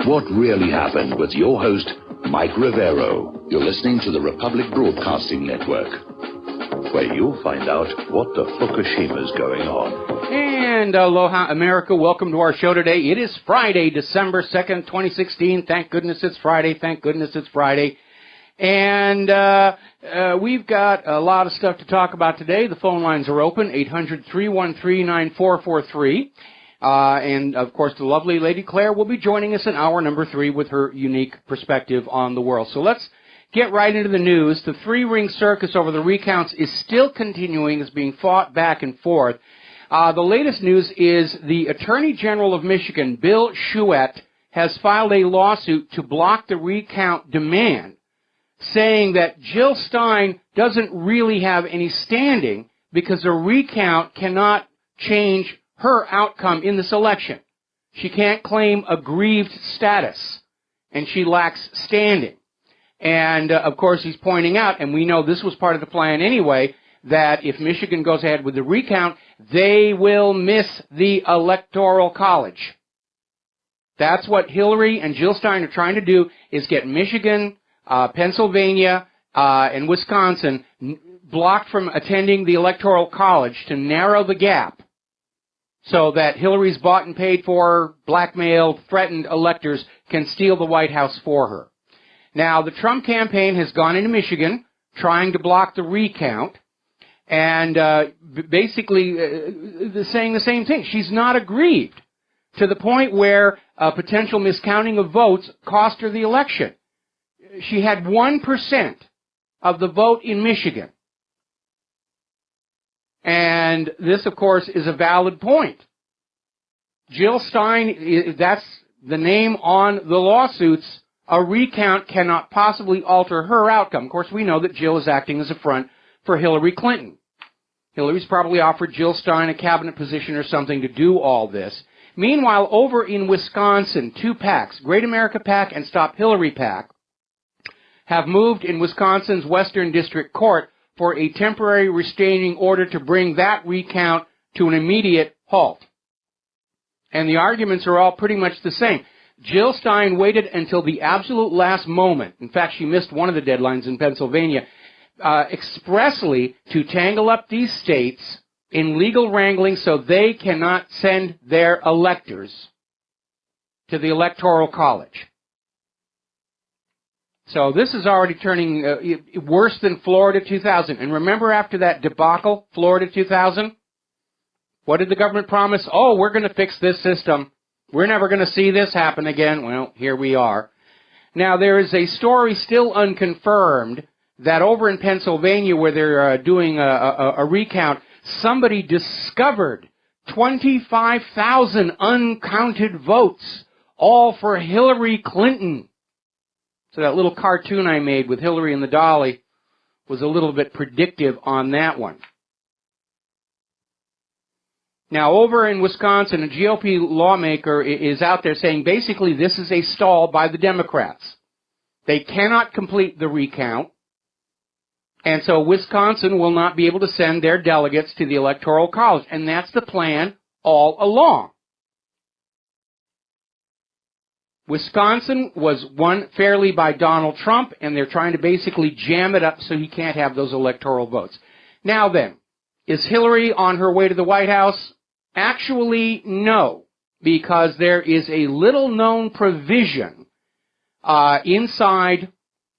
What Really Happened with your host, Mike Rivero. You're listening to the Republic Broadcasting Network, where you'll find out what the Fukushima's going on. And aloha, America. Welcome to our show today. It is Friday, December 2nd, 2016. Thank goodness it's Friday. Thank goodness it's Friday. And we've got a lot of stuff to talk about today. The phone lines are open, 800-313-9443. And, of course, the lovely Lady Claire will be joining us in hour number 3 with her unique perspective on the world. So let's get right into the news. The three-ring circus over the recounts is still continuing, is being fought back and forth. The latest news is the Attorney General of Michigan, Bill Schuette, has filed a lawsuit to block the recount demand, saying that Jill Stein doesn't really have any standing because a recount cannot change her outcome in this election. She can't claim aggrieved status, and she lacks standing. And, of course, he's pointing out, and we know this was part of the plan anyway, that if Michigan goes ahead with the recount, they will miss the Electoral College. That's what Hillary and Jill Stein are trying to do, is get Michigan, Pennsylvania, and Wisconsin blocked from attending the Electoral College to narrow the gap, so that Hillary's bought and paid for, blackmailed, threatened electors can steal the White House for her. Now, the Trump campaign has gone into Michigan trying to block the recount and basically saying the same thing. She's not aggrieved, to the point where a potential miscounting of votes cost her the election. She had 1% of the vote in Michigan. And this, of course, is a valid point. Jill Stein, that's the name on the lawsuits. A recount cannot possibly alter her outcome. Of course, we know that Jill is acting as a front for Hillary Clinton. Hillary's probably offered Jill Stein a cabinet position or something to do all this. Meanwhile, over in Wisconsin, 2 PACs, Great America PAC and Stop Hillary PAC, have moved in Wisconsin's Western District Court for a temporary restraining order to bring that recount to an immediate halt. And the arguments are all pretty much the same. Jill Stein waited until the absolute last moment. In fact, she missed one of the deadlines in Pennsylvania, expressly to tangle up these states in legal wrangling so they cannot send their electors to the Electoral College. So this is already turning worse than Florida 2000. And remember, after that debacle, Florida 2000, what did the government promise? Oh, we're going to fix this system. We're never going to see this happen again. Well, here we are. Now, there is a story still unconfirmed that over in Pennsylvania, where they're doing a recount, somebody discovered 25,000 uncounted votes, all for Hillary Clinton. So that little cartoon I made with Hillary and the dolly was a little bit predictive on that one. Now, over in Wisconsin, a GOP lawmaker is out there saying basically this is a stall by the Democrats. They cannot complete the recount, and so Wisconsin will not be able to send their delegates to the Electoral College, and that's the plan all along. Wisconsin was won fairly by Donald Trump, and they're trying to basically jam it up so he can't have those electoral votes. Now then, is Hillary on her way to the White House? Actually, no, because there is a little-known provision inside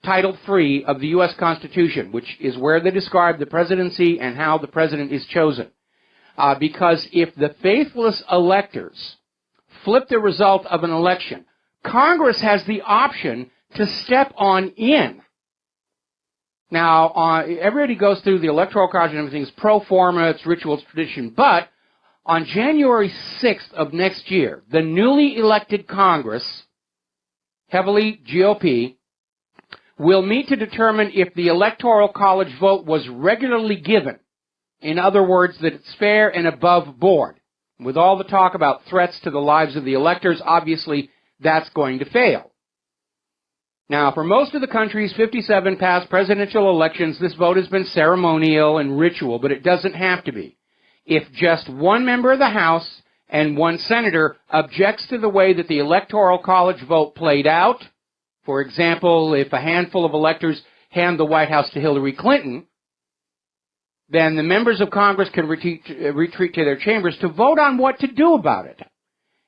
Title III of the U.S. Constitution, which is where they describe the presidency and how the president is chosen. Because if the faithless electors flip the result of an election, Congress has the option to step on in. Now, everybody goes through the Electoral College and everything's pro forma, it's ritual, it's tradition, but on January 6th of next year, the newly elected Congress, heavily GOP, will meet to determine if the Electoral College vote was regularly given. In other words, that it's fair and above board. With all the talk about threats to the lives of the electors, obviously that's going to fail. Now, for most of the country's 57 past presidential elections, this vote has been ceremonial and ritual, but it doesn't have to be. If just one member of the House and one senator objects to the way that the Electoral College vote played out, for example, if a handful of electors hand the White House to Hillary Clinton, then the members of Congress can retreat to their chambers to vote on what to do about it.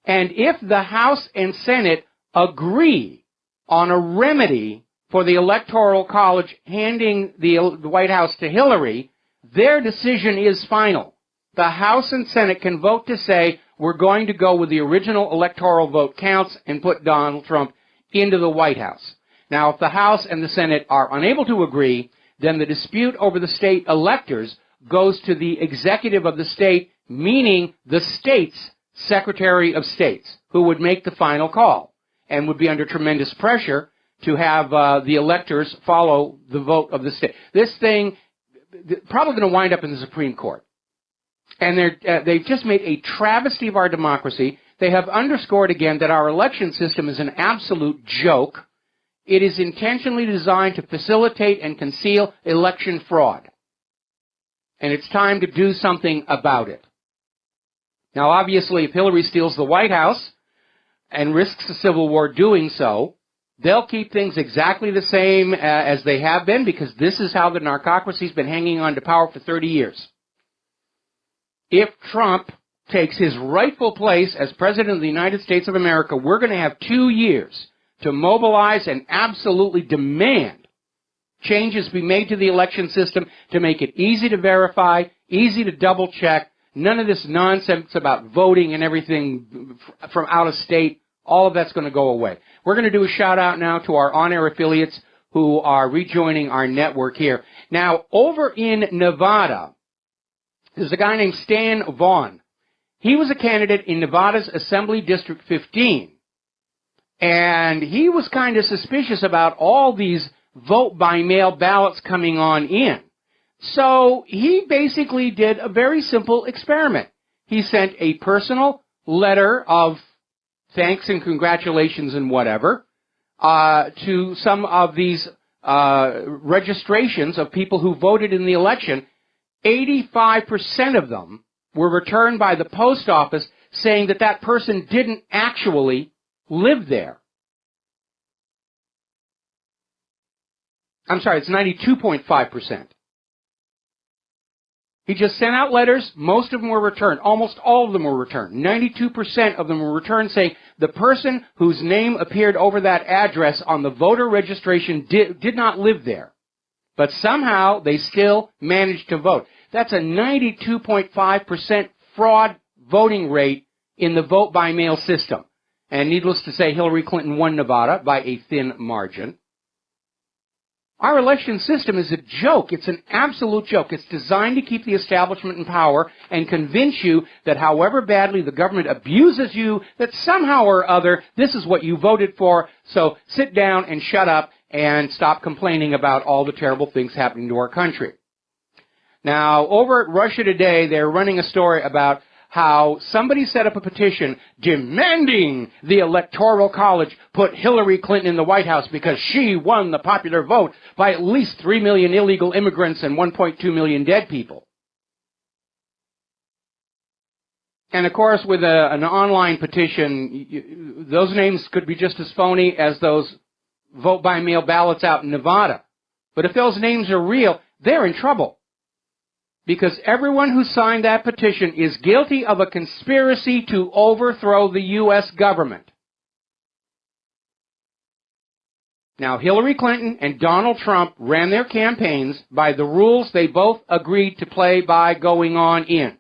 And if the House and Senate agree on a remedy for the Electoral College handing the White House to Hillary, their decision is final. The House and Senate can vote to say, we're going to go with the original electoral vote counts and put Donald Trump into the White House. Now, if the House and the Senate are unable to agree, then the dispute over the state electors goes to the executive of the state, meaning the state's Secretary of States, who would make the final call and would be under tremendous pressure to have the electors follow the vote of the state. This thing probably going to wind up in the Supreme Court. And they've just made a travesty of our democracy. They have underscored again that our election system is an absolute joke. It is intentionally designed to facilitate and conceal election fraud. And it's time to do something about it. Now, obviously, if Hillary steals the White House and risks a civil war doing so, they'll keep things exactly the same as they have been, because this is how the narcocracy's been hanging on to power for 30 years. If Trump takes his rightful place as President of the United States of America, we're going to have 2 years to mobilize and absolutely demand changes be made to the election system to make it easy to verify, easy to double-check, none of this nonsense about voting and everything from out of state. All of that's going to go away. We're going to do a shout-out now to our on-air affiliates who are rejoining our network here. Now, over in Nevada, there's a guy named Stan Vaughn. He was a candidate in Nevada's Assembly District 15. And he was kind of suspicious about all these vote-by-mail ballots coming on in. So he basically did a very simple experiment. He sent a personal letter of thanks and congratulations and whatever to some of these registrations of people who voted in the election. 85% of them were returned by the post office saying that that person didn't actually live there. I'm sorry, it's 92.5%. He just sent out letters. Most of them were returned. Almost all of them were returned. 92% of them were returned saying the person whose name appeared over that address on the voter registration did not live there. But somehow they still managed to vote. That's a 92.5% fraud voting rate in the vote-by-mail system. And needless to say, Hillary Clinton won Nevada by a thin margin. Our election system is a joke. It's an absolute joke. It's designed to keep the establishment in power and convince you that however badly the government abuses you, that somehow or other, this is what you voted for. So sit down and shut up and stop complaining about all the terrible things happening to our country. Now, over at Russia Today, they're running a story about how somebody set up a petition demanding the Electoral College put Hillary Clinton in the White House because she won the popular vote by at least 3 million illegal immigrants and 1.2 million dead people. And of course, with an online petition, those names could be just as phony as those vote-by-mail ballots out in Nevada. But if those names are real, they're in trouble. Because everyone who signed that petition is guilty of a conspiracy to overthrow the U.S. government. Now, Hillary Clinton and Donald Trump ran their campaigns by the rules they both agreed to play by going on in.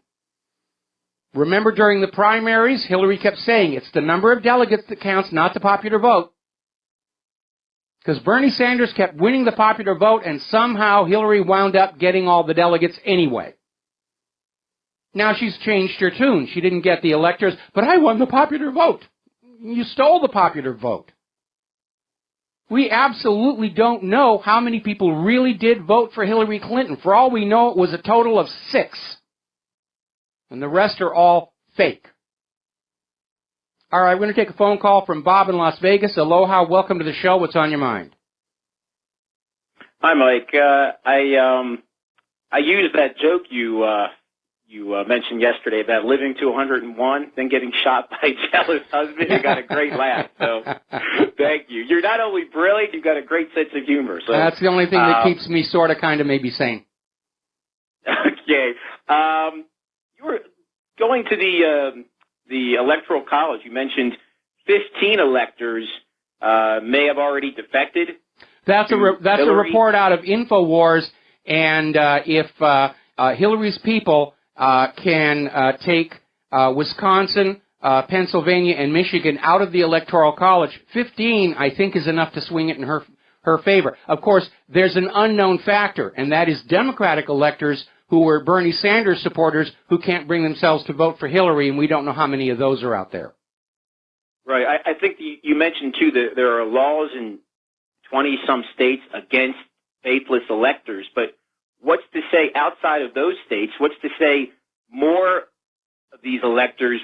Remember, during the primaries, Hillary kept saying it's the number of delegates that counts, not the popular vote. Because Bernie Sanders kept winning the popular vote, and somehow Hillary wound up getting all the delegates anyway. Now she's changed her tune. She didn't get the electors, but I won the popular vote. You stole the popular vote. We absolutely don't know how many people really did vote for Hillary Clinton. For all we know, it was a total of 6. And the rest are all fake. All right, we're going to take a phone call from Bob in Las Vegas. Aloha, welcome to the show. What's on your mind? Hi, Mike. I used that joke you you mentioned yesterday about living to 101, then getting shot by a jealous husband. You got a great laugh. So thank you. You're not only brilliant, you've got a great sense of humor. So that's the only thing that keeps me sort of kind of maybe sane. Okay. You were going to the Electoral College. You mentioned 15 electors may have already defected. That's a report out of InfoWars, and if Hillary's people can take Wisconsin, Pennsylvania, and Michigan out of the Electoral College, 15, I think, is enough to swing it in her favor. Of course, there's an unknown factor, and that is Democratic electors who were Bernie Sanders supporters who can't bring themselves to vote for Hillary, and we don't know how many of those are out there. Right. I think you mentioned, too, that there are laws in 20-some states against faithless electors, but what's to say outside of those states, what's to say more of these electors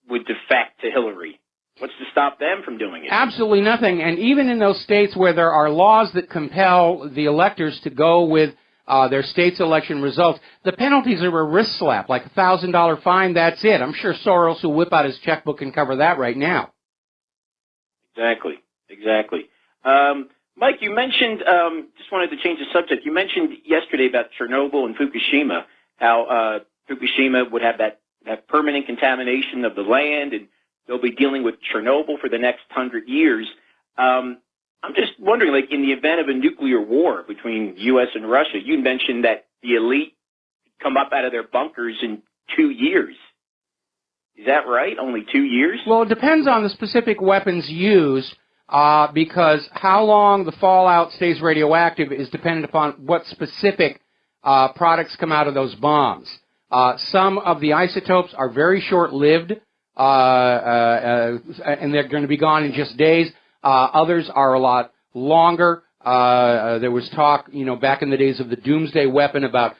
would defect to Hillary? What's to stop them from doing it? Absolutely nothing. And even in those states where there are laws that compel the electors to go with their state's election results, the penalties are a wrist slap, like a $1,000 fine, that's it. I'm sure Soros will whip out his checkbook and cover that right now. Exactly. Mike, you mentioned, just wanted to change the subject, you mentioned yesterday about Chernobyl and Fukushima, how Fukushima would have that permanent contamination of the land, and they'll be dealing with Chernobyl for the next 100 years. I'm just wondering, like, in the event of a nuclear war between U.S. and Russia, you mentioned that the elite come up out of their bunkers in 2 years. Is that right? Only 2 years? Well, it depends on the specific weapons used, because how long the fallout stays radioactive is dependent upon what specific products come out of those bombs. Some of the isotopes are very short-lived, and they're going to be gone in just days. Others are a lot longer. There was talk, back in the days of the doomsday weapon about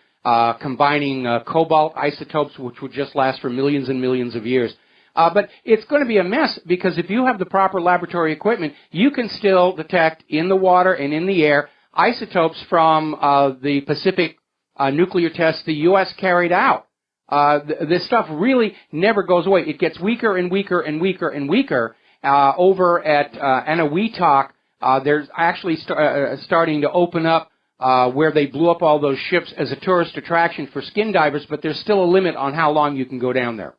combining cobalt isotopes, which would just last for millions and millions of years. But it's going to be a mess, because if you have the proper laboratory equipment, you can still detect in the water and in the air isotopes from the Pacific nuclear tests the U.S. carried out. This stuff really never goes away. It gets weaker and weaker and weaker and weaker. Over at Eniwetok, there's actually starting to open up where they blew up all those ships as a tourist attraction for skin divers, but there's still a limit on how long you can go down there.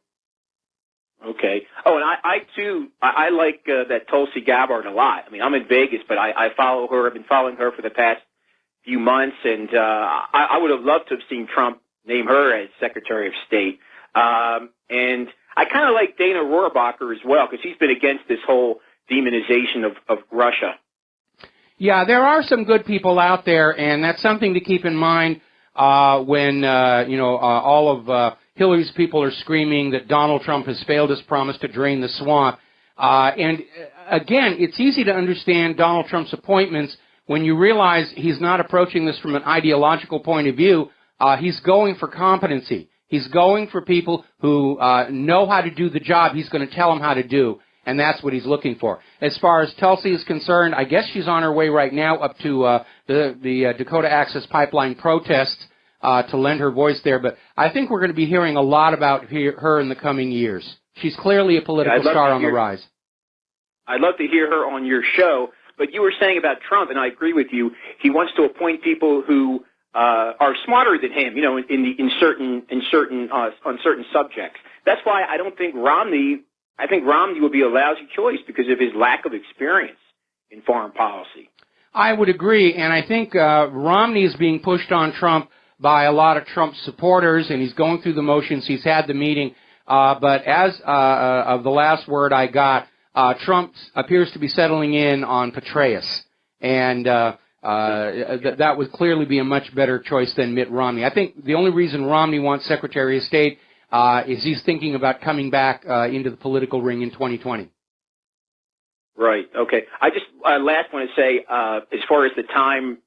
Okay. Oh, and I too, I like that Tulsi Gabbard a lot. I mean, I'm in Vegas, but I follow her. I've been following her for the past few months, and I would have loved to have seen Trump name her as Secretary of State. And I kind of like Dana Rohrabacher as well, because he's been against this whole demonization of Russia. Yeah, there are some good people out there, and that's something to keep in mind when all of Hillary's people are screaming that Donald Trump has failed his promise to drain the swamp. And again, it's easy to understand Donald Trump's appointments when you realize he's not approaching this from an ideological point of view. He's going for competency. He's going for people who know how to do the job he's going to tell them how to do, and that's what he's looking for. As far as Tulsi is concerned, I guess she's on her way right now up to the Dakota Access Pipeline protests to lend her voice there, but I think we're going to be hearing a lot about her in the coming years. She's clearly a political star on the rise. I'd love to hear her on your show, but you were saying about Trump, and I agree with you, he wants to appoint people who are smarter than him, on certain subjects. That's why I don't think Romney would be a lousy choice because of his lack of experience in foreign policy. I would agree, and I think Romney is being pushed on Trump by a lot of Trump supporters, and he's going through the motions. He's had the meeting, but as of the last word I got, Trump appears to be settling in on Petraeus, and that would clearly be a much better choice than Mitt Romney. I think the only reason Romney wants Secretary of State is he's thinking about coming back into the political ring in 2020. Right. Okay. I just last want to say, as far as the Time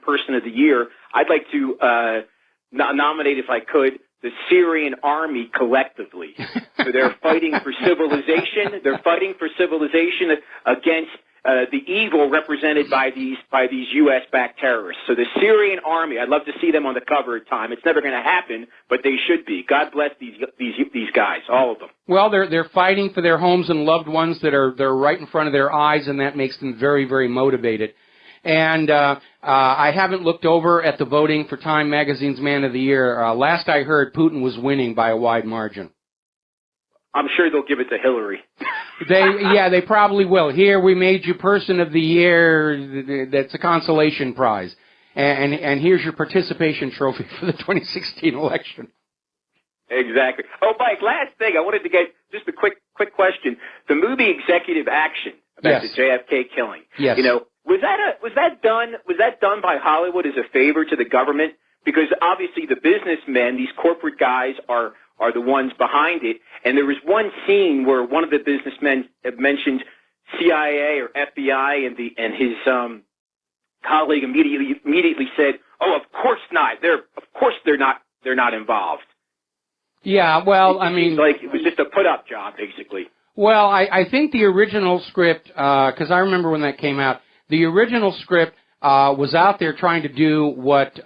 Person of the Year, I'd like to nominate, if I could, the Syrian army collectively. So they're fighting for civilization. They're fighting for civilization against the evil represented by these U.S.-backed terrorists. So the Syrian army, I'd love to see them on the cover at time. It's never going to happen, but they should be. God bless these guys, all of them. Well, they're fighting for their homes and loved ones they're right in front of their eyes, and that makes them very, very motivated. And I haven't looked over at the voting for Time Magazine's Man of the Year. Last I heard, Putin was winning by a wide margin. I'm sure they'll give it to Hillary. They probably will. Here, we made you Person of the Year. That's a consolation prize. And here's your participation trophy for the 2016 election. Exactly. Oh, Mike, last thing. I wanted to get just a quick question. The movie Executive Action about the JFK killing. Yes. You know, was that done by Hollywood as a favor to the government? Because obviously the businessmen, these corporate guys, are the ones behind it. And there was one scene where one of the businessmen mentioned CIA or FBI, and his colleague immediately said, "Oh, of course not. They're not involved." Yeah, well, I mean, like it was just a put-up job, basically. Well, I think the original script, because I remember when that came out, the original script was out there trying to do what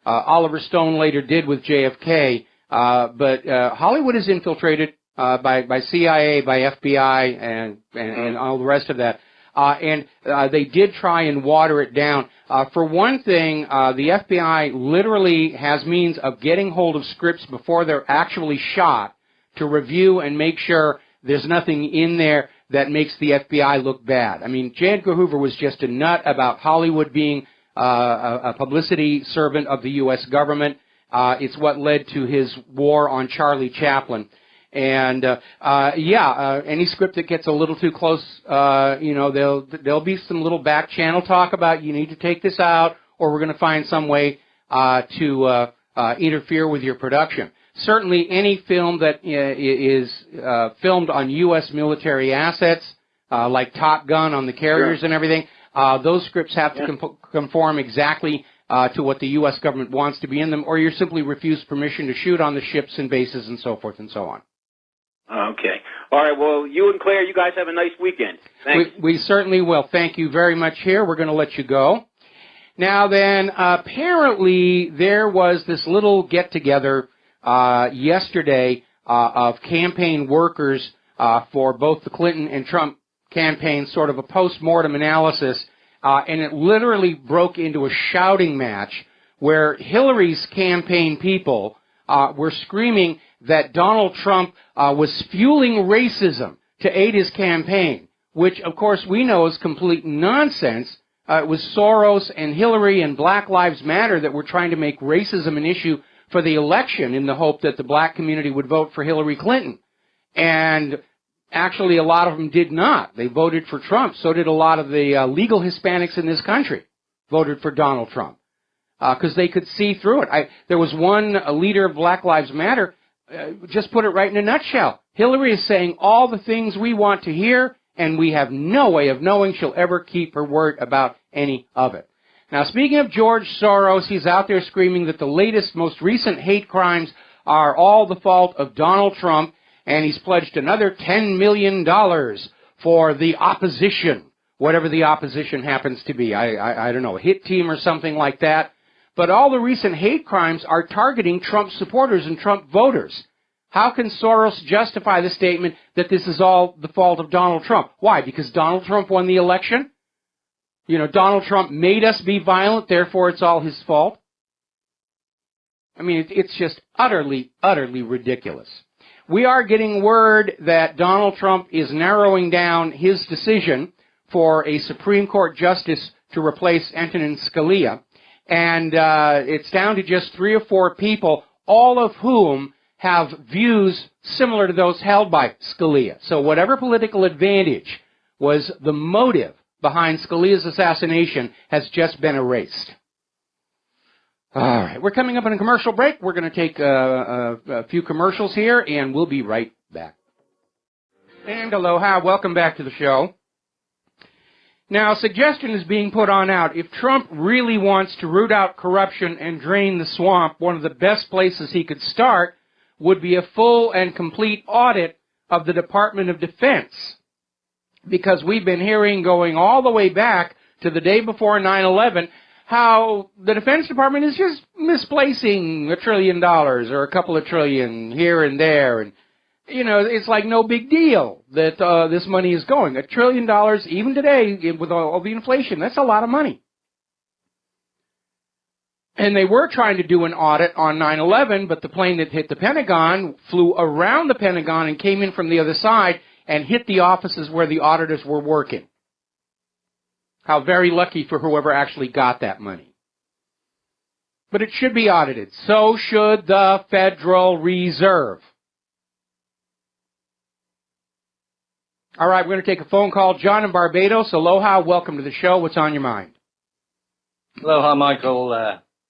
Oliver Stone later did with JFK. But Hollywood is infiltrated by CIA, by FBI, and all the rest of that. And they did try and water it down. For one thing, the FBI literally has means of getting hold of scripts before they're actually shot to review and make sure there's nothing in there that makes the FBI look bad. I mean, J. Edgar Hoover was just a nut about Hollywood being a publicity servant of the U.S. government. It's what led to his war on Charlie Chaplin. And, any script that gets a little too close, there'll be some little back channel talk about you need to take this out, or we're going to find some way to interfere with your production. Certainly any film that is filmed on U.S. military assets, like Top Gun on the carriers and everything, those scripts have to conform exactly to what the U.S. government wants to be in them, or you're simply refused permission to shoot on the ships and bases and so forth and so on. Okay. All right. Well, you and Claire, you guys have a nice weekend. Thanks. We certainly will. Thank you very much here. We're going to let you go. Now then, apparently there was this little get-together yesterday of campaign workers for both the Clinton and Trump campaigns, sort of a post-mortem analysis, and it literally broke into a shouting match where Hillary's campaign people were screaming that Donald Trump was fueling racism to aid his campaign, which, of course, we know is complete nonsense. It was Soros and Hillary and Black Lives Matter that were trying to make racism an issue for the election in the hope that the black community would vote for Hillary Clinton. And actually, a lot of them did not. They voted for Trump. So did a lot of the legal Hispanics in this country voted for Donald Trump because they could see through it. There was one leader of Black Lives Matter just put it right in a nutshell. Hillary is saying all the things we want to hear, and we have no way of knowing she'll ever keep her word about any of it. Now, speaking of George Soros, he's out there screaming that the latest, most recent hate crimes are all the fault of Donald Trump, and he's pledged another $10 million for the opposition, whatever the opposition happens to be. I don't know, a hit team or something like that. But all the recent hate crimes are targeting Trump supporters and Trump voters. How can Soros justify the statement that this is all the fault of Donald Trump? Why? Because Donald Trump won the election? You know, Donald Trump made us be violent, therefore it's all his fault? I mean, it's just utterly, utterly ridiculous. We are getting word that Donald Trump is narrowing down his decision for a Supreme Court justice to replace Antonin Scalia. And it's down to just 3 or 4 people, all of whom have views similar to those held by Scalia. So whatever political advantage was the motive behind Scalia's assassination has just been erased. All right, we're coming up on a commercial break. We're going to take a few commercials here, and we'll be right back. And aloha, welcome back to the show. Now, a suggestion is being put on out. If Trump really wants to root out corruption and drain the swamp, one of the best places he could start would be a full and complete audit of the Department of Defense. because we've been hearing going all the way back to the day before 9/11 how the Defense Department is just misplacing $1 trillion or a couple of trillion here and there. And, you know, it's like no big deal that this money is going. $1 trillion, even today, with all the inflation, that's a lot of money. And they were trying to do an audit on 9/11, but the plane that hit the Pentagon flew around the Pentagon and came in from the other side and hit the offices where the auditors were working. How very lucky for whoever actually got that money. But it should be audited. So should the Federal Reserve. All right, we're going to take a phone call. John in Barbados, aloha, welcome to the show. What's on your mind? Aloha, Michael.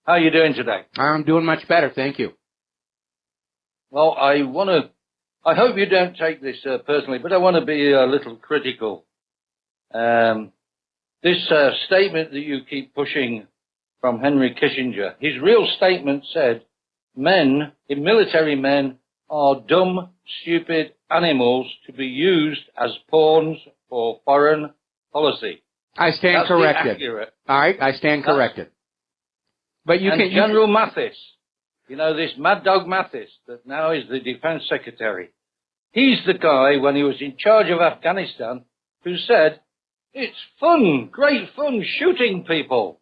How are you doing today? I'm doing much better, thank you. Well, I hope you don't take this personally, but I want to be a little critical. This statement that you keep pushing from Henry Kissinger, his real statement said, military men are dumb, stupid animals to be used as pawns for foreign policy. I stand corrected. All right, I stand corrected. But you can General Mathis, you know, this Mad Dog Mathis that now is the Defense Secretary, he's the guy when he was in charge of Afghanistan who said, it's fun, great fun shooting people.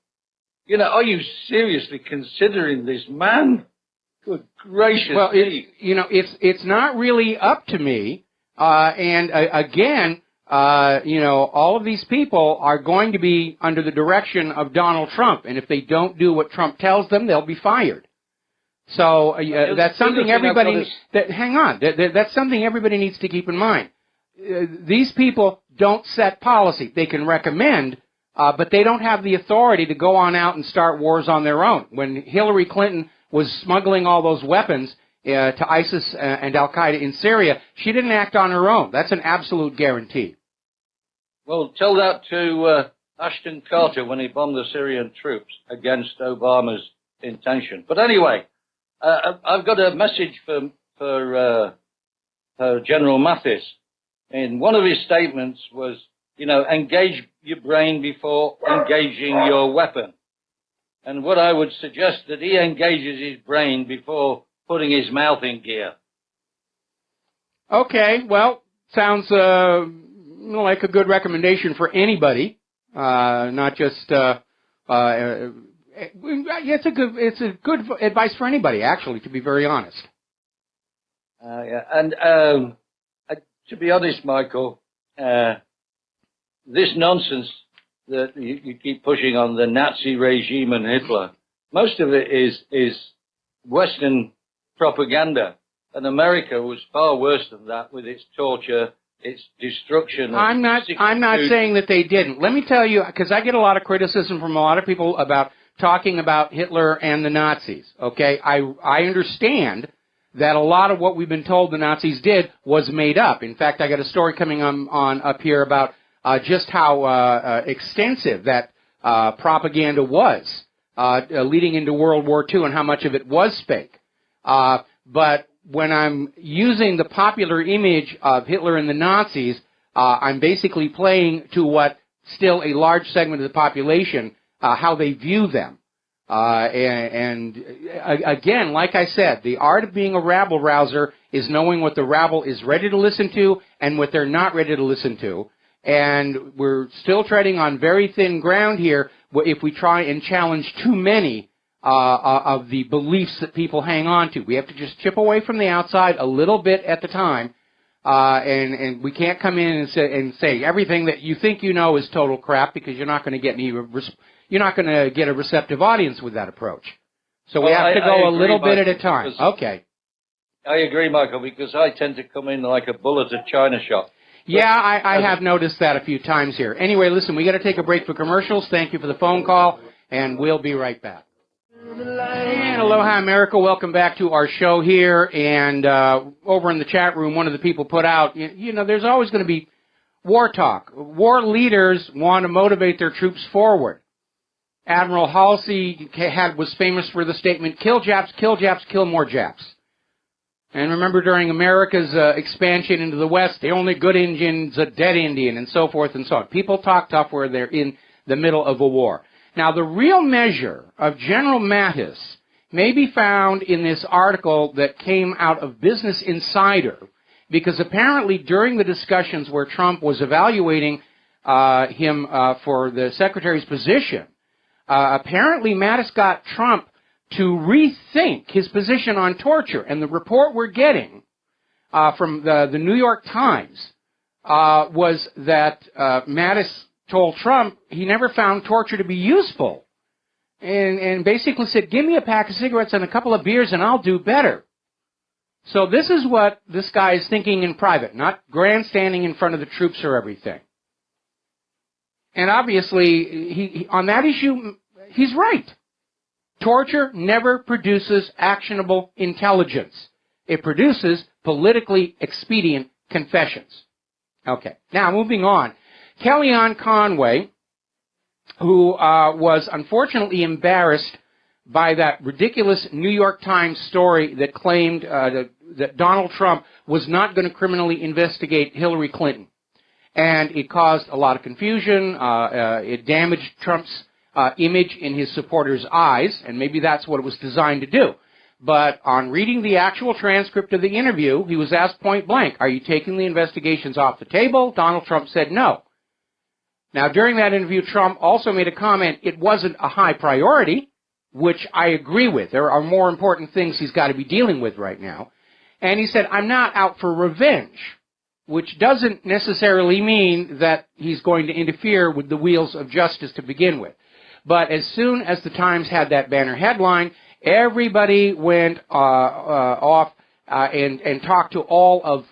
You know, are you seriously considering this man? Good gracious. Well, it's not really up to me. Again, all of these people are going to be under the direction of Donald Trump, and if they don't do what Trump tells them, they'll be fired. So that's something everybody. That's something everybody needs to keep in mind. These people don't set policy. They can recommend, but they don't have the authority to go on out and start wars on their own. When Hillary Clinton was smuggling all those weapons to ISIS and Al-Qaeda in Syria, she didn't act on her own. That's an absolute guarantee. Well, tell that to Ashton Carter when he bombed the Syrian troops against Obama's intention. But anyway, I've got a message for General Mathis. And one of his statements was, engage your brain before engaging your weapon. And what I would suggest that he engages his brain before putting his mouth in gear. Okay, well, sounds like a good recommendation for anybody, not just. It's a good advice for anybody, actually, to be very honest. To be honest, Michael, this nonsense that you keep pushing on the Nazi regime and Hitler, most of it is Western propaganda. And America was far worse than that with its torture, its destruction. I'm not saying that they didn't. Let me tell you, because I get a lot of criticism from a lot of people about talking about Hitler and the Nazis. Okay, I understand that a lot of what we've been told the Nazis did was made up. In fact, I got a story coming on up here about just how extensive that propaganda was leading into World War II and how much of it was fake. But when I'm using the popular image of Hitler and the Nazis, I'm basically playing to what still a large segment of the population, how they view them. And again, like I said, the art of being a rabble-rouser is knowing what the rabble is ready to listen to and what they're not ready to listen to. And we're still treading on very thin ground here if we try and challenge too many of the beliefs that people hang on to. We have to just chip away from the outside a little bit at the time. And we can't come in and say everything that you think you know is total crap, because you're not going to get a receptive audience with that approach. So we have to go a little bit at a time. Okay. I agree, Michael, because I tend to come in like a bull at a china shop. Yeah, I have noticed that a few times here. Anyway, listen, we got to take a break for commercials. Thank you for the phone call, and we'll be right back. And aloha, America. Welcome back to our show here. And over in the chat room, one of the people put out, there's always going to be war talk. War leaders want to motivate their troops forward. Admiral Halsey was famous for the statement, kill Japs, kill Japs, kill more Japs. And remember, during America's expansion into the West, the only good Indian's a dead Indian, and so forth and so on. People talk tough where they're in the middle of a war. Now, the real measure of General Mattis may be found in this article that came out of Business Insider, because apparently during the discussions where Trump was evaluating him for the secretary's position, apparently Mattis got Trump to rethink his position on torture. And the report we're getting from the New York Times was that Mattis told Trump he never found torture to be useful, and basically said, give me a pack of cigarettes and a couple of beers and I'll do better. So this is what this guy is thinking in private, not grandstanding in front of the troops or everything. And obviously, he on that issue, he's right. Torture never produces actionable intelligence. It produces politically expedient confessions. Okay, now moving on. Kellyanne Conway, who was unfortunately embarrassed by that ridiculous New York Times story that claimed that Donald Trump was not going to criminally investigate Hillary Clinton. And it caused a lot of confusion. It damaged Trump's image in his supporters' eyes, and maybe that's what it was designed to do. But on reading the actual transcript of the interview, he was asked point blank, are you taking the investigations off the table? Donald Trump said no. Now, during that interview, Trump also made a comment, it wasn't a high priority, which I agree with. There are more important things he's got to be dealing with right now. And he said, I'm not out for revenge, which doesn't necessarily mean that he's going to interfere with the wheels of justice to begin with. But as soon as the Times had that banner headline, everybody went off and talked to all of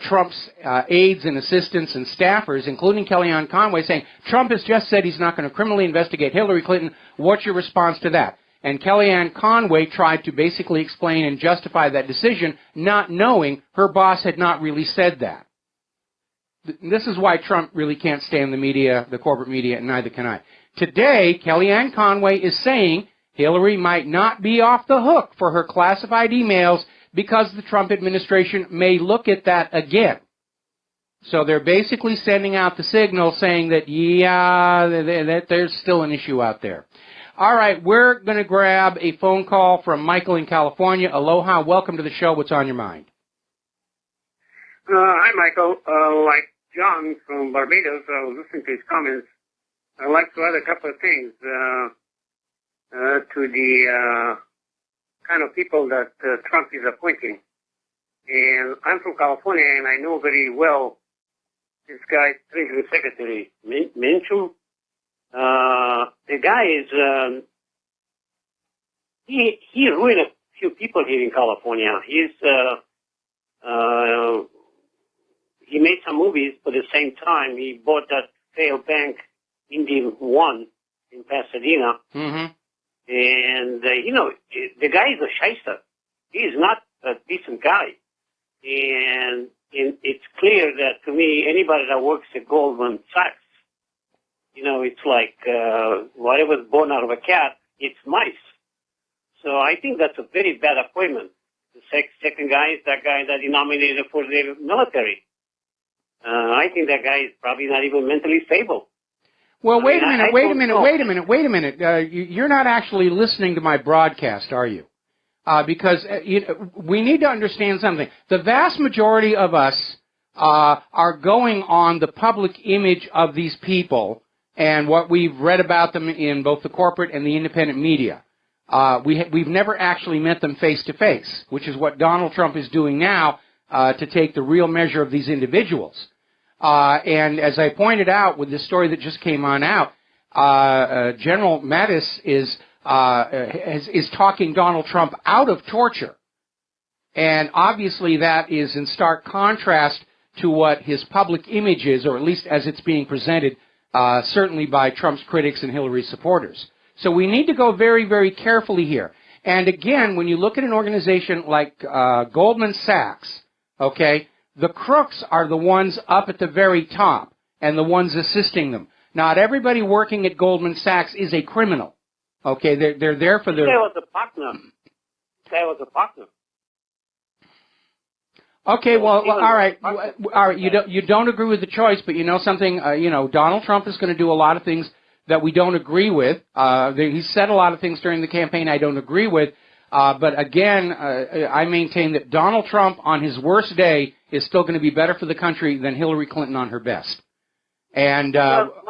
Trump's aides and assistants and staffers, including Kellyanne Conway, saying, Trump has just said he's not going to criminally investigate Hillary Clinton. What's your response to that? And Kellyanne Conway tried to basically explain and justify that decision, not knowing her boss had not really said that. This is why Trump really can't stand the media, the corporate media, and neither can I. Today, Kellyanne Conway is saying Hillary might not be off the hook for her classified emails because the Trump administration may look at that again. So they're basically sending out the signal saying that, yeah, that there's still an issue out there. All right, we're going to grab a phone call from Michael in California. Aloha, welcome to the show. What's on your mind? Hi, Michael. Like John from Barbados, I was listening to his comments. I'd like to add a couple of things to the kind of people that Trump is appointing. And I'm from California, and I know very well this guy, Treasury Secretary Minchum. The guy is, he ruined a few people here in California. He made some movies, but at the same time, he bought that failed bank, Indian One, in Pasadena. Mm-hmm. And, the guy is a shyster. He is not a decent guy. And it's clear that, to me, anybody that works at Goldman Sachs, it's like whatever's born out of a cat, it's mice. So I think that's a very bad appointment. The second guy is that guy that he nominated for the military. I think that guy is probably not even mentally stable. Well, wait a minute. You're not actually listening to my broadcast, are you? Because we need to understand something. The vast majority of us are going on the public image of these people and what we've read about them in both the corporate and the independent media. We've never actually met them face to face, which is what Donald Trump is doing now to take the real measure of these individuals. And as I pointed out with this story that just came on out, General Mattis is talking Donald Trump out of torture. And obviously that is in stark contrast to what his public image is, or at least as it's being presented, certainly by Trump's critics and Hillary's supporters. So we need to go very, very carefully here. And again, when you look at an organization like Goldman Sachs, okay, the crooks are the ones up at the very top and the ones assisting them. Not everybody working at Goldman Sachs is a criminal. Okay, they're there for their... This guy was a partner. Okay, well, all right. You don't agree with the choice, but you know something. Donald Trump is going to do a lot of things that we don't agree with. He said a lot of things during the campaign I don't agree with. But again, I maintain that Donald Trump on his worst day is still going to be better for the country than Hillary Clinton on her best. And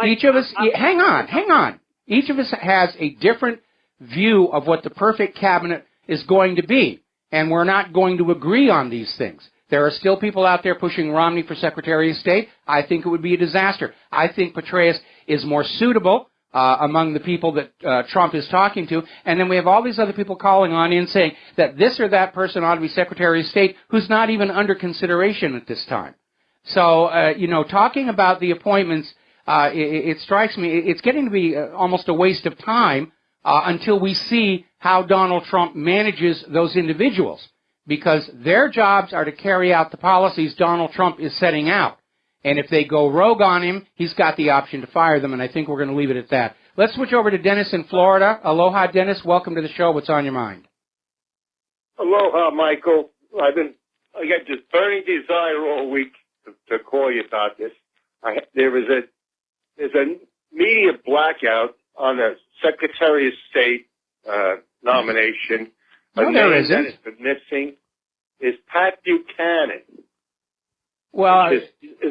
each of us, hang on. Each of us has a different view of what the perfect cabinet is going to be. And we're not going to agree on these things. There are still people out there pushing Romney for Secretary of State. I think it would be a disaster. I think Petraeus is more suitable among the people that Trump is talking to. And then we have all these other people calling on in saying that this or that person ought to be Secretary of State who's not even under consideration at this time. So, talking about the appointments, it strikes me, it's getting to be almost a waste of time until we see how Donald Trump manages those individuals, because their jobs are to carry out the policies Donald Trump is setting out. And if they go rogue on him, he's got the option to fire them, and I think we're going to leave it at that. Let's switch over to Dennis in Florida. Aloha, Dennis. Welcome to the show. What's on your mind? Aloha, Michael. I got this burning desire all week to call you about this. There's a media blackout on the Secretary of State nomination. No, there isn't. That has been missing is Pat Buchanan. Well, is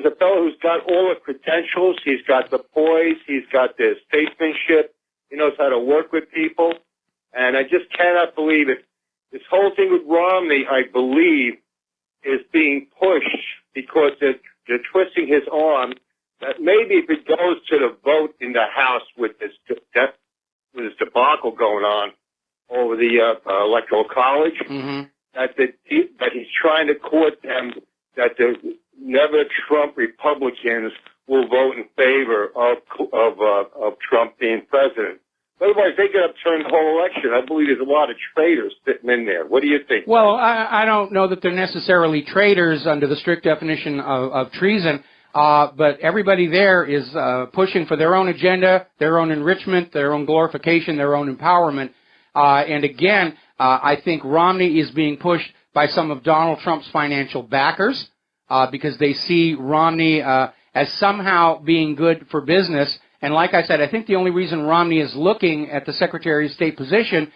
a fellow who's got all the credentials. He's got the poise. He's got the statesmanship. He knows how to work with people. And I just cannot believe it. This whole thing with Romney, I believe, is being pushed because they're twisting his arm. That maybe if it goes to the vote in the House with this debacle going on over the electoral college, that he's trying to court them that the never Trump Republicans will vote in favor of Trump being president. Otherwise, they could upturn the whole election. I believe there's a lot of traitors sitting in there. What do you think? Well, I don't know that they're necessarily traitors under the strict definition of treason, but everybody there is pushing for their own agenda, their own enrichment, their own glorification, their own empowerment. And again, I think Romney is being pushed by some of Donald Trump's financial backers because they see Romney as somehow being good for business. And like I said, I think the only reason Romney is looking at the Secretary of State position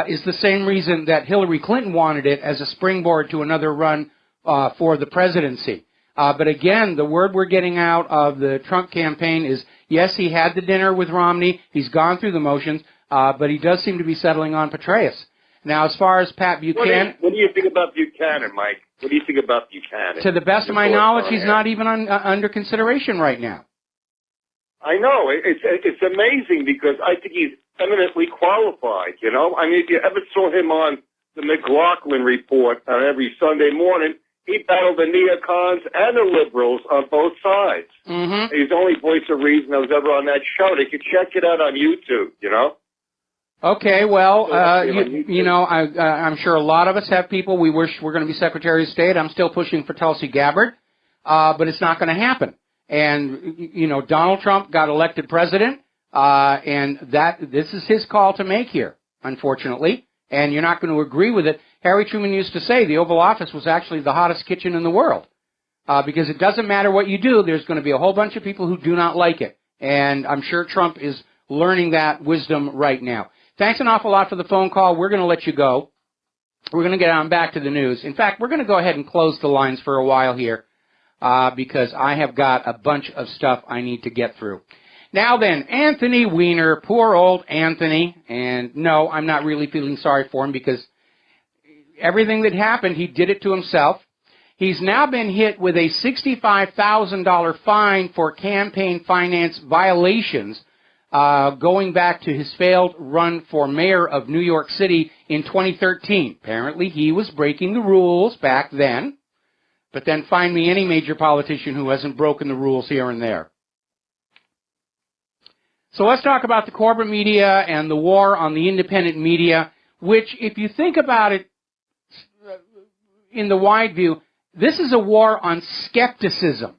is the same reason that Hillary Clinton wanted it, as a springboard to another run for the presidency. But again, the word we're getting out of the Trump campaign is, yes, he had the dinner with Romney. He's gone through the motions, but he does seem to be settling on Petraeus. Now, as far as Pat Buchanan... What do you think about Buchanan, Mike? What do you think about Buchanan? To the best of my knowledge, he's not even under consideration right now. I know. It's amazing because I think he's eminently qualified, you know? I mean, if you ever saw him on the McLaughlin Report every Sunday morning, he battled the neocons and the liberals on both sides. Mm-hmm. He's the only voice of reason that was ever on that show. They could check it out on YouTube, you know? Okay, well, I'm sure a lot of us have people we wish were going to be Secretary of State. I'm still pushing for Tulsi Gabbard, but it's not going to happen. And, Donald Trump got elected president, and this is his call to make here, unfortunately, and you're not going to agree with it. Harry Truman used to say the Oval Office was actually the hottest kitchen in the world, because it doesn't matter what you do, there's going to be a whole bunch of people who do not like it. And I'm sure Trump is learning that wisdom right now. Thanks an awful lot for the phone call. We're going to let you go. We're going to get on back to the news. In fact, we're going to go ahead and close the lines for a while here, because I have got a bunch of stuff I need to get through. Now then, Anthony Weiner, poor old Anthony, and no, I'm not really feeling sorry for him because everything that happened, he did it to himself. He's now been hit with a $65,000 fine for campaign finance violations, going back to his failed run for mayor of New York City in 2013. Apparently, he was breaking the rules back then. But then find me any major politician who hasn't broken the rules here and there. So let's talk about the corporate media and the war on the independent media, which, if you think about it in the wide view, this is a war on skepticism.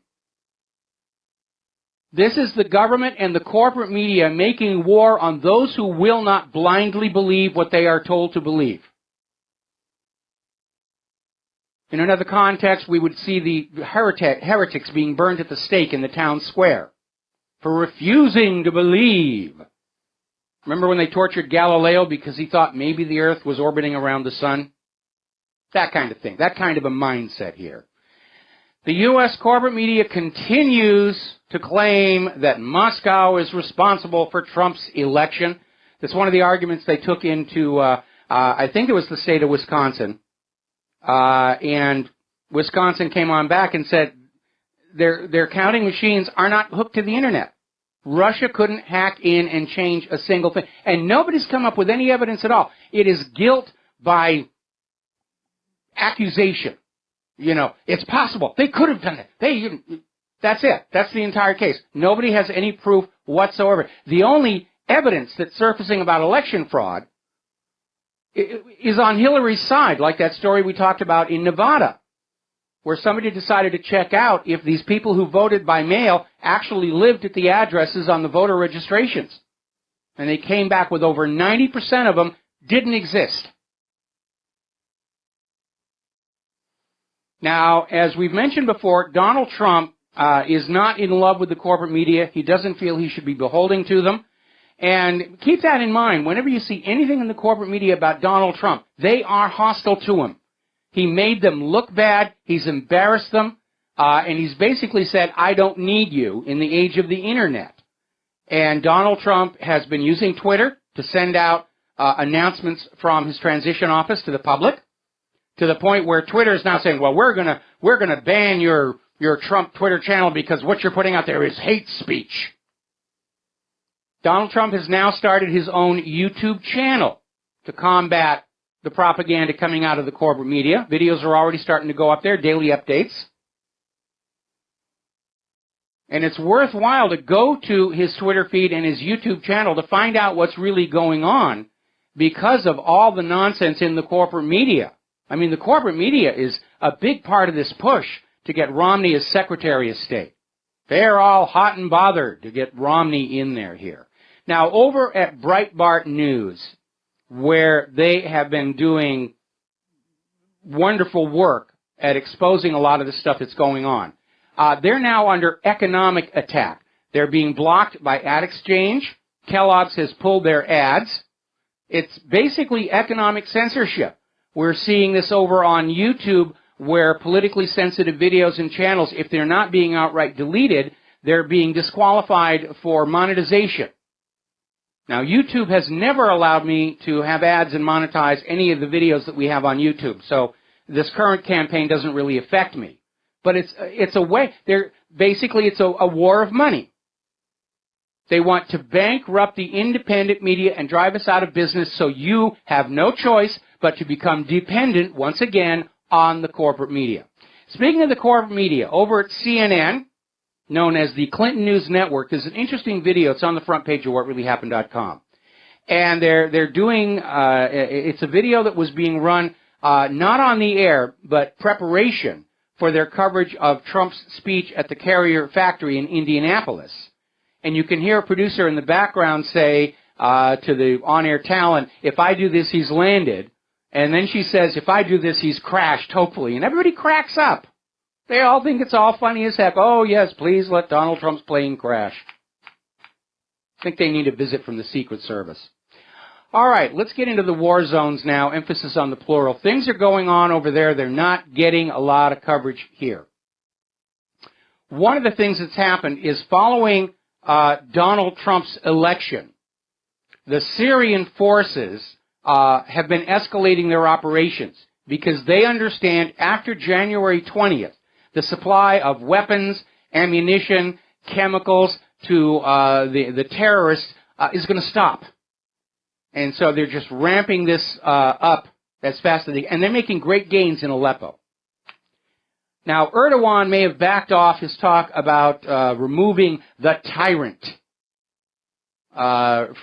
This is the government and the corporate media making war on those who will not blindly believe what they are told to believe. In another context, we would see the heretics being burned at the stake in the town square for refusing to believe. Remember when they tortured Galileo because he thought maybe the Earth was orbiting around the sun? That kind of thing. That kind of a mindset here. The U.S. corporate media continues to claim that Moscow is responsible for Trump's election. That's one of the arguments they took into, I think it was the state of Wisconsin. And Wisconsin came on back and said their counting machines are not hooked to the internet. Russia couldn't hack in and change a single thing. And nobody's come up with any evidence at all. It is guilt by accusation. You know, it's possible. They could have done it. That's it. That's the entire case. Nobody has any proof whatsoever. The only evidence that's surfacing about election fraud is on Hillary's side, like that story we talked about in Nevada, where somebody decided to check out if these people who voted by mail actually lived at the addresses on the voter registrations. And they came back with over 90% of them didn't exist. Now, as we've mentioned before, Donald Trump is not in love with the corporate media. He doesn't feel he should be beholden to them. And keep that in mind. Whenever you see anything in the corporate media about Donald Trump, they are hostile to him. He made them look bad. He's embarrassed them. And he's basically said, I don't need you in the age of the Internet. And Donald Trump has been using Twitter to send out announcements from his transition office to the public, to the point where Twitter is now saying, well, we're gonna ban your Trump Twitter channel because what you're putting out there is hate speech. Donald Trump has now started his own YouTube channel to combat the propaganda coming out of the corporate media. Videos are already starting to go up there, daily updates. And it's worthwhile to go to his Twitter feed and his YouTube channel to find out what's really going on because of all the nonsense in the corporate media. I mean, the corporate media is a big part of this push to get Romney as Secretary of State. They're all hot and bothered to get Romney in there here. Now, over at Breitbart News, where they have been doing wonderful work at exposing a lot of the stuff that's going on, they're now under economic attack. They're being blocked by AdExchange. Kellogg's has pulled their ads. It's basically economic censorship. We're seeing this over on YouTube, where politically sensitive videos and channels, if they're not being outright deleted, they're being disqualified for monetization. Now, YouTube has never allowed me to have ads and monetize any of the videos that we have on YouTube, so this current campaign doesn't really affect me. But it's a way, it's a war of money. They want to bankrupt the independent media and drive us out of business, so you have no choice but to become dependent, once again, on the corporate media. Speaking of the corporate media, over at CNN, known as the Clinton News Network, there's an interesting video. It's on the front page of WhatReallyHappened.com. And they're doing, it's a video that was being run not on the air, but preparation for their coverage of Trump's speech at the Carrier factory in Indianapolis. And you can hear a producer in the background say to the on-air talent, if I do this, he's landed. And then she says, if I do this, he's crashed, hopefully. And everybody cracks up. They all think it's all funny as heck. Oh, yes, please let Donald Trump's plane crash. I think they need a visit from the Secret Service. All right, let's get into the war zones now, emphasis on the plural. Things are going on over there. They're not getting a lot of coverage here. One of the things that's happened is following Donald Trump's election, the Syrian forces have been escalating their operations because they understand after January 20th, the supply of weapons, ammunition, chemicals to the terrorists is going to stop. And so they're just ramping this up as fast as they can. And they're making great gains in Aleppo. Now, Erdogan may have backed off his talk about removing the tyrant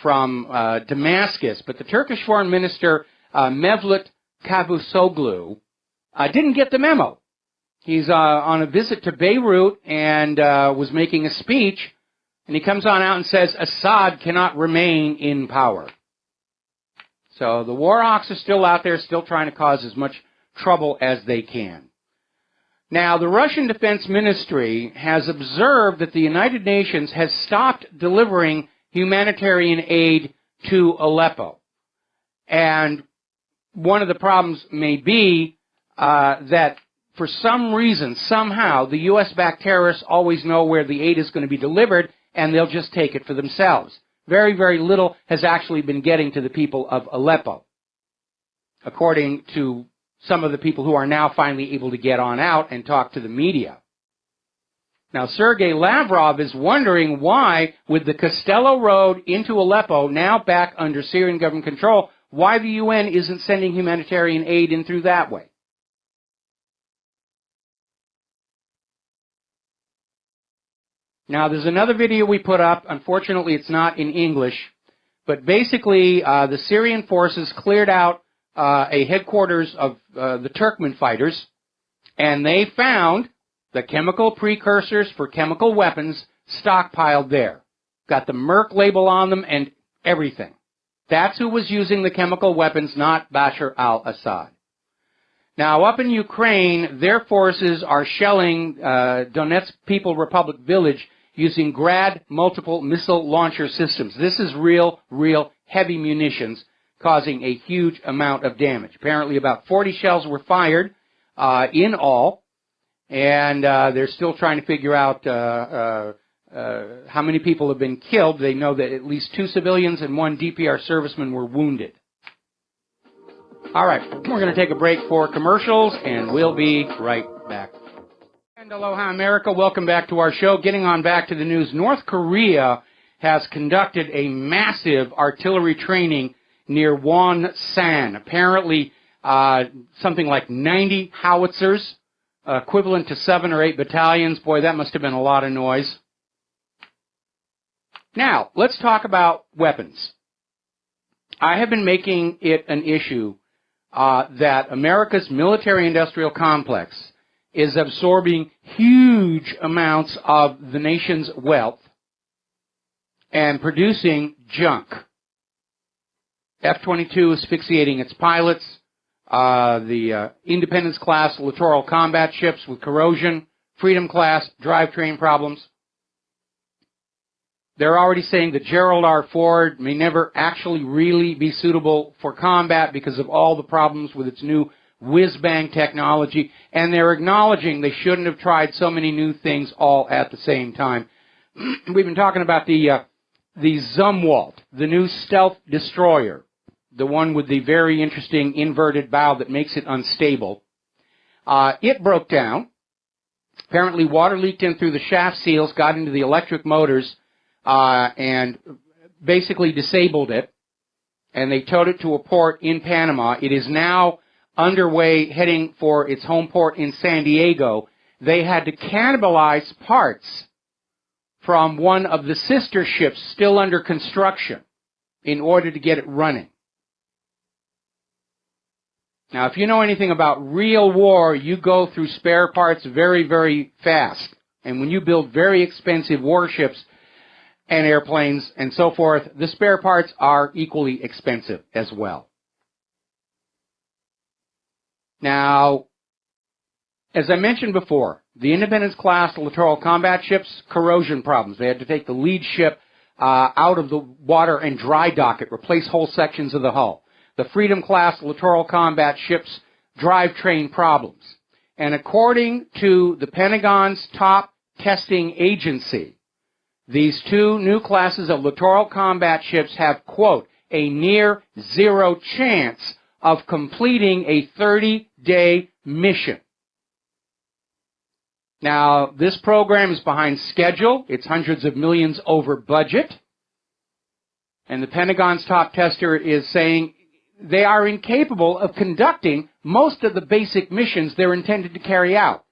from Damascus, but the Turkish Foreign Minister, Mevlut Cavusoglu, didn't get the memo. He's on a visit to Beirut and was making a speech, and he comes on out and says, Assad cannot remain in power. So the war hawks are still out there, still trying to cause as much trouble as they can. Now, the Russian Defense Ministry has observed that the United Nations has stopped delivering humanitarian aid to Aleppo. And one of the problems may be that for some reason, somehow, the U.S.-backed terrorists always know where the aid is going to be delivered, and they'll just take it for themselves. Very, very little has actually been getting to the people of Aleppo, according to some of the people who are now finally able to get on out and talk to the media. Now, Sergei Lavrov is wondering why, with the Costello Road into Aleppo now back under Syrian government control, why the UN isn't sending humanitarian aid in through that way. Now, there's another video we put up. Unfortunately, it's not in English. But basically, the Syrian forces cleared out a headquarters of the Turkmen fighters, and they found the chemical precursors for chemical weapons stockpiled there. Got the Merck label on them and everything. That's who was using the chemical weapons, not Bashar al-Assad. Now, up in Ukraine, their forces are shelling Donetsk People Republic village using Grad multiple missile launcher systems. This is real heavy munitions causing a huge amount of damage. Apparently about 40 shells were fired in all, and they're still trying to figure out how many people have been killed. They know that at least 2 civilians and 1 DPR serviceman were wounded. All right, we're going to take a break for commercials, and we'll be right back. And aloha, America. Welcome back to our show. Getting on back to the news. North Korea has conducted a massive artillery training near Wonsan. Apparently, something like 90 howitzers, equivalent to 7 or 8 battalions. Boy, that must have been a lot of noise. Now, let's talk about weapons. I have been making it an issue that America's military-industrial complex is absorbing huge amounts of the nation's wealth and producing junk. F-22 asphyxiating its pilots, the Independence-class littoral combat ships with corrosion, Freedom-class drivetrain problems. They're already saying that Gerald R. Ford may never actually really be suitable for combat because of all the problems with its new whiz-bang technology, and they're acknowledging they shouldn't have tried so many new things all at the same time. We've been talking about the Zumwalt, the new stealth destroyer, the one with the very interesting inverted bow that makes it unstable. It broke down. Apparently water leaked in through the shaft seals, got into the electric motors, and basically disabled it, and they towed it to a port in Panama. It is now underway, heading for its home port in San Diego. They had to cannibalize parts from one of the sister ships still under construction in order to get it running. Now, if you know anything about real war, you go through spare parts very, very fast. And when you build very expensive warships and airplanes and so forth, the spare parts are equally expensive as well. Now, as I mentioned before, the Independence-class littoral combat ships, corrosion problems. They had to take the lead ship out of the water and dry dock it, replace whole sections of the hull. The Freedom-class littoral combat ships, drivetrain problems. And according to the Pentagon's top testing agency, these 2 new classes of littoral combat ships have, quote, a near zero chance of completing a 30-day mission. Now, this program is behind schedule. It's hundreds of millions over budget. And the Pentagon's top tester is saying they are incapable of conducting most of the basic missions they're intended to carry out.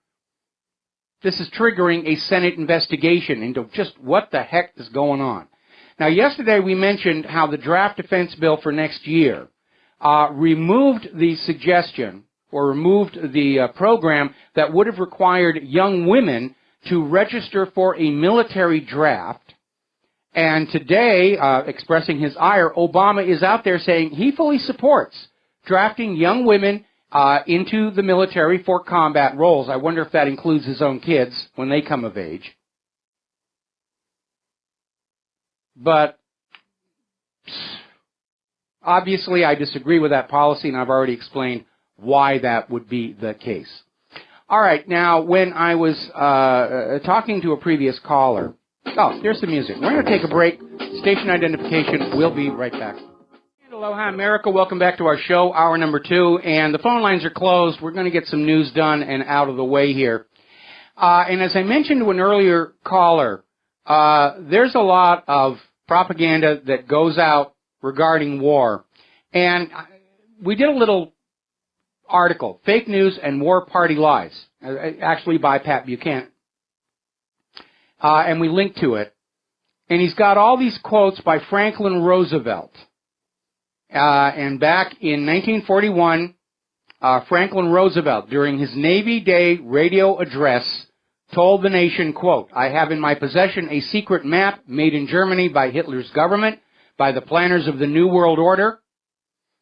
This is triggering a Senate investigation into just what the heck is going on. Now, yesterday we mentioned how the draft defense bill for next year removed the suggestion or removed the program that would have required young women to register for a military draft. And today, expressing his ire, Obama is out there saying he fully supports drafting young women into the military for combat roles. I wonder if that includes his own kids when they come of age. But obviously, I disagree with that policy, and I've already explained why that would be the case. All right, now, when I was talking to a previous caller, oh, here's the music. We're going to take a break. Station identification. We'll be right back. Aloha, America. Welcome back to our show, hour number 2, and the phone lines are closed. We're going to get some news done and out of the way here. And as I mentioned to an earlier caller, there's a lot of propaganda that goes out regarding war. And we did a little article, Fake News and War Party Lies, actually by Pat Buchanan. And we linked to it. And he's got all these quotes by Franklin Roosevelt. And back in 1941, Franklin Roosevelt, during his Navy Day radio address, told the nation, quote, "I have in my possession a secret map made in Germany by Hitler's government, by the planners of the New World Order.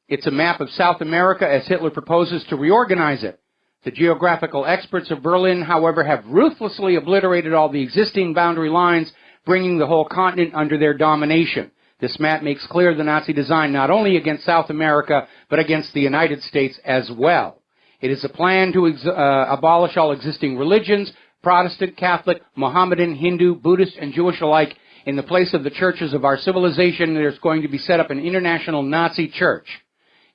It's a map of South America as Hitler proposes to reorganize it. The geographical experts of Berlin, however, have ruthlessly obliterated all the existing boundary lines, bringing the whole continent under their domination. This map makes clear the Nazi design not only against South America, but against the United States as well. It is a plan to abolish all existing religions, Protestant, Catholic, Mohammedan, Hindu, Buddhist, and Jewish alike. In the place of the churches of our civilization, there's going to be set up an international Nazi church.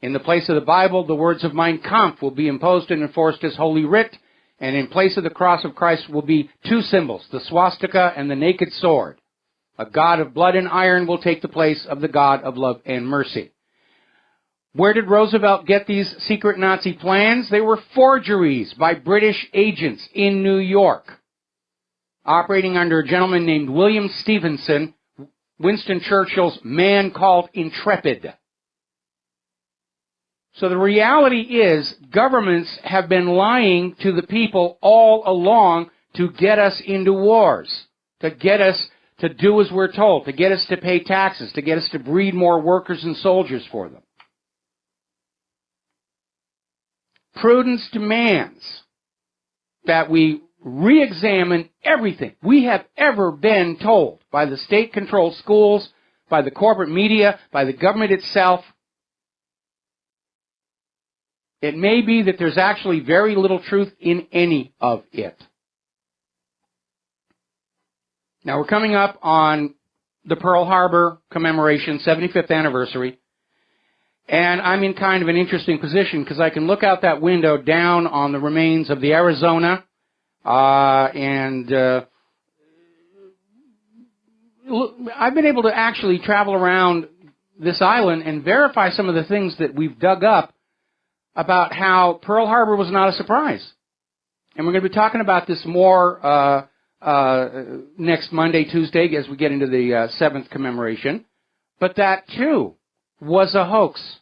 In the place of the Bible, the words of Mein Kampf will be imposed and enforced as Holy Writ, and in place of the cross of Christ will be 2 symbols, the swastika and the naked sword. A God of blood and iron will take the place of the God of love and mercy." Where did Roosevelt get these secret Nazi plans? They were forgeries by British agents in New York, operating under a gentleman named William Stevenson, Winston Churchill's man called Intrepid. So the reality is, governments have been lying to the people all along to get us into wars, to get us to do as we're told, to get us to pay taxes, to get us to breed more workers and soldiers for them. Prudence demands that we re-examine everything we have ever been told by the state-controlled schools, by the corporate media, by the government itself. It may be that there's actually very little truth in any of it. Now, we're coming up on the Pearl Harbor commemoration, 75th anniversary, and I'm in kind of an interesting position because I can look out that window down on the remains of the Arizona, and I've been able to actually travel around this island and verify some of the things that we've dug up about how Pearl Harbor was not a surprise. And we're going to be talking about this more next Monday, Tuesday, as we get into the 7th commemoration. But that, too, was a hoax.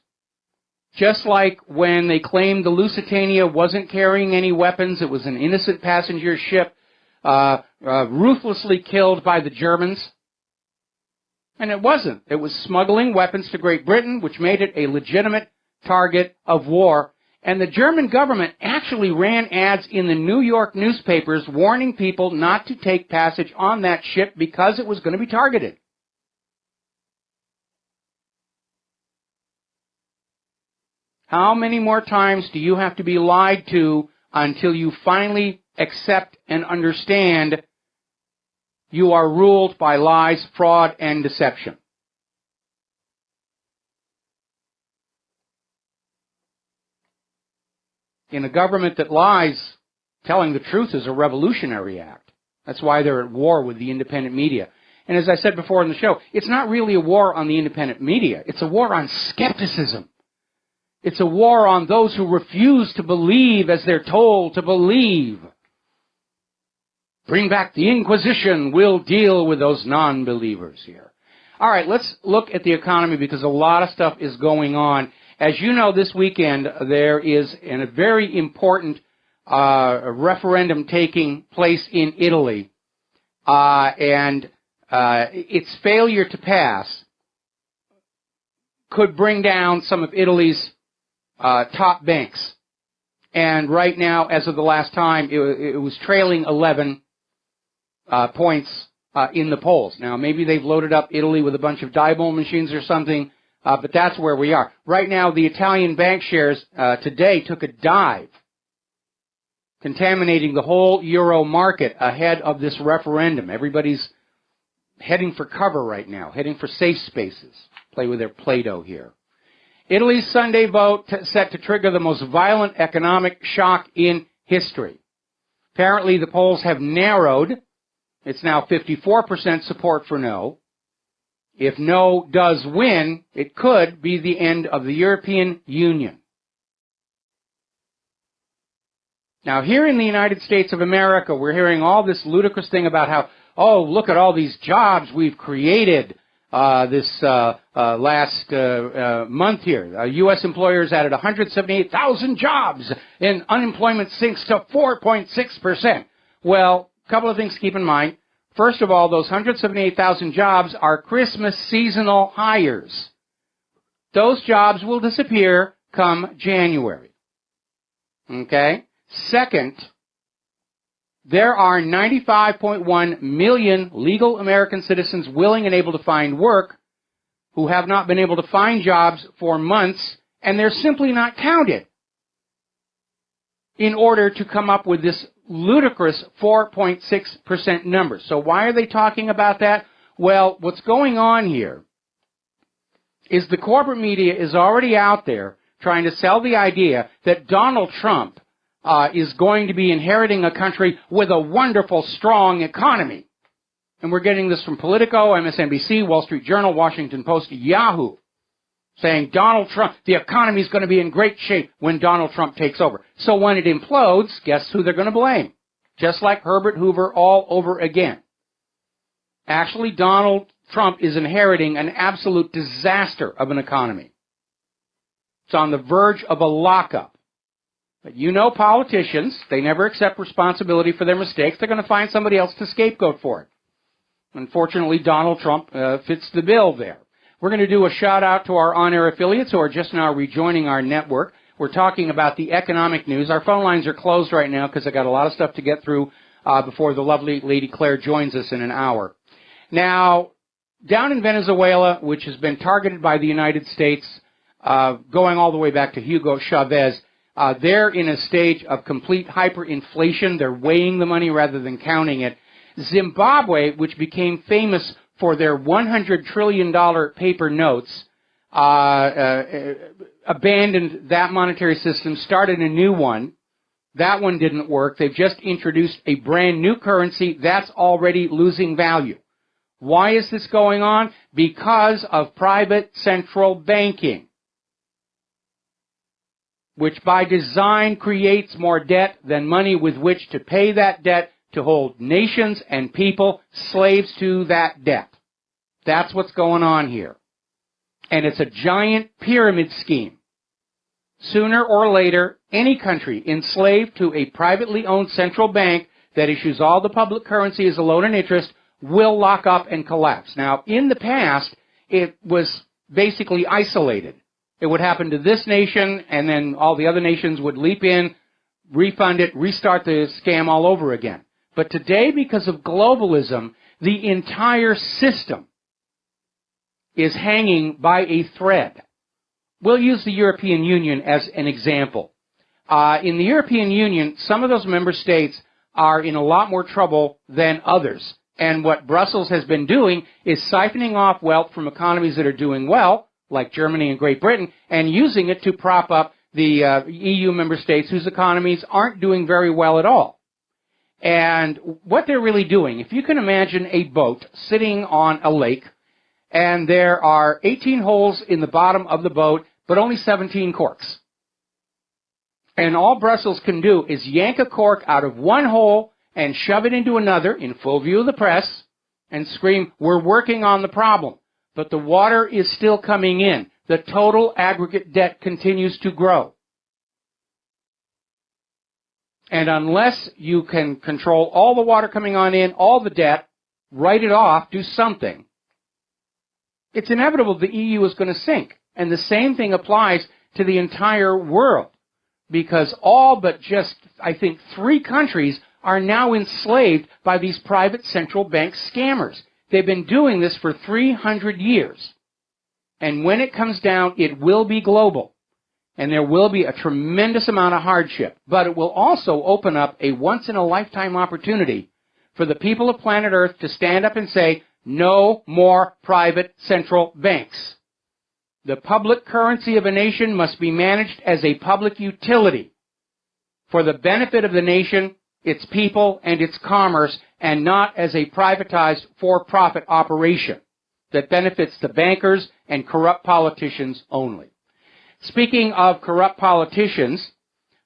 Just like when they claimed the Lusitania wasn't carrying any weapons, it was an innocent passenger ship ruthlessly killed by the Germans. And it wasn't. It was smuggling weapons to Great Britain, which made it a legitimate target of war. And the German government actually ran ads in the New York newspapers warning people not to take passage on that ship because it was going to be targeted. How many more times do you have to be lied to until you finally accept and understand you are ruled by lies, fraud, and deception? In a government that lies, telling the truth is a revolutionary act. That's why they're at war with the independent media. And as I said before in the show, it's not really a war on the independent media. It's a war on skepticism. It's a war on those who refuse to believe as they're told to believe. Bring back the Inquisition. We'll deal with those non-believers here. All right, let's look at the economy because a lot of stuff is going on. As you know, this weekend there is a very important referendum taking place in Italy, and its failure to pass could bring down some of Italy's top banks. And right now, as of the last time, it was trailing 11 points in the polls. Now, maybe they've loaded up Italy with a bunch of Diebold machines or something, but that's where we are. Right now, the Italian bank shares today took a dive, contaminating the whole euro market ahead of this referendum. Everybody's heading for cover right now, heading for safe spaces. Play with their Play-Doh here. Italy's Sunday vote set to trigger the most violent economic shock in history. Apparently, the polls have narrowed. It's now 54% support for no. If no does win, it could be the end of the European Union. Now, here in the United States of America, we're hearing all this ludicrous thing about how, oh, look at all these jobs we've created this last month here. U.S. employers added 178,000 jobs, and unemployment sinks to 4.6%. Well, a couple of things to keep in mind. First of all, those 178,000 jobs are Christmas seasonal hires. Those jobs will disappear come January. Okay? Second, there are 95.1 million legal American citizens willing and able to find work who have not been able to find jobs for months, and they're simply not counted in order to come up with this ludicrous 4.6% number. So why are they talking about that? Well, what's going on here is the corporate media is already out there trying to sell the idea that Donald Trump is going to be inheriting a country with a wonderful, strong economy. And we're getting this from Politico, MSNBC, Wall Street Journal, Washington Post, Yahoo, saying Donald Trump, the economy is going to be in great shape when Donald Trump takes over. So when it implodes, guess who they're going to blame? Just like Herbert Hoover all over again. Actually, Donald Trump is inheriting an absolute disaster of an economy. It's on the verge of a lockup. But you know politicians, they never accept responsibility for their mistakes. They're going to find somebody else to scapegoat for it. Unfortunately, Donald Trump fits the bill there. We're going to do a shout-out to our on-air affiliates who are just now rejoining our network. We're talking about the economic news. Our phone lines are closed right now because I got a lot of stuff to get through before the lovely Lady Claire joins us in an hour. Now, down in Venezuela, which has been targeted by the United States, going all the way back to Hugo Chavez, they're in a stage of complete hyperinflation. They're weighing the money rather than counting it. Zimbabwe, which became famous for their $100 trillion paper notes, abandoned that monetary system, started a new one. That one didn't work. They've just introduced a brand new currency that's already losing value. Why is this going on? Because of private central banking, which by design creates more debt than money with which to pay that debt, to hold nations and people slaves to that debt. That's what's going on here. And it's a giant pyramid scheme. Sooner or later, any country enslaved to a privately owned central bank that issues all the public currency as a loan and interest will lock up and collapse. Now, in the past, it was basically isolated. It would happen to this nation, and then all the other nations would leap in, refund it, restart the scam all over again. But today, because of globalism, the entire system is hanging by a thread. We'll use the European Union as an example. In the European Union, some of those member states are in a lot more trouble than others. And what Brussels has been doing is siphoning off wealth from economies that are doing well, like Germany and Great Britain, and using it to prop up the EU member states whose economies aren't doing very well at all. And what they're really doing, if you can imagine a boat sitting on a lake, and there are 18 holes in the bottom of the boat, but only 17 corks. And all Brussels can do is yank a cork out of one hole and shove it into another in full view of the press and scream, "We're working on the problem." But the water is still coming in. The total aggregate debt continues to grow. And unless you can control all the water coming on in, all the debt, write it off, do something, it's inevitable the EU is going to sink. And the same thing applies to the entire world. because all but just, I think, 3 countries are now enslaved by these private central bank scammers. They've been doing this for 300 years. And when it comes down, it will be global. And there will be a tremendous amount of hardship. But it will also open up a once-in-a-lifetime opportunity for the people of planet Earth to stand up and say, no more private central banks. The public currency of a nation must be managed as a public utility for the benefit of the nation, its people, and its commerce, and not as a privatized for-profit operation that benefits the bankers and corrupt politicians only. Speaking of corrupt politicians,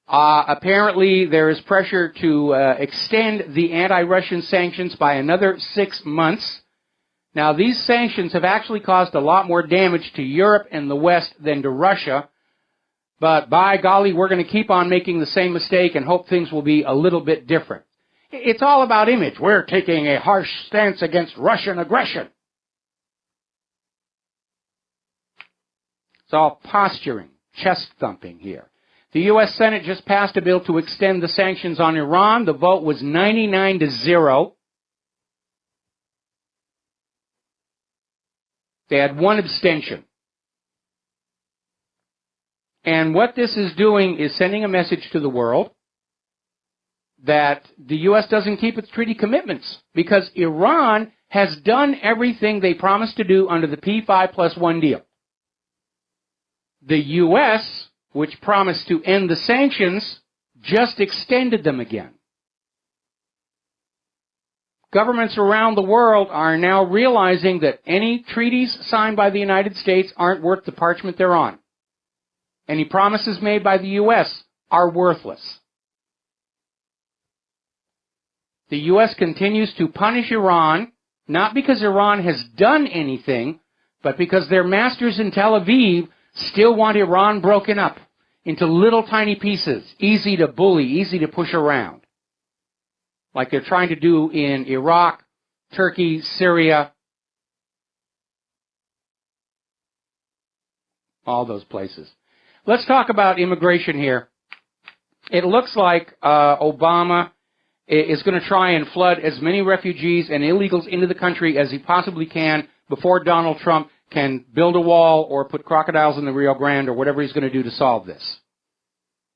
apparently there is pressure to extend the anti-Russian sanctions by another 6 months. Now, these sanctions have actually caused a lot more damage to Europe and the West than to Russia. But by golly, we're going to keep on making the same mistake and hope things will be a little bit different. It's all about image. We're taking a harsh stance against Russian aggression. It's all posturing, chest-thumping here. The U.S. Senate just passed a bill to extend the sanctions on Iran. The vote was 99-0. They had 1 abstention. And what this is doing is sending a message to the world that the U.S. doesn't keep its treaty commitments because Iran has done everything they promised to do under the P5+1 deal. The U.S., which promised to end the sanctions, just extended them again. Governments around the world are now realizing that any treaties signed by the United States aren't worth the parchment they're on. Any promises made by the U.S. are worthless. The U.S. continues to punish Iran, not because Iran has done anything, but because their masters in Tel Aviv still want Iran broken up into little tiny pieces, easy to bully, easy to push around, like they're trying to do in Iraq, Turkey, Syria, all those places. Let's talk about immigration here. It looks like Obama is going to try and flood as many refugees and illegals into the country as he possibly can before Donald Trump can build a wall or put crocodiles in the Rio Grande or whatever he's going to do to solve this.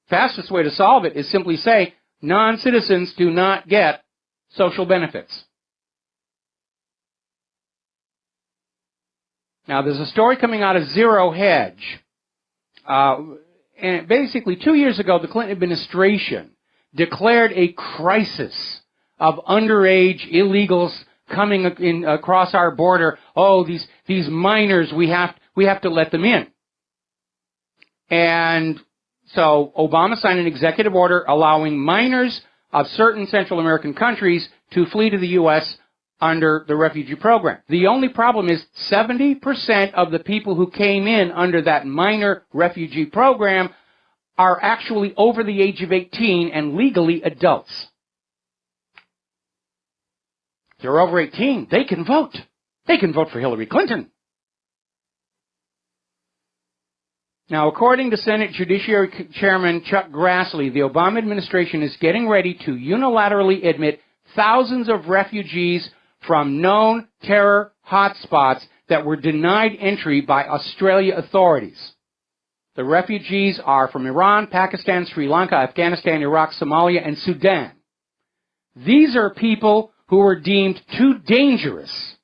Fastest way to solve it is simply say, non-citizens do not get social benefits. Now, there's a story coming out of Zero Hedge. And basically, 2 years ago, the Clinton administration declared a crisis of underage illegals coming in across our border. Oh, these minors, we have to let them in. And so Obama signed an executive order allowing minors of certain Central American countries to flee to the U.S. under the refugee program. The only problem is 70% of the people who came in under that minor refugee program are actually over the age of 18 and legally adults. If they're over 18, they can vote. They can vote for Hillary Clinton. Now, according to Senate Judiciary Chairman Chuck Grassley, the Obama administration is getting ready to unilaterally admit thousands of refugees from known terror hotspots that were denied entry by Australia authorities. The refugees are from Iran, Pakistan, Sri Lanka, Afghanistan, Iraq, Somalia, and Sudan. These are people who were deemed too dangerous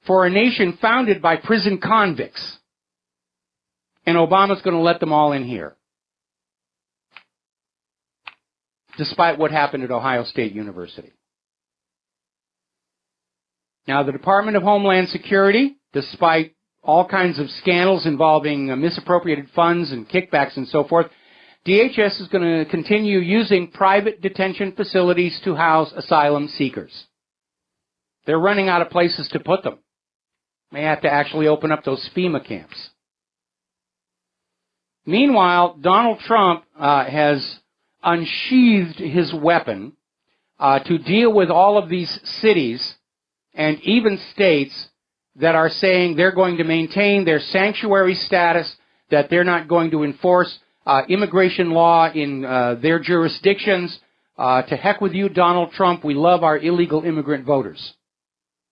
for a nation founded by prison convicts. And Obama's going to let them all in here, despite what happened at Ohio State University. Now, the Department of Homeland Security, despite all kinds of scandals involving misappropriated funds and kickbacks and so forth, DHS is going to continue using private detention facilities to house asylum seekers. They're running out of places to put them. May have to actually open up those FEMA camps. Meanwhile, Donald Trump has unsheathed his weapon to deal with all of these cities and even states that are saying they're going to maintain their sanctuary status, that they're not going to enforce immigration law in their jurisdictions. To heck with you, Donald Trump. We love our illegal immigrant voters,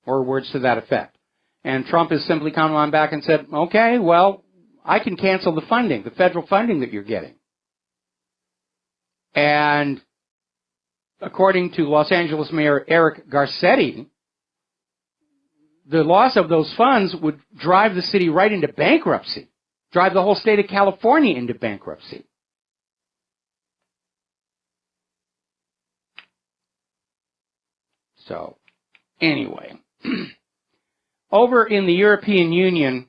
or words to that effect. And Trump has simply come on back and said, okay, well, I can cancel the funding, the federal funding that you're getting. And according to Los Angeles Mayor Eric Garcetti, the loss of those funds would drive the city right into bankruptcy, drive the whole state of California into bankruptcy. So, anyway, over in the European Union,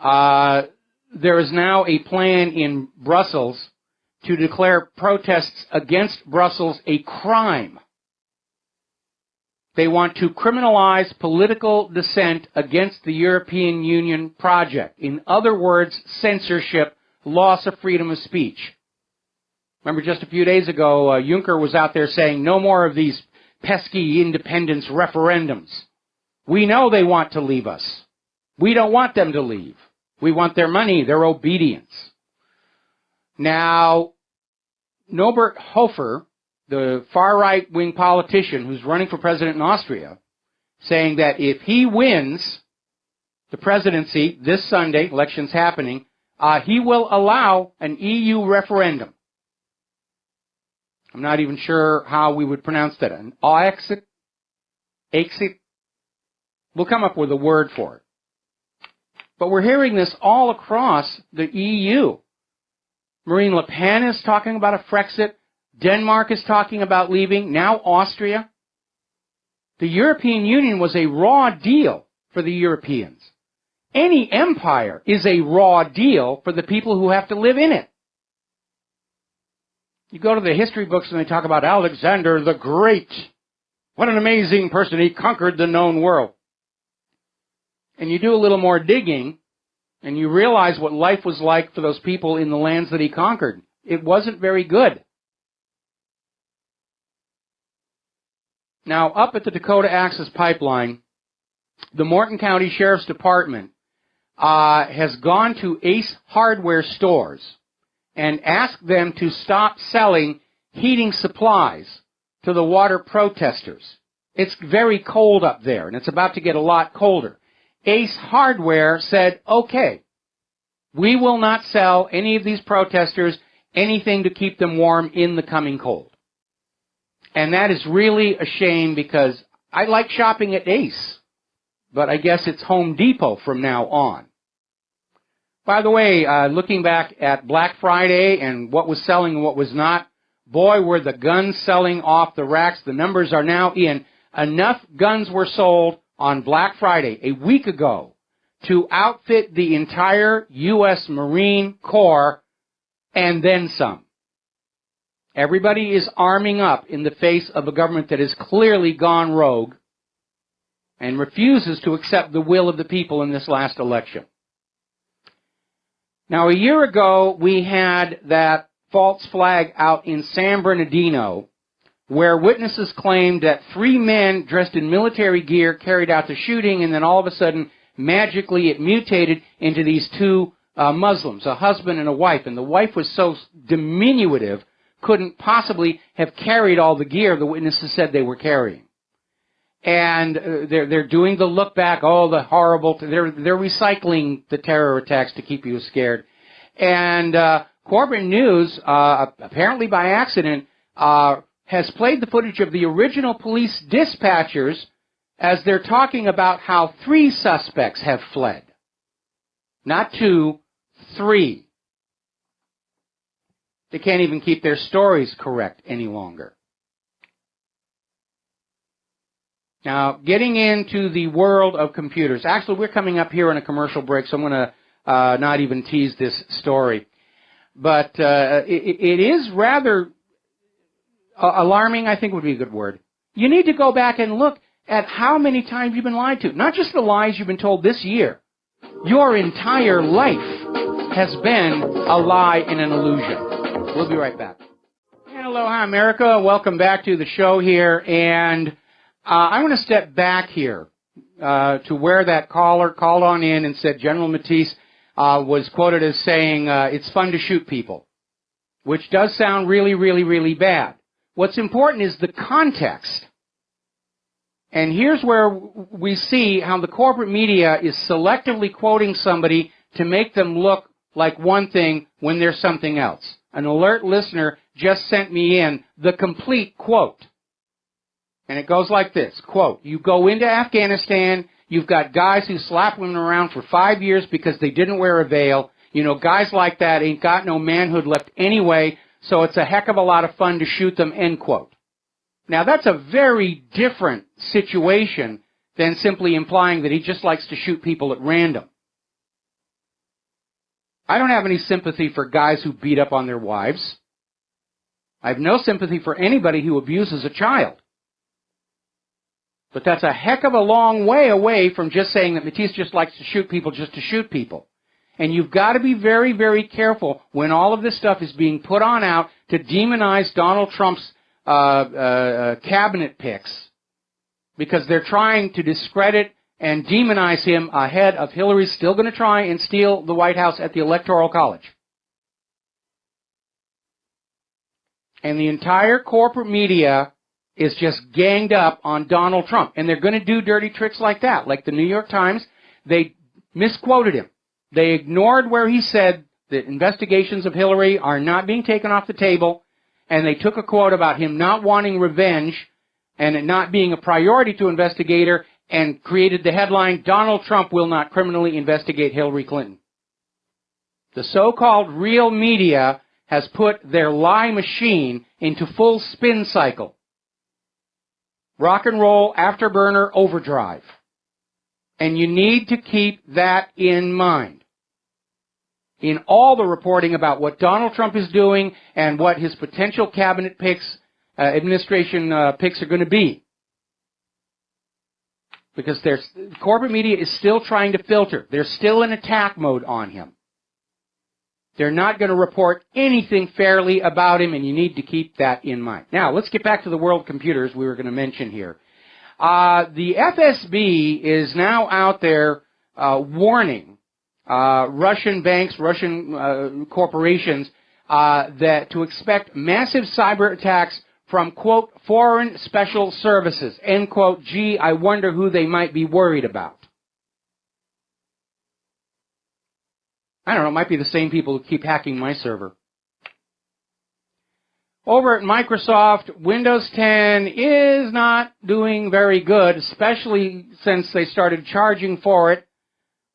there is now a plan in Brussels to declare protests against Brussels a crime. They want to criminalize political dissent against the European Union project. In other words, censorship, loss of freedom of speech. Remember just a few days ago, Juncker was out there saying, no more of these pesky independence referendums. We know they want to leave us. We don't want them to leave. We want their money, their obedience. Now, Norbert Hofer, the far-right-wing politician who's running for president in Austria, saying that if he wins the presidency this Sunday, election's happening, he will allow an EU referendum. I'm not even sure how we would pronounce that. An exit? We'll come up with a word for it. But we're hearing this all across the EU. Marine Le Pen is talking about a Frexit. Denmark is talking about leaving. Now Austria. The European Union was a raw deal for the Europeans. Any empire is a raw deal for the people who have to live in it. You go to the history books and they talk about Alexander the Great. What an amazing person. He conquered the known world. And you do a little more digging, and you realize what life was like for those people in the lands that he conquered. It wasn't very good. Now, up at the Dakota Access Pipeline, the Morton County Sheriff's Department has gone to Ace Hardware stores and asked them to stop selling heating supplies to the water protesters. It's very cold up there, and it's about to get a lot colder. Ace Hardware said, okay, we will not sell any of these protesters anything to keep them warm in the coming cold. And that is really a shame because I like shopping at Ace, but I guess it's Home Depot from now on. By the way, looking back at Black Friday and what was selling and what was not, boy, were the guns selling off the racks. The numbers are now in. Enough guns were sold on Black Friday a week ago to outfit the entire U.S. Marine Corps and then some. Everybody is arming up in the face of a government that has clearly gone rogue and refuses to accept the will of the people in this last election. Now, a year ago, we had that false flag out in San Bernardino where witnesses claimed that 3 men dressed in military gear carried out the shooting, and then all of a sudden, magically, it mutated into these 2 Muslims, a husband and a wife. And the wife was so diminutive, couldn't possibly have carried all the gear the witnesses said they were carrying. And they're doing the look back, oh, the horrible, they're recycling the terror attacks to keep you scared. And Corbin News, apparently by accident, has played the footage of the original police dispatchers as they're talking about how 3 suspects have fled. Not 2, 3. They can't even keep their stories correct any longer. Now, getting into the world of computers. Actually, we're coming up here on a commercial break, so I'm going to not even tease this story. But it is rather alarming, I think would be a good word. You need to go back and look at how many times you've been lied to. Not just the lies you've been told this year. Your entire life has been a lie and an illusion. We'll be right back. And aloha, America. Welcome back to the show here. And I want to step back here to where that caller called on in and said, General Matisse, was quoted as saying, it's fun to shoot people, which does sound really, really, really bad. What's important is the context. And here's where we see how the corporate media is selectively quoting somebody to make them look like one thing when they're something else. An alert listener just sent me in the complete quote. And it goes like this, quote, you go into Afghanistan, you've got guys who slap women around for 5 years because they didn't wear a veil. You know, guys like that ain't got no manhood left anyway, so it's a heck of a lot of fun to shoot them, end quote. Now, that's a very different situation than simply implying that he just likes to shoot people at random. I don't have any sympathy for guys who beat up on their wives. I have no sympathy for anybody who abuses a child. But that's a heck of a long way away from just saying that Matisse just likes to shoot people just to shoot people. And you've got to be very, very careful when all of this stuff is being put on out to demonize Donald Trump's cabinet picks, because they're trying to discredit and demonize him ahead of Hillary's still going to try and steal the White House at the Electoral College. And the entire corporate media is just ganged up on Donald Trump. And they're going to do dirty tricks like that. Like the New York Times, they misquoted him. They ignored where he said that investigations of Hillary are not being taken off the table, and they took a quote about him not wanting revenge and it not being a priority to investigator, and created the headline, Donald Trump will not criminally investigate Hillary Clinton. The so-called real media has put their lie machine into full spin cycle. Rock and roll, afterburner, overdrive. And you need to keep that in mind in all the reporting about what Donald Trump is doing and what his potential cabinet picks, administration picks are going to be. Because corporate media is still trying to filter. They're still in attack mode on him. They're not going to report anything fairly about him, and you need to keep that in mind. Now, let's get back to the world computers we were going to mention here. The FSB is now out there warning Russian banks, Russian corporations, that to expect massive cyber attacks from, quote, foreign special services, end quote. Gee, I wonder who they might be worried about. I don't know, it might be the same people who keep hacking my server. Over at Microsoft, Windows 10 is not doing very good, especially since they started charging for it.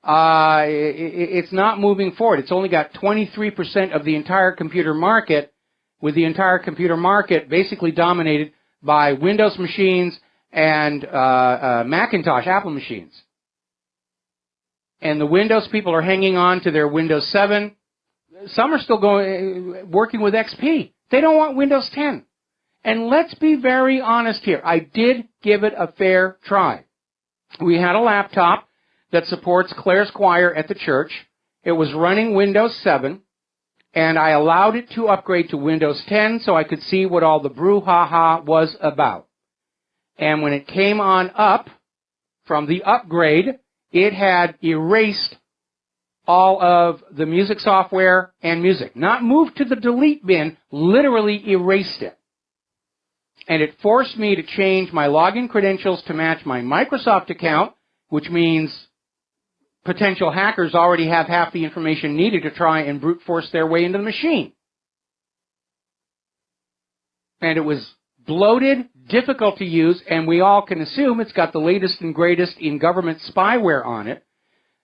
It's not moving forward. It's only got 23% of the entire computer market, with the entire computer market basically dominated by Windows machines and Macintosh, Apple machines. And the Windows people are hanging on to their Windows 7. Some are still working with XP. They don't want Windows 10. And let's be very honest here. I did give it a fair try. We had a laptop that supports Claire's Choir at the church. It was running Windows 7. And I allowed it to upgrade to Windows 10 so I could see what all the brouhaha was about. And when it came on up from the upgrade, it had erased all of the music software and music. Not moved to the delete bin, literally erased it. And it forced me to change my login credentials to match my Microsoft account, which means potential hackers already have half the information needed to try and brute force their way into the machine. And it was bloated, difficult to use, and we all can assume it's got the latest and greatest in government spyware on it.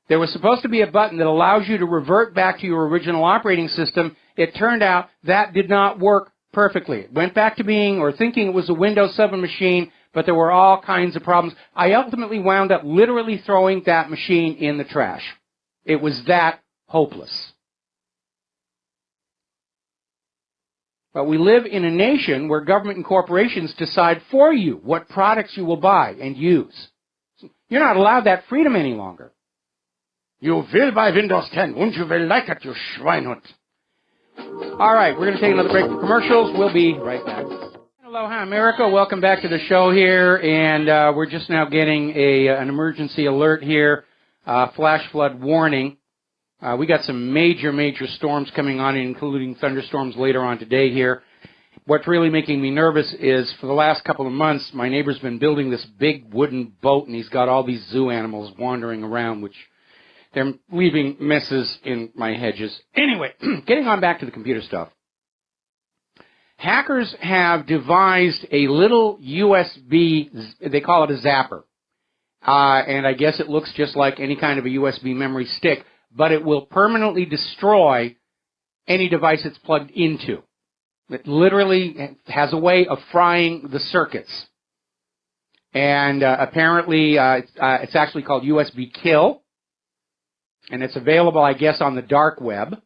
There was supposed to be a button that allows you to revert back to your original operating system. It turned out that did not work perfectly. It went back to being or thinking it was a Windows 7 machine, but there were all kinds of problems. I ultimately wound up literally throwing that machine in the trash. It was that hopeless. But we live in a nation where government and corporations decide for you what products you will buy and use. You're not allowed that freedom any longer. You will buy Windows 10, and you will like it, you Schweinhund. All right, we're going to take another break for commercials. We'll be right back. Aloha, America. Welcome back to the show here, and we're just now getting an emergency alert here, flash flood warning. We got some major storms coming on, including thunderstorms later on today here. What's really making me nervous is for the last couple of months, my neighbor's been building this big wooden boat, and he's got all these zoo animals wandering around, which they're leaving messes in my hedges. Anyway, getting on back to the computer stuff. Hackers have devised a little USB, they call it a zapper. And I guess it looks just like any kind of a USB memory stick, but it will permanently destroy any device it's plugged into. It literally has a way of frying the circuits. And apparently it's actually called USB Kill. And it's available, I guess, on the dark web.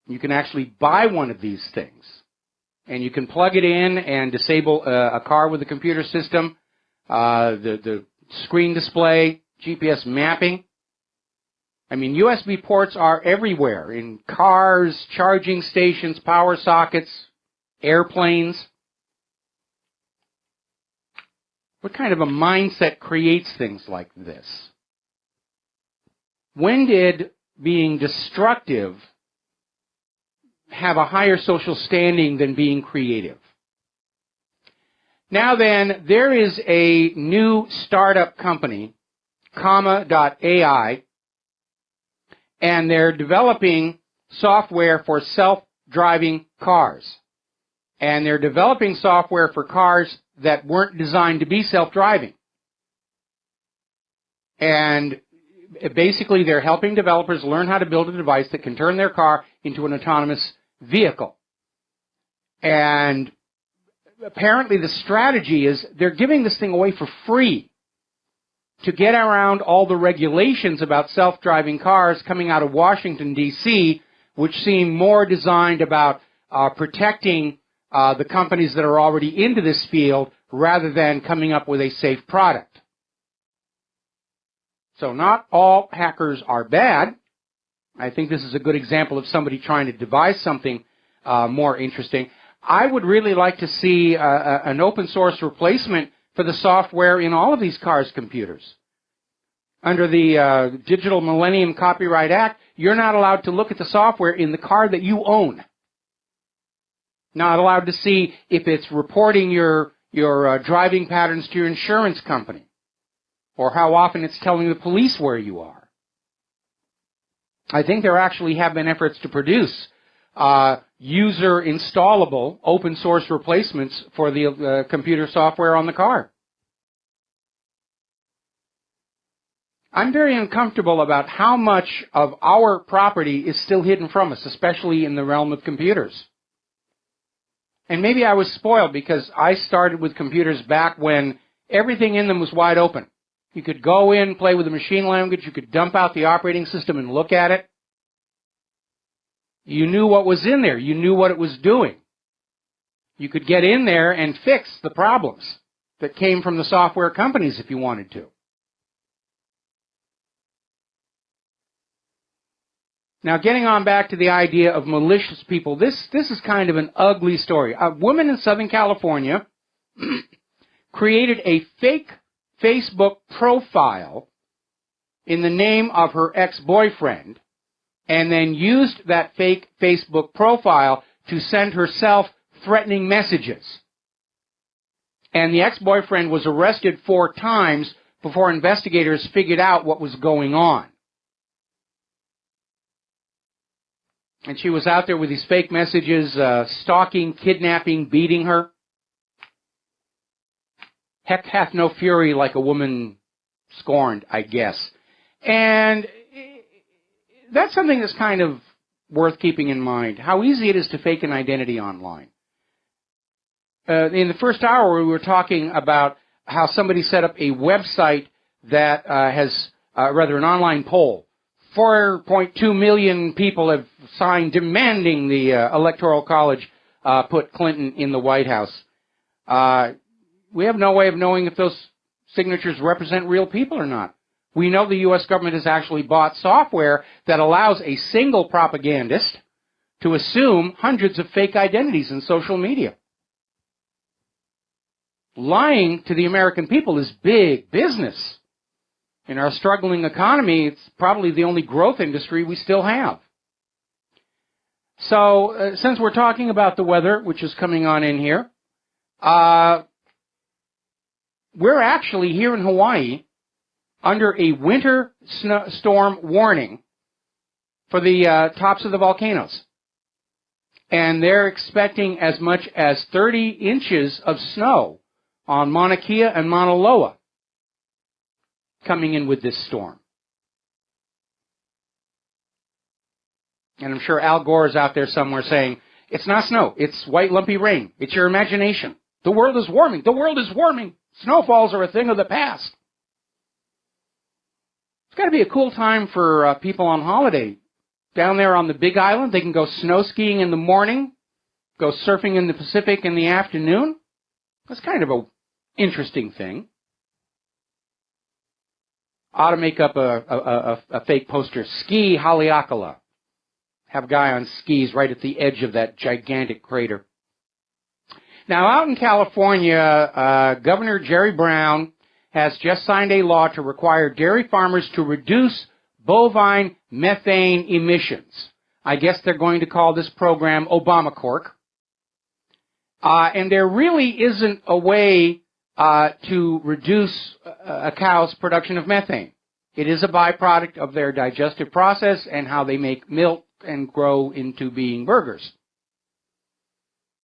You can actually buy one of these things. And you can plug it in and disable a car with a computer system, the screen display, GPS mapping. I mean, USB ports are everywhere, in cars, charging stations, power sockets, airplanes. What kind of a mindset creates things like this? When did being destructive have a higher social standing than being creative? Now then, there is a new startup company, comma.ai, and they're developing software for self-driving cars. And they're developing software for cars that weren't designed to be self-driving. And basically, they're helping developers learn how to build a device that can turn their car into an autonomous vehicle. And apparently the strategy is they're giving this thing away for free to get around all the regulations about self-driving cars coming out of Washington, D.C., which seem more designed about protecting the companies that are already into this field rather than coming up with a safe product. So not all hackers are bad. I think this is a good example of somebody trying to devise something more interesting. I would really like to see an open source replacement for the software in all of these cars' computers. Under the Digital Millennium Copyright Act, you're not allowed to look at the software in the car that you own. Not allowed to see if it's reporting your driving patterns to your insurance company, or how often it's telling the police where you are. I think there actually have been efforts to produce user installable open source replacements for the computer software on the car. I'm very uncomfortable about how much of our property is still hidden from us, especially in the realm of computers. And maybe I was spoiled because I started with computers back when everything in them was wide open. You could go in, play with the machine language, you could dump out the operating system and look at it. You knew what was in there. You knew what it was doing. You could get in there and fix the problems that came from the software companies if you wanted to. Now, getting on back to the idea of malicious people, this is kind of an ugly story. A woman in Southern California created a fake Facebook profile in the name of her ex-boyfriend, and then used that fake Facebook profile to send herself threatening messages. And the ex-boyfriend was arrested 4 times before investigators figured out what was going on. And she was out there with these fake messages, stalking, kidnapping, beating her. Heck hath no fury like a woman scorned, I guess. And that's something that's kind of worth keeping in mind, how easy it is to fake an identity online. In the first hour, we were talking about how somebody set up a website that has, an online poll. 4.2 million people have signed demanding the Electoral College put Clinton in the White House. We have no way of knowing if those signatures represent real people or not. We know the U.S. government has actually bought software that allows a single propagandist to assume hundreds of fake identities in social media. Lying to the American people is big business. In our struggling economy, it's probably the only growth industry we still have. So, since we're talking about the weather, which is coming on in here, we're actually here in Hawaii under a winter storm warning for the tops of the volcanoes. And they're expecting as much as 30 inches of snow on Mauna Kea and Mauna Loa coming in with this storm. And I'm sure Al Gore is out there somewhere saying, it's not snow, it's white lumpy rain. It's your imagination. The world is warming. The world is warming. Snowfalls are a thing of the past. It's got to be a cool time for people on holiday. Down there on the Big Island, they can go snow skiing in the morning, go surfing in the Pacific in the afternoon. That's kind of an interesting thing. Ought to make up a fake poster. Ski Haleakala. Have a guy on skis right at the edge of that gigantic crater. Now, out in California, Governor Jerry Brown has just signed a law to require dairy farmers to reduce bovine methane emissions. I guess they're going to call this program Obamacork. And there really isn't a way to reduce a cow's production of methane. It is a byproduct of their digestive process and how they make milk and grow into being burgers.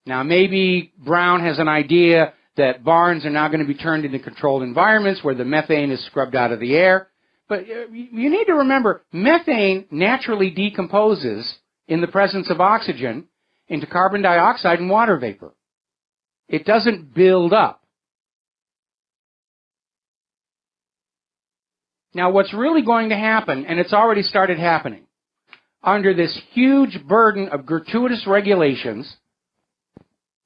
Now, maybe Brown has an idea that barns are now going to be turned into controlled environments where the methane is scrubbed out of the air. But you need to remember, methane naturally decomposes in the presence of oxygen into carbon dioxide and water vapor. It doesn't build up. Now, what's really going to happen, and it's already started happening, under this huge burden of gratuitous regulations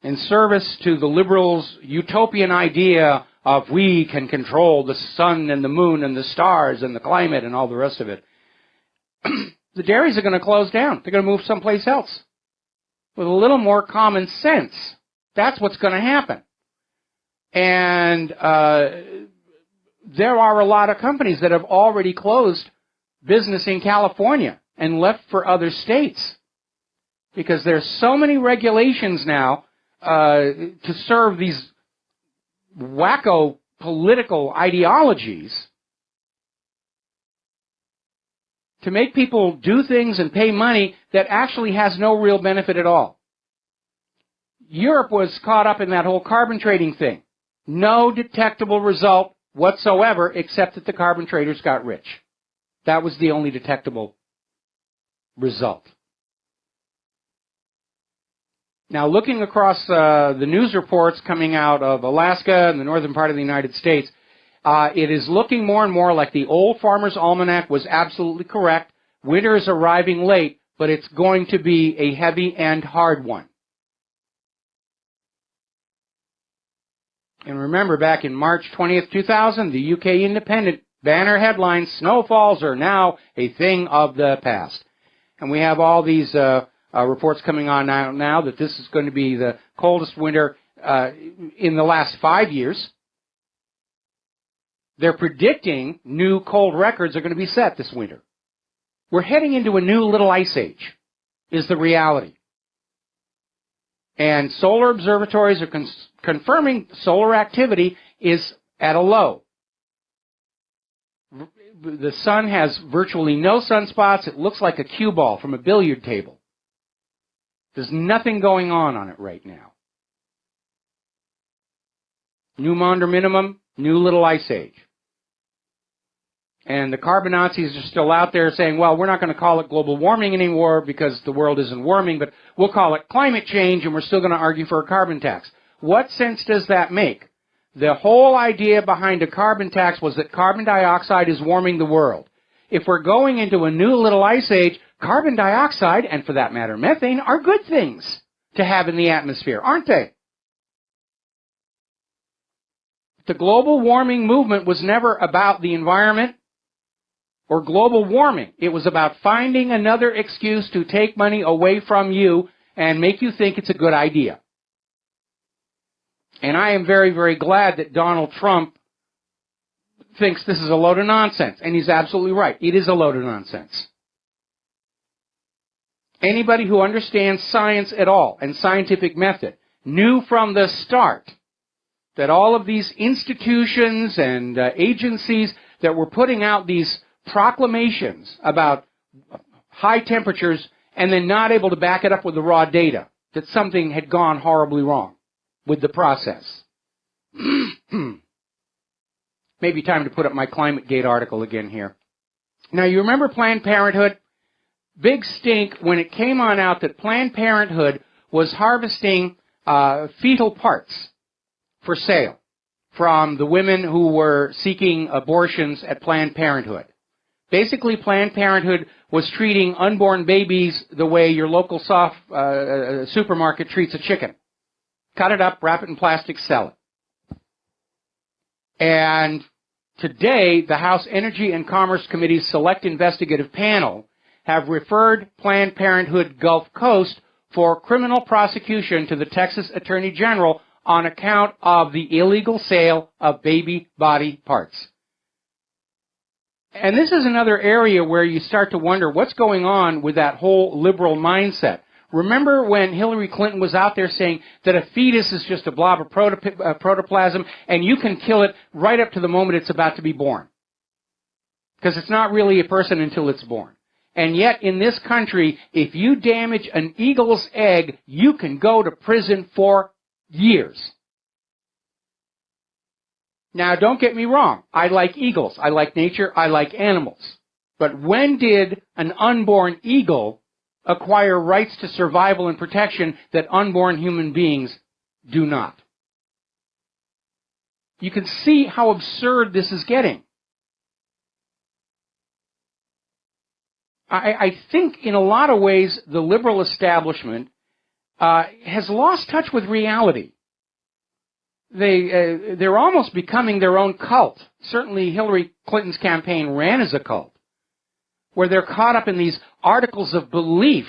in service to the liberals' utopian idea of we can control the sun and the moon and the stars and the climate and all the rest of it, the dairies are going to close down. They're going to move someplace else with a little more common sense. That's what's going to happen. And there are a lot of companies that have already closed business in California and left for other states because there's so many regulations now to serve these wacko political ideologies to make people do things and pay money that actually has no real benefit at all. Europe was caught up in that whole carbon trading thing. No detectable result whatsoever except that the carbon traders got rich. That was the only detectable result. Now, looking across the news reports coming out of Alaska and the northern part of the United States, it is looking more and more like the old Farmer's Almanac was absolutely correct. Winter is arriving late, but it's going to be a heavy and hard one. And remember, back in March 20th, 2000, the UK Independent banner headline, snowfalls are now a thing of the past. And we have all these reports coming on now that this is going to be the coldest winter in the last 5 years. They're predicting new cold records are going to be set this winter. We're heading into a new little ice age, is the reality. And solar observatories are confirming solar activity is at a low. The sun has virtually no sunspots. It looks like a cue ball from a billiard table. There's nothing going on it right now. New Maunder minimum, new little ice age. And the carbon Nazis are still out there saying, well, we're not going to call it global warming anymore because the world isn't warming, but we'll call it climate change and we're still going to argue for a carbon tax. What sense does that make? The whole idea behind a carbon tax was that carbon dioxide is warming the world. If we're going into a new little ice age, carbon dioxide, and for that matter methane, are good things to have in the atmosphere, aren't they? The global warming movement was never about the environment or global warming. It was about finding another excuse to take money away from you and make you think it's a good idea. And I am very, very glad that Donald Trump thinks this is a load of nonsense, and he's absolutely right. It is a load of nonsense. Anybody who understands science at all and scientific method knew from the start that all of these institutions and agencies that were putting out these proclamations about high temperatures and then not able to back it up with the raw data, that something had gone horribly wrong with the process. Maybe time to put up my ClimateGate article again here. Now, you remember Planned Parenthood? Big stink when it came on out that Planned Parenthood was harvesting fetal parts for sale from the women who were seeking abortions at Planned Parenthood. Basically, Planned Parenthood was treating unborn babies the way your local supermarket treats a chicken. Cut it up, wrap it in plastic, sell it. And today, the House Energy and Commerce Committee's Select Investigative Panel have referred Planned Parenthood Gulf Coast for criminal prosecution to the Texas Attorney General on account of the illegal sale of baby body parts. And this is another area where you start to wonder what's going on with that whole liberal mindset. Remember when Hillary Clinton was out there saying that a fetus is just a blob of protoplasm and you can kill it right up to the moment it's about to be born? Because it's not really a person until it's born. And yet in this country, if you damage an eagle's egg, you can go to prison for years. Now, don't get me wrong. I like eagles. I like nature. I like animals. But when did an unborn eagle acquire rights to survival and protection that unborn human beings do not? You can see how absurd this is getting. I think in a lot of ways the liberal establishment has lost touch with reality. They're almost becoming their own cult. Certainly Hillary Clinton's campaign ran as a cult, where they're caught up in these articles of belief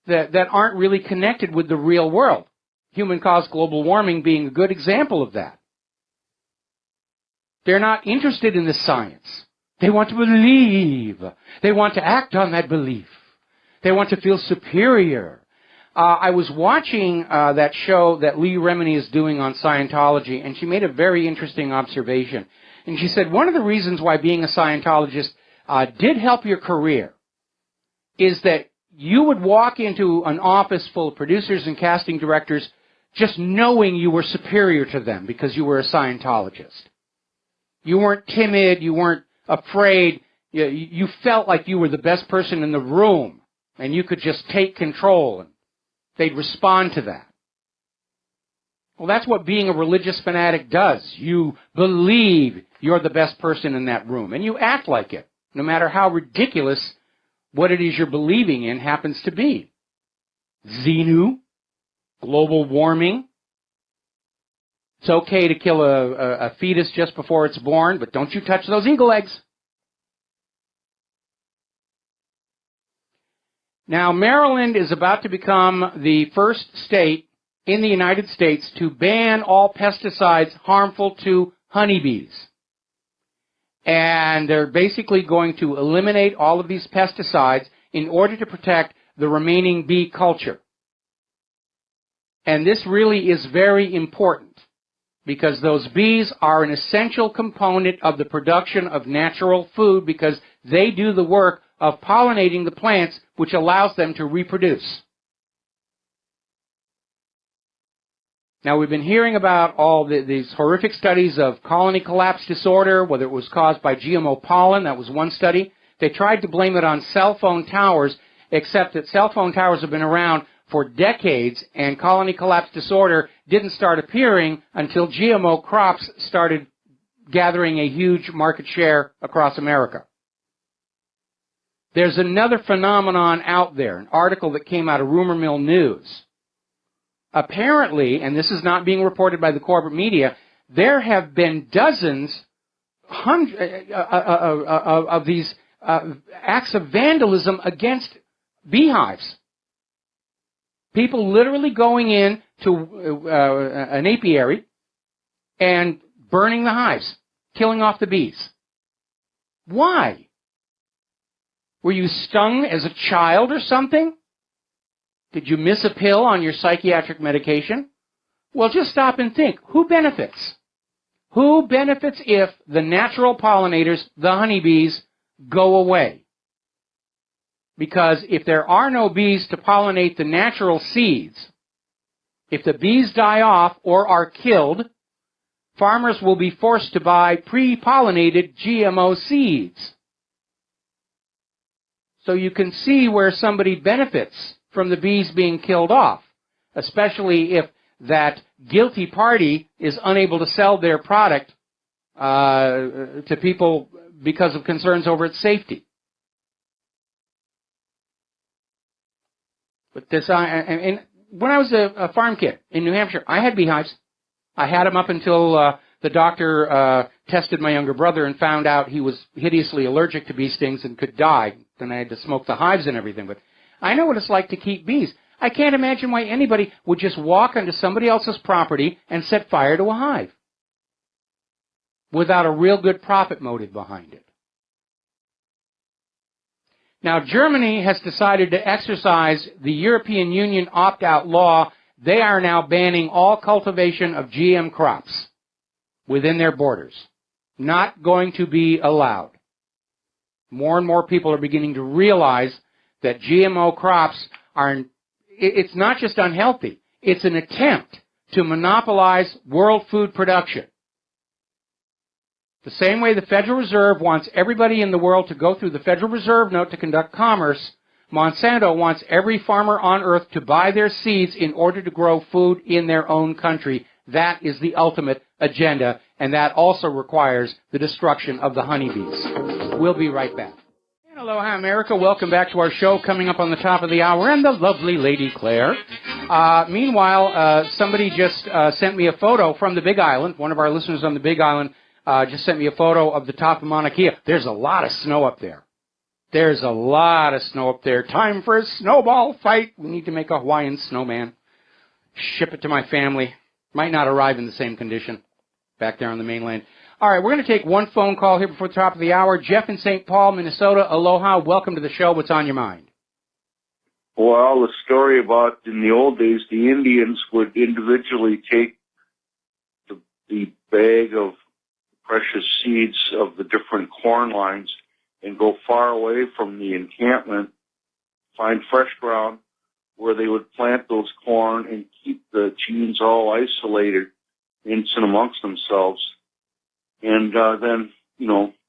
that aren't really connected with the real world. Human-caused global warming being a good example of that. They're not interested in the science. They want to believe. They want to act on that belief. They want to feel superior. I was watching that show that Lee Remini is doing on Scientology, and she made a very interesting observation. And she said one of the reasons why being a Scientologist did help your career is that you would walk into an office full of producers and casting directors just knowing you were superior to them because you were a Scientologist. You weren't timid. You weren't afraid. You felt like you were the best person in the room, and you could just take control, and they'd respond to that. Well, that's what being a religious fanatic does. You believe you're the best person in that room, and you act like it, no matter how ridiculous what it is you're believing in happens to be. Xenu, global warming. It's okay to kill a fetus just before it's born, but don't you touch those eagle eggs. Now, Maryland is about to become the first state in the United States to ban all pesticides harmful to honeybees. And they're basically going to eliminate all of these pesticides in order to protect the remaining bee culture. And this really is very important, because those bees are an essential component of the production of natural food, because they do the work of pollinating the plants, which allows them to reproduce. Now, we've been hearing about all these horrific studies of colony collapse disorder, whether it was caused by GMO pollen. That was one study. They tried to blame it on cell phone towers, except that cell phone towers have been around for decades, and colony collapse disorder didn't start appearing until GMO crops started gathering a huge market share across America. There's another phenomenon out there, an article that came out of Rumor Mill News. Apparently, and this is not being reported by the corporate media, there have been dozens, hundreds of these acts of vandalism against beehives. People literally going in to an apiary and burning the hives, killing off the bees. Why? Were you stung as a child or something? Did you miss a pill on your psychiatric medication? Well, just stop and think. Who benefits? Who benefits if the natural pollinators, the honeybees, go away? Because if there are no bees to pollinate the natural seeds, if the bees die off or are killed, farmers will be forced to buy pre-pollinated GMO seeds. So you can see where somebody benefits from the bees being killed off, especially if that guilty party is unable to sell their product to people because of concerns over its safety. But this, and when I was a farm kid in New Hampshire, I had beehives. I had them up until the doctor tested my younger brother and found out he was hideously allergic to bee stings and could die. Then I had to smoke the hives and everything. But I know what it's like to keep bees. I can't imagine why anybody would just walk onto somebody else's property and set fire to a hive without a real good profit motive behind it. Now, Germany has decided to exercise the European Union opt-out law. They are now banning all cultivation of GM crops within their borders. Not going to be allowed. More and more people are beginning to realize that GMO crops are, it's not just unhealthy, it's an attempt to monopolize world food production. The same way the Federal Reserve wants everybody in the world to go through the Federal Reserve note to conduct commerce, Monsanto wants every farmer on earth to buy their seeds in order to grow food in their own country. That is the ultimate agenda, and that also requires the destruction of the honeybees. We'll be right back. And aloha, America. Welcome back to our show. Coming up on the top of the hour, and the lovely Lady Claire. Meanwhile, somebody just sent me a photo from the Big Island. One of our listeners on the Big Island just sent me a photo of the top of Mauna Kea. There's a lot of snow up there. There's a lot of snow up there. Time for a snowball fight. We need to make a Hawaiian snowman. Ship it to my family. Might not arrive in the same condition back there on the mainland. All right, we're going to take one phone call here before the top of the hour. Jeff in St. Paul, Minnesota. Aloha. Welcome to the show. What's on your mind? Well, the story about in the old days, the Indians would individually take the bag of precious seeds of the different corn lines and go far away from the encampment, find fresh ground where they would plant those corn and keep the genes all isolated in and amongst themselves, and then,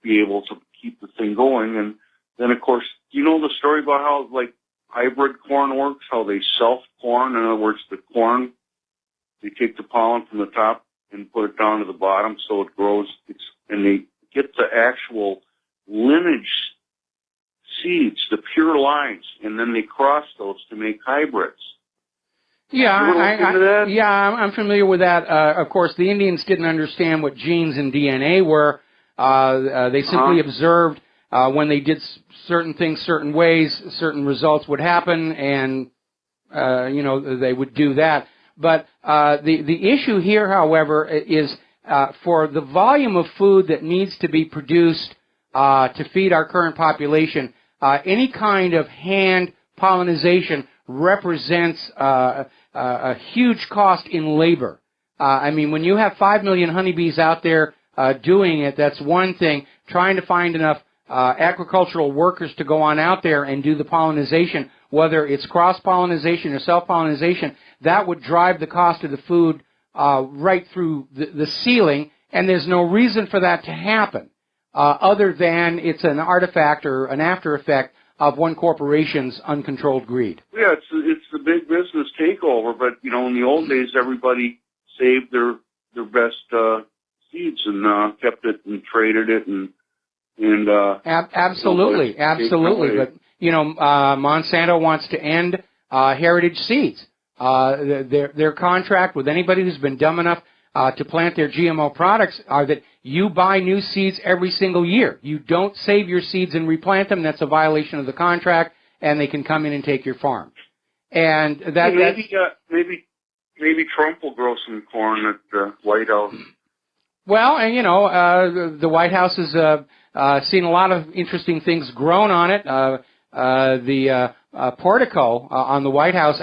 be able to keep the thing going. And then, of course, you know the story about how, like, hybrid corn works, how they self-corn? In other words, the corn, they take the pollen from the top and put it down to the bottom so it grows, and they get the actual lineage seeds, the pure lines, and then they cross those to make hybrids. Yeah, I'm familiar with that. Of course, the Indians didn't understand what genes and DNA were. They simply observed when they did certain things certain ways, certain results would happen, and they would do that. But the issue here, however, is for the volume of food that needs to be produced to feed our current population, any kind of hand pollinization represents a huge cost in labor. When you have 5 million honeybees out there doing it, that's one thing. Trying to find enough agricultural workers to go on out there and do the pollinization, whether it's cross-pollinization or self-pollinization, that would drive the cost of the food right through the ceiling, and there's no reason for that to happen other than it's an artifact or an after effect of one corporation's uncontrolled greed. Yeah, it's the big business takeover, but, in the old days, everybody saved their best seeds and kept it and traded it and absolutely. But, Monsanto wants to end heritage seeds. Their contract with anybody who's been dumb enough to plant their GMO products are that you buy new seeds every single year. You don't save your seeds and replant them. That's a violation of the contract, and they can come in and take your farm. And maybe Trump will grow some corn at the White House. Well, and the White House has seen a lot of interesting things grown on it. The portico on the White House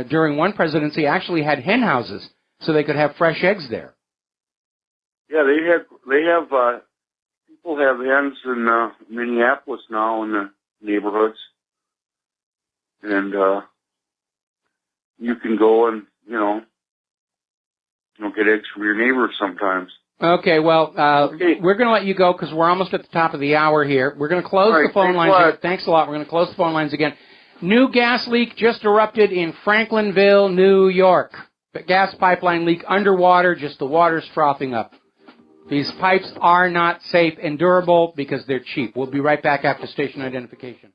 during one presidency actually had hen houses, so they could have fresh eggs there. Yeah, they have people have hens in Minneapolis now in the neighborhoods, and you can go and get eggs from your neighbors sometimes. Okay, well, we're going to let you go because we're almost at the top of the hour here. We're going to close the phone lines here. Thanks a lot. We're going to close the phone lines again. New gas leak just erupted in Franklinville, New York. The gas pipeline leak underwater, just the water's frothing up. These pipes are not safe and durable because they're cheap. We'll be right back after station identification.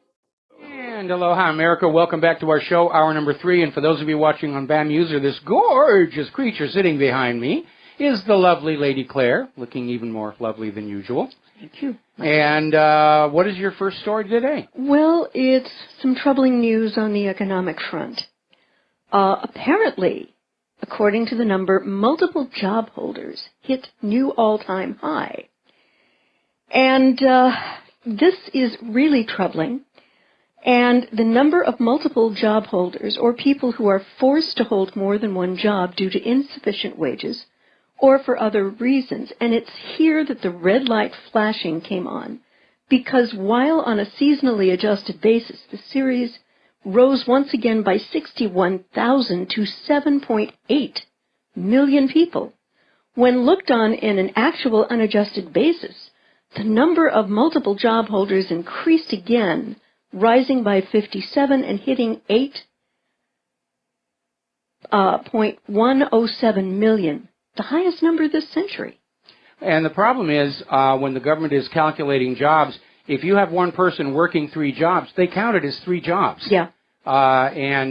And aloha, America. Welcome back to our show, hour number 3. And for those of you watching on BAM User, this gorgeous creature sitting behind me is the lovely Lady Claire, looking even more lovely than usual. Thank you. And what is your first story today? Well, it's some troubling news on the economic front. Apparently, according to the number, multiple job holders hit new all-time high. And this is really troubling. And the number of multiple job holders, or people who are forced to hold more than one job due to insufficient wages or for other reasons. And it's here that the red light flashing came on, because while on a seasonally adjusted basis, the series rose once again by 61,000 to 7.8 million people. When looked on in an actual unadjusted basis, the number of multiple job holders increased again, rising by 57 and hitting 8.107 million, the highest number this century. And the problem is, when the government is calculating jobs, if you have one person working 3 jobs, they count it as 3 jobs. Yeah. I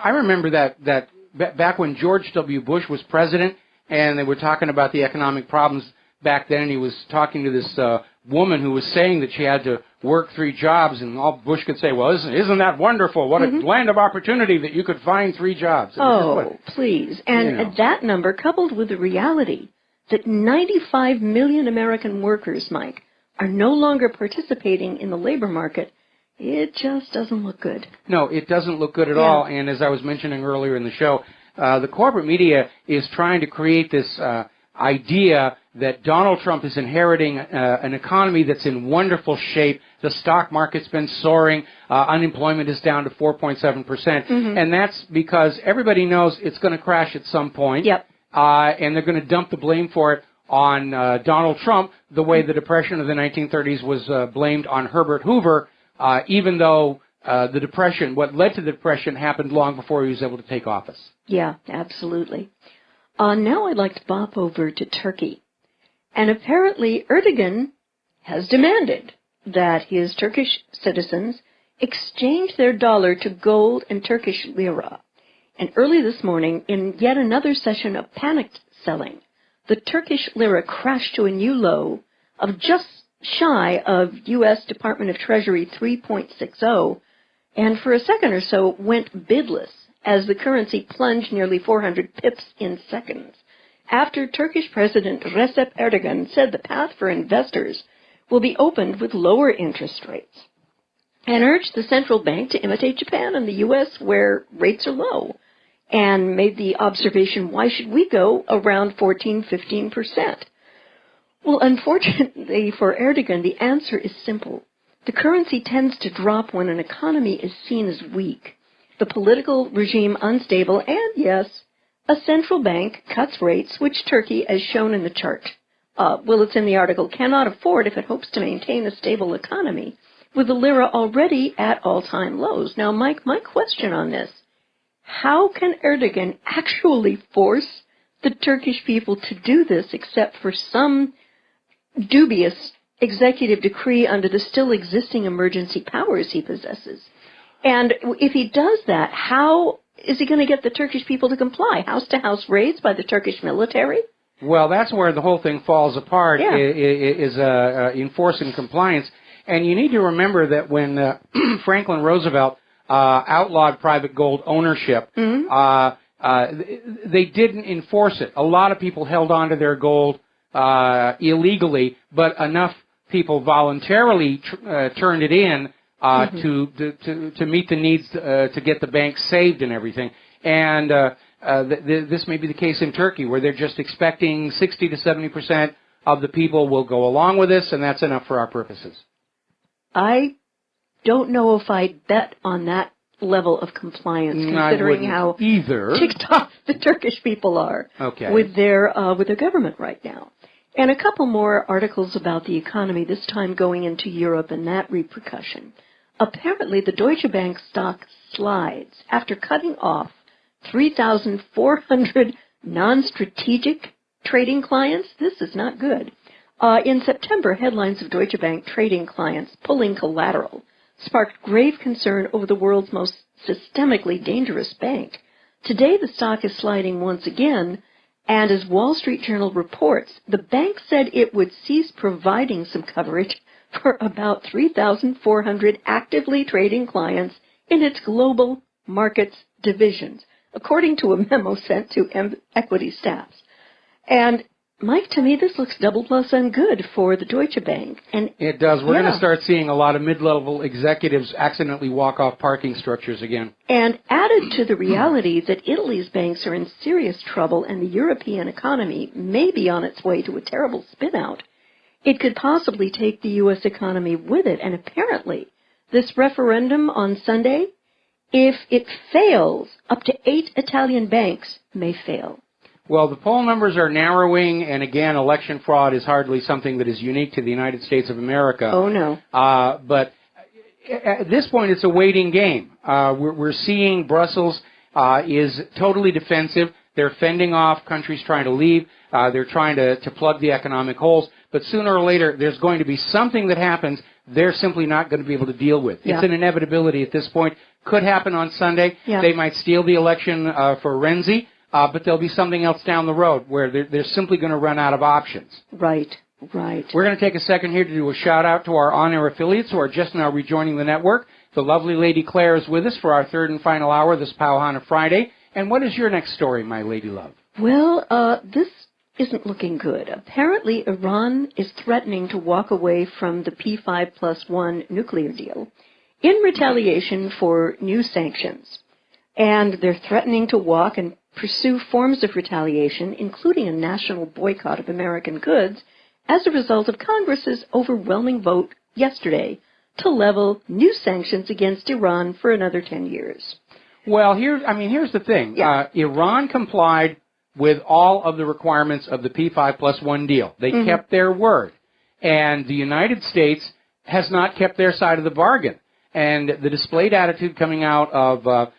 remember that back when George W. Bush was president, and they were talking about the economic problems back then, and he was talking to this woman who was saying that she had to work 3 jobs, and all Bush could say, well, isn't that wonderful? What a land of opportunity that you could find 3 jobs. Please. And that number, coupled with the reality that 95 million American workers, Mike, are no longer participating in the labor market, it just doesn't look good. No, it doesn't look good at all. And as I was mentioning earlier in the show, the corporate media is trying to create this idea that Donald Trump is inheriting an economy that's in wonderful shape. The stock market's been soaring. Unemployment is down to 4.7%. And that's because everybody knows it's going to crash at some point. Yep. And they're going to dump the blame for it on Donald Trump, the way the Depression of the 1930s was blamed on Herbert Hoover, even though the Depression, what led to the Depression, happened long before he was able to take office. Yeah, absolutely. Now I'd like to bop over to Turkey. And apparently Erdogan has demanded that his Turkish citizens exchange their dollar to gold and Turkish lira. And early this morning, in yet another session of panicked selling, the Turkish lira crashed to a new low of just shy of U.S. Department of Treasury 3.60, and for a second or so went bidless as the currency plunged nearly 400 pips in seconds, after Turkish President Recep Erdogan said the path for investors will be opened with lower interest rates, and urged the central bank to imitate Japan and the U.S., where rates are low, and made the observation, why should we go around 14-15%? Well, unfortunately for Erdogan, the answer is simple. The currency tends to drop when an economy is seen as weak, the political regime unstable, and, yes, a central bank cuts rates, which Turkey, as shown in the chart, it's in the article, cannot afford if it hopes to maintain a stable economy, with the lira already at all-time lows. Now, Mike, my question on this, how can Erdogan actually force the Turkish people to do this except for some dubious executive decree under the still existing emergency powers he possesses? And if he does that, how is he going to get the Turkish people to comply? House-to-house raids by the Turkish military? Well, that's where the whole thing falls apart, is enforcing compliance. And you need to remember that when Franklin Roosevelt outlawed private gold ownership, they didn't enforce it. A lot of people held on to their gold illegally, but enough people voluntarily turned it in to meet the needs to get the banks saved and everything. And this may be the case in Turkey, where they're just expecting 60 to 70% of the people will go along with this, and that's enough for our purposes. I don't know if I'd bet on that level of compliance, considering how ticked off the Turkish people are with their government right now. And a couple more articles about the economy, this time going into Europe and that repercussion. Apparently, the Deutsche Bank stock slides after cutting off 3,400 non-strategic trading clients. This is not good. In September, headlines of Deutsche Bank trading clients pulling collateral sparked grave concern over the world's most systemically dangerous bank. Today, the stock is sliding once again, and as Wall Street Journal reports, the bank said it would cease providing some coverage for about 3,400 actively trading clients in its global markets divisions, according to a memo sent to equity staffs. And Mike, to me, this looks double plus and good for the Deutsche Bank. And it does. We're going to start seeing a lot of mid-level executives accidentally walk off parking structures again. And added to the reality that Italy's banks are in serious trouble and the European economy may be on its way to a terrible spin-out, it could possibly take the U.S. economy with it. And apparently, this referendum on Sunday, if it fails, up to 8 Italian banks may fail. Well, the poll numbers are narrowing, and again, election fraud is hardly something that is unique to the United States of America. Oh, no. But at this point, it's a waiting game. We're seeing Brussels is totally defensive. They're fending off countries trying to leave. They're trying to plug the economic holes. But sooner or later, there's going to be something that happens they're simply not going to be able to deal with. Yeah. It's an inevitability at this point. Could happen on Sunday. Yeah. They might steal the election for Renzi. But there'll be something else down the road where they're simply going to run out of options. Right, right. We're going to take a second here to do a shout-out to our on-air affiliates who are just now rejoining the network. The lovely Lady Claire is with us for our third and final hour this Kaahumanu Friday. And what is your next story, my lady love? Well, this isn't looking good. Apparently, Iran is threatening to walk away from the P5+1 nuclear deal in retaliation for new sanctions. And they're threatening to walk and pursue forms of retaliation, including a national boycott of American goods, as a result of Congress's overwhelming vote yesterday to level new sanctions against Iran for another 10 years. Well, here's the thing. Yeah. Iran complied with all of the requirements of the P5+1 deal. They kept their word. And the United States has not kept their side of the bargain. And the displayed attitude coming out of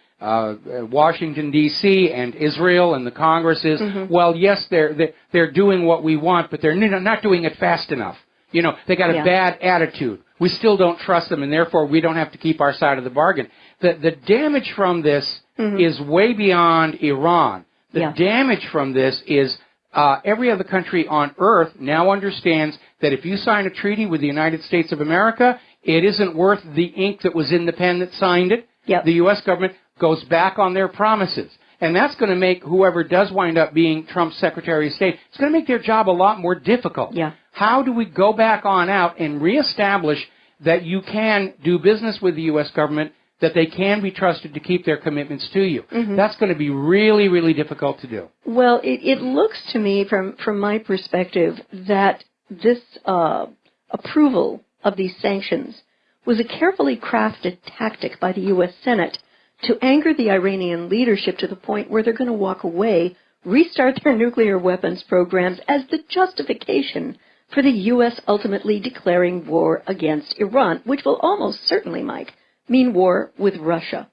Washington, D.C. and Israel and the Congress is, well, yes, they're doing what we want, but they're not doing it fast enough. You know, they got a bad attitude. We still don't trust them, and therefore we don't have to keep our side of the bargain. The damage from this is way beyond Iran. The damage from this is every other country on earth now understands that if you sign a treaty with the United States of America, it isn't worth the ink that was in the pen that signed it. Yep. The U.S. government goes back on their promises. And that's going to make whoever does wind up being Trump's Secretary of State, it's going to make their job a lot more difficult. Yeah. How do we go back on out and reestablish that you can do business with the U.S. government, that they can be trusted to keep their commitments to you? That's going to be really, really difficult to do. Well, it looks to me, from my perspective, that this approval of these sanctions was a carefully crafted tactic by the U.S. Senate to anger the Iranian leadership to the point where they're going to walk away, restart their nuclear weapons programs as the justification for the U.S. ultimately declaring war against Iran, which will almost certainly, Mike, mean war with Russia.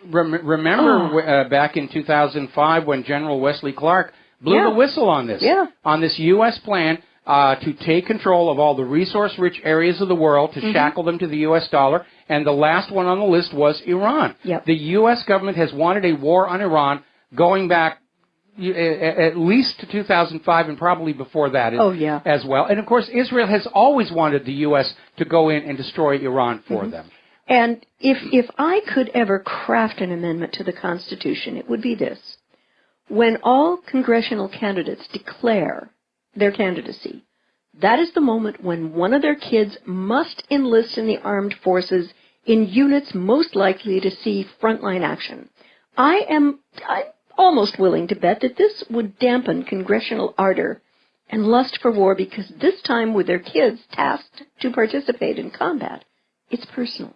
Remember back in 2005 when General Wesley Clark blew the whistle on this, on this U.S. plan to take control of all the resource-rich areas of the world, to shackle them to the U.S. dollar, and the last one on the list was Iran. Yep. The U.S. government has wanted a war on Iran going back at least to 2005 and probably before that as well. And, of course, Israel has always wanted the U.S. to go in and destroy Iran for them. And if I could ever craft an amendment to the Constitution, it would be this. when all congressional candidates declare their candidacy, that is the moment when one of their kids must enlist in the armed forces in units most likely to see frontline action. I'm almost willing to bet that this would dampen congressional ardor and lust for war, because this time with their kids tasked to participate in combat, it's personal.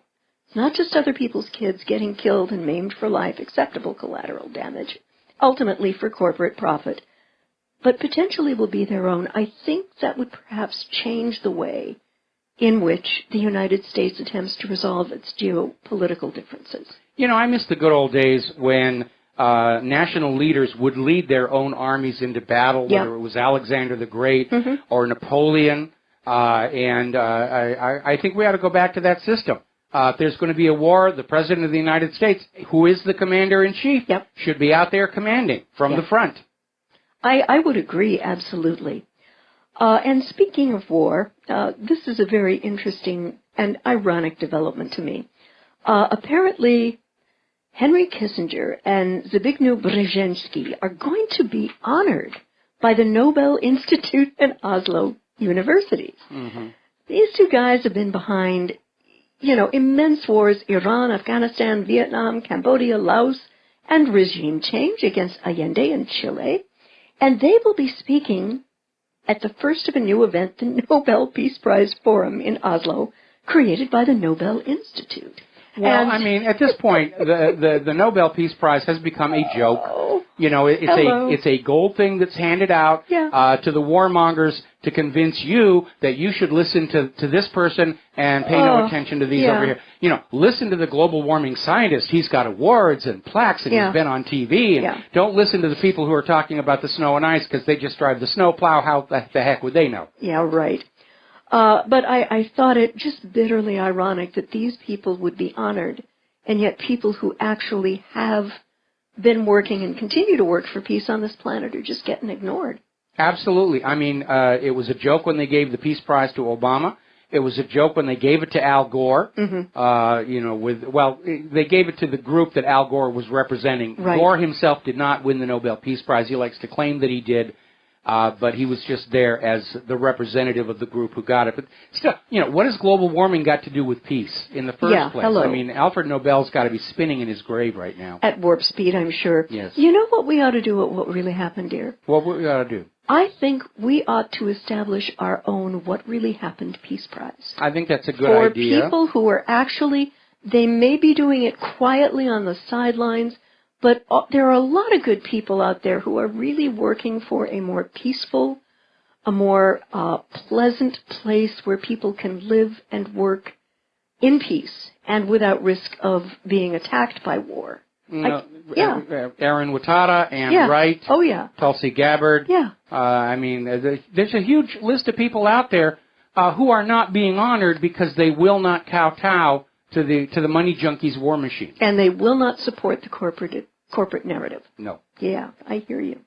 It's not just other people's kids getting killed and maimed for life, acceptable collateral damage, ultimately for corporate profit, but potentially will be their own. I think that would perhaps change the way in which the United States attempts to resolve its geopolitical differences. You know, I miss the good old days when national leaders would lead their own armies into battle, whether it was Alexander the Great or Napoleon, and I think we ought to go back to that system. If there's going to be a war, the President of the United States, who is the Commander-in-Chief, should be out there commanding from the front. I would agree, absolutely. And speaking of war, this is a very interesting and ironic development to me. Apparently, Henry Kissinger and Zbigniew Brzezinski are going to be honored by the Nobel Institute and Oslo universities. These two guys have been behind, immense wars: Iran, Afghanistan, Vietnam, Cambodia, Laos, and regime change against Allende in Chile. And they will be speaking at the first of a new event, the Nobel Peace Prize Forum in Oslo, created by the Nobel Institute. Well, I mean, at this point, the Nobel Peace Prize has become a joke. It's a gold thing that's handed out to the warmongers to convince you that you should listen to this person and pay no attention to these over here. Listen to the global warming scientist. He's got awards and plaques, and he's been on TV. And don't listen to the people who are talking about the snow and ice, because they just drive the snow plow. How the heck would they know? Yeah, right. But I thought it just bitterly ironic that these people would be honored, and yet people who actually have been working and continue to work for peace on this planet are just getting ignored. Absolutely. I mean, it was a joke when they gave the Peace Prize to Obama. It was a joke when they gave it to Al Gore. They gave it to the group that Al Gore was representing. Right. Gore himself did not win the Nobel Peace Prize. He likes to claim that he did. But he was just there as the representative of the group who got it. But still, what has global warming got to do with peace in the first place? Hello. I mean, Alfred Nobel's got to be spinning in his grave right now. At warp speed, I'm sure. Yes. You know what we ought to do at What Really Happened, dear? What we ought to do? I think we ought to establish our own What Really Happened Peace Prize. I think that's a good idea. For people who are actually, they may be doing it quietly on the sidelines, but there are a lot of good people out there who are really working for a more peaceful, a more pleasant place where people can live and work in peace and without risk of being attacked by war. Aaron Watada, Ann Wright, Tulsi Gabbard. I mean, there's a huge list of people out there who are not being honored because they will not kowtow to the money junkies' war machine. And they will not support the corporate narrative. No. Yeah, I hear you.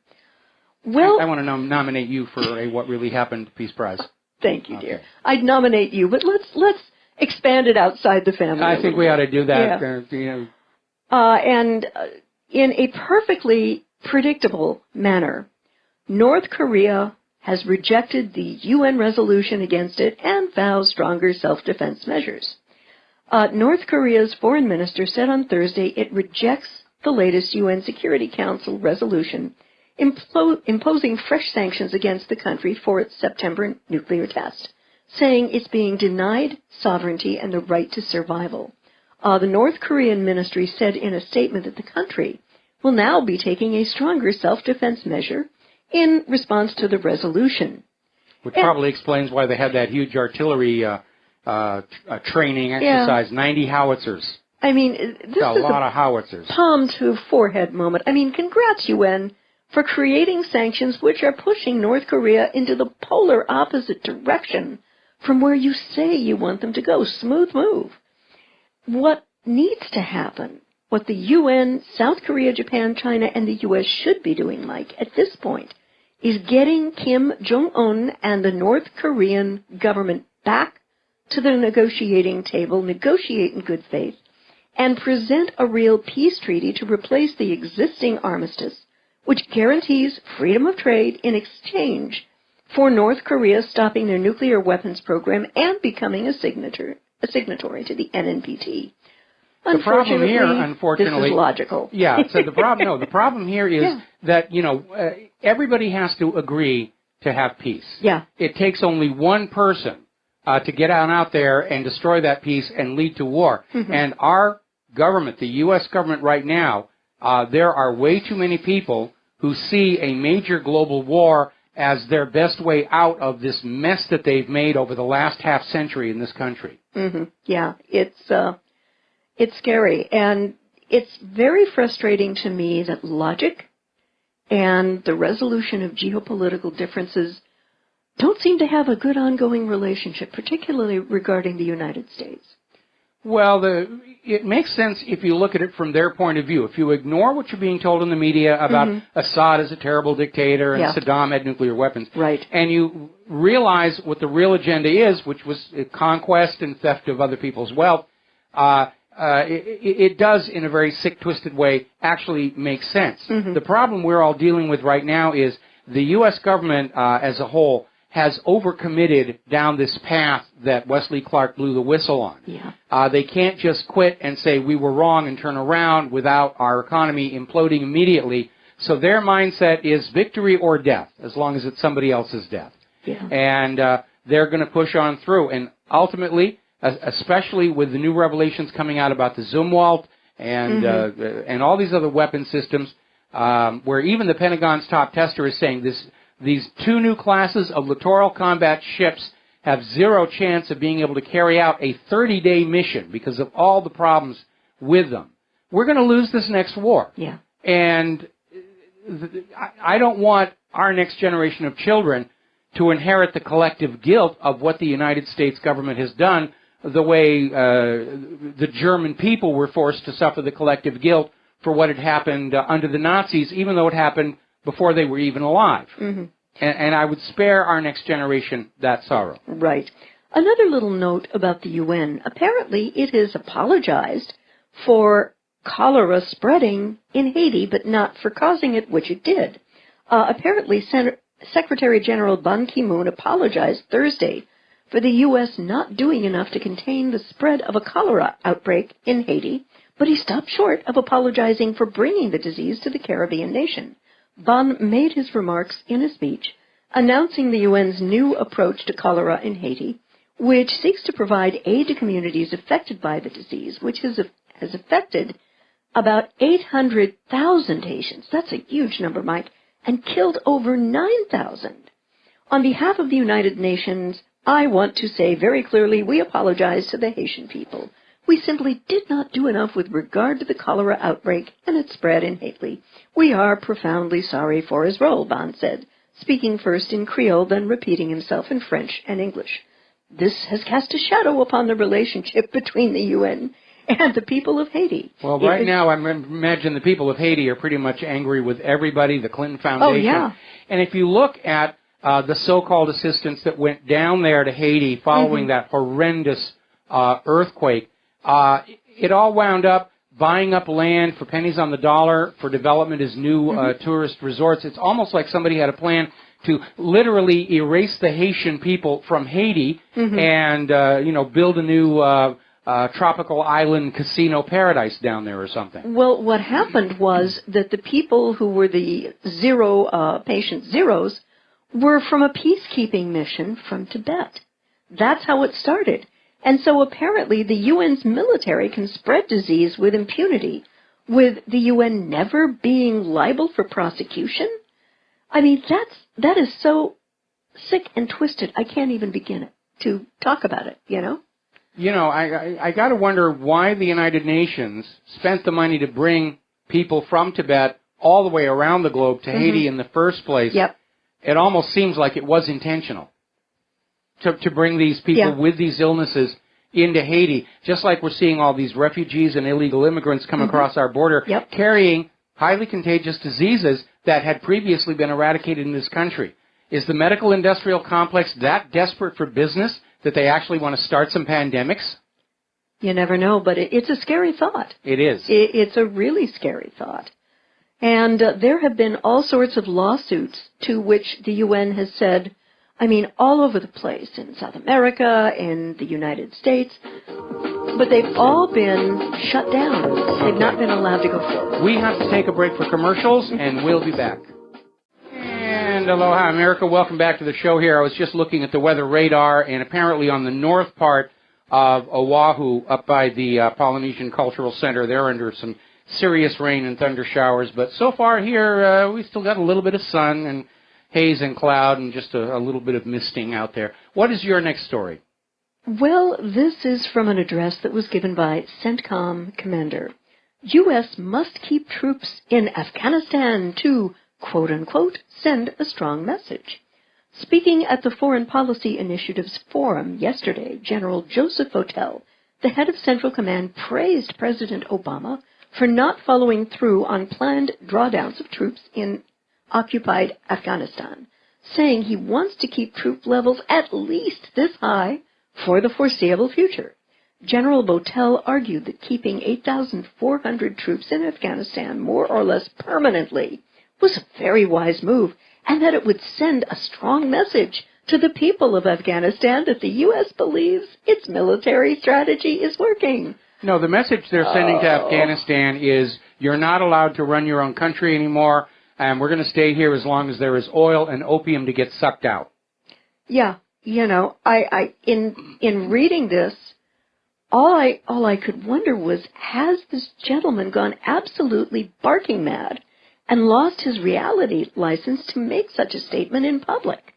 Well, I want to nominate you for a What Really Happened Peace Prize. Thank you, dear. I'd nominate you, but let's expand it outside the family. I think we ought to do that. And in a perfectly predictable manner, North Korea has rejected the UN resolution against it and vows stronger self-defense measures. North Korea's foreign minister said on Thursday it rejects the latest UN Security Council resolution imposing fresh sanctions against the country for its September nuclear test, saying it's being denied sovereignty and the right to survival. The North Korean ministry said in a statement that the country will now be taking a stronger self-defense measure in response to the resolution. Which probably explains why they had that huge artillery training exercise, 90 howitzers. I mean, this is a lot of howitzers. Palm to forehead moment. I mean, congrats, UN, for creating sanctions which are pushing North Korea into the polar opposite direction from where you say you want them to go. Smooth move. What needs to happen, what the UN, South Korea, Japan, China, and the U.S. should be doing, Mike, at this point, is getting Kim Jong-un and the North Korean government back to the negotiating table, negotiate in good faith, and present a real peace treaty to replace the existing armistice, which guarantees freedom of trade in exchange for North Korea stopping their nuclear weapons program and becoming a signatory to the NNPT. The problem here, unfortunately, this is logical. Yeah. So the problem here is that everybody has to agree to have peace. Yeah. It takes only one person to get out there and destroy that peace and lead to war. Mm-hmm. And our government, the U.S. government right now, there are way too many people who see a major global war as their best way out of this mess that they've made over the last half century in this country. Mm-hmm. Yeah, it's scary, and it's very frustrating to me that logic and the resolution of geopolitical differences don't seem to have a good ongoing relationship, particularly regarding the United States. Well, it makes sense if you look at it from their point of view. If you ignore what you're being told in the media about Assad as a terrible dictator and Saddam had nuclear weapons, right, and you realize what the real agenda is, which was conquest and theft of other people's wealth, it does, in a very sick, twisted way, actually make sense. Mm-hmm. The problem we're all dealing with right now is the U.S. government as a whole has overcommitted down this path that Wesley Clark blew the whistle on. Yeah. They can't just quit and say we were wrong and turn around without our economy imploding immediately. So their mindset is victory or death, as long as it's somebody else's death. Yeah. And they're going to push on through. And ultimately, especially with the new revelations coming out about the Zumwalt and all these other weapon systems, where even the Pentagon's top tester is saying these two new classes of littoral combat ships have zero chance of being able to carry out a 30-day mission because of all the problems with them. We're going to lose this next war. Yeah. And I don't want our next generation of children to inherit the collective guilt of what the United States government has done, the way the German people were forced to suffer the collective guilt for what had happened under the Nazis, even though it happened before they were even alive. Mm-hmm. And I would spare our next generation that sorrow. Right. Another little note about the UN. Apparently, it has apologized for cholera spreading in Haiti, but not for causing it, which it did. Apparently, Secretary General Ban Ki-moon apologized Thursday for the U.S. not doing enough to contain the spread of a cholera outbreak in Haiti, but he stopped short of apologizing for bringing the disease to the Caribbean nation. Ban made his remarks in a speech announcing the UN's new approach to cholera in Haiti, which seeks to provide aid to communities affected by the disease, which has affected about 800,000 Haitians. That's a huge number, Mike, and killed over 9,000. On behalf of the United Nations, I want to say very clearly we apologize to the Haitian people. We simply did not do enough with regard to the cholera outbreak and its spread in Haiti. We are profoundly sorry for his role, Ban said, speaking first in Creole, then repeating himself in French and English. This has cast a shadow upon the relationship between the UN and the people of Haiti. Well, right now, I imagine the people of Haiti are pretty much angry with everybody, the Clinton Foundation. Oh, yeah. And if you look at the so-called assistance that went down there to Haiti following that horrendous earthquake, it all wound up buying up land for pennies on the dollar for development as new tourist resorts. It's almost like somebody had a plan to literally erase the Haitian people from Haiti and, build a new tropical island casino paradise down there or something. Well, what happened was that the people who were the patient zeros were from a peacekeeping mission from Tibet. That's how it started. And so apparently the UN's military can spread disease with impunity, with the UN never being liable for prosecution? I mean, that is so sick and twisted, I can't even begin to talk about it, you know? You know, I got to wonder why the United Nations spent the money to bring people from Tibet all the way around the globe to Haiti in the first place. Yep. It almost seems like it was intentional to bring these people with these illnesses into Haiti, just like we're seeing all these refugees and illegal immigrants come across our border carrying highly contagious diseases that had previously been eradicated in this country. Is the medical industrial complex that desperate for business that they actually want to start some pandemics? You never know, but it's a scary thought. It is. It's a really scary thought. And there have been all sorts of lawsuits to which the UN has said, I mean, all over the place, in South America, in the United States, but they've all been shut down. They've not been allowed to go forward. We have to take a break for commercials, and we'll be back. And aloha, America. Welcome back to the show here. I was just looking at the weather radar, and apparently on the north part of Oahu, up by the Polynesian Cultural Center, they're under some serious rain and thunder showers. But so far here, we still got a little bit of sun and haze and cloud and just a little bit of misting out there. What is your next story? Well, this is from an address that was given by CENTCOM Commander. U.S. must keep troops in Afghanistan to, quote-unquote, send a strong message. Speaking at the Foreign Policy Initiatives Forum yesterday, General Joseph Votel, the head of Central Command, praised President Obama for not following through on planned drawdowns of troops in occupied Afghanistan, saying he wants to keep troop levels at least this high for the foreseeable future. General Votel argued that keeping 8,400 troops in Afghanistan more or less permanently was a very wise move, and that it would send a strong message to the people of Afghanistan that the U.S. believes its military strategy is working. No, the message they're sending to Afghanistan is you're not allowed to run your own country anymore, and we're going to stay here as long as there is oil and opium to get sucked out. Yeah, you know, in reading this, all I could wonder was, has this gentleman gone absolutely barking mad and lost his reality license to make such a statement in public?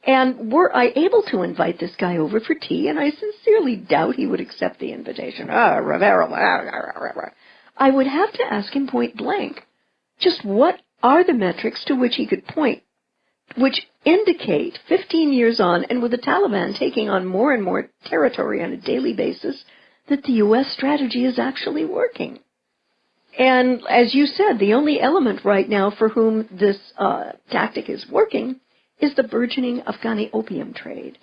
And were I able to invite this guy over for tea, and I sincerely doubt he would accept the invitation, Rivero, I would have to ask him point blank, just what are the metrics to which he could point, which indicate 15 years on, and with the Taliban taking on more and more territory on a daily basis, that the U.S. strategy is actually working. And as you said, the only element right now for whom this tactic is working is the burgeoning Afghani opium trade.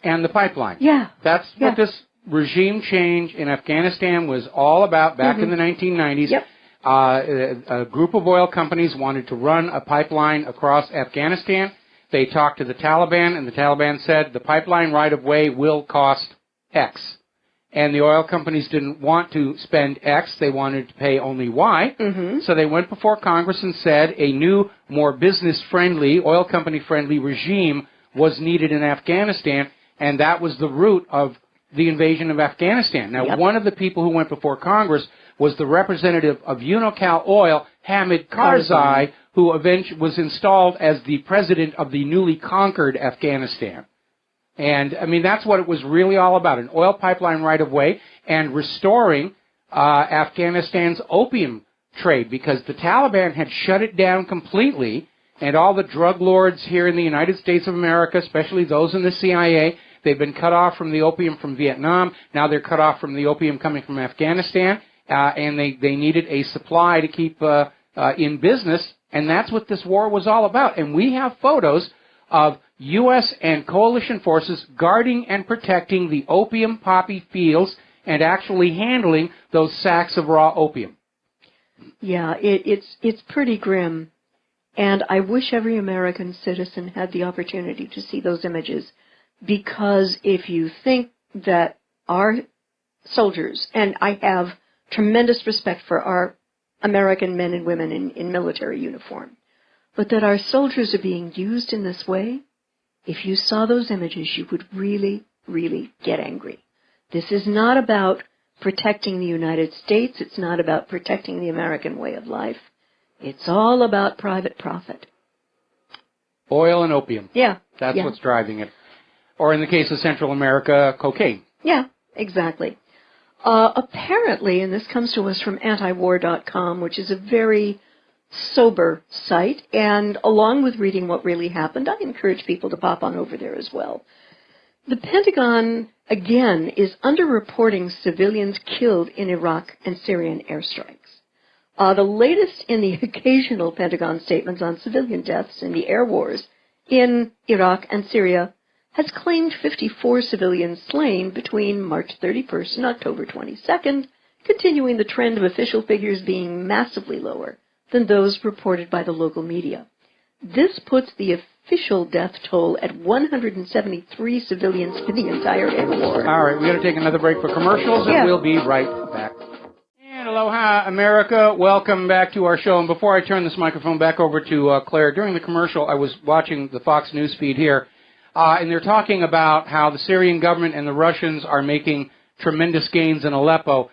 And the pipeline. Yeah. That's what this regime change in Afghanistan was all about back in the 1990s. Yep. A group of oil companies wanted to run a pipeline across Afghanistan. They talked to the Taliban, and the Taliban said the pipeline right-of-way will cost X. And the oil companies didn't want to spend X. They wanted to pay only Y. So they went before Congress and said a new, more business-friendly, oil company-friendly regime was needed in Afghanistan, and that was the root of the invasion of Afghanistan. Now, one of the people who went before Congress was the representative of Unocal Oil, Hamid Karzai, who eventually was installed as the president of the newly conquered Afghanistan. And, I mean, that's what it was really all about, an oil pipeline right-of-way and restoring Afghanistan's opium trade, because the Taliban had shut it down completely, and all the drug lords here in the United States of America, especially those in the CIA, they've been cut off from the opium from Vietnam. Now they're cut off from the opium coming from Afghanistan, and they needed a supply to keep in business, and that's what this war was all about. And we have photos of U.S. and coalition forces guarding and protecting the opium poppy fields and actually handling those sacks of raw opium. Yeah, it's pretty grim. And I wish every American citizen had the opportunity to see those images, because if you think that our soldiers, and I have tremendous respect for our American men and women in military uniform, but that our soldiers are being used in this way, if you saw those images, you would really, really get angry. This is not about protecting the United States. It's not about protecting the American way of life. It's all about private profit. Oil and opium. Yeah. That's what's driving it. Or in the case of Central America, cocaine. Yeah, exactly. Apparently, and this comes to us from antiwar.com, which is a very sober site, and along with reading What Really Happened, I encourage people to pop on over there as well. The Pentagon, again, is underreporting civilians killed in Iraq and Syrian airstrikes. The latest in the occasional Pentagon statements on civilian deaths in the air wars in Iraq and Syria has claimed 54 civilians slain between March 31st and October 22nd, continuing the trend of official figures being massively lower than those reported by the local media. This puts the official death toll at 173 civilians for the entire air war. All right, we're going to take another break for commercials, and we'll be right back. And aloha, America. Welcome back to our show. And before I turn this microphone back over to Claire, during the commercial, I was watching the Fox News feed here, and they're talking about how the Syrian government and the Russians are making tremendous gains in Aleppo.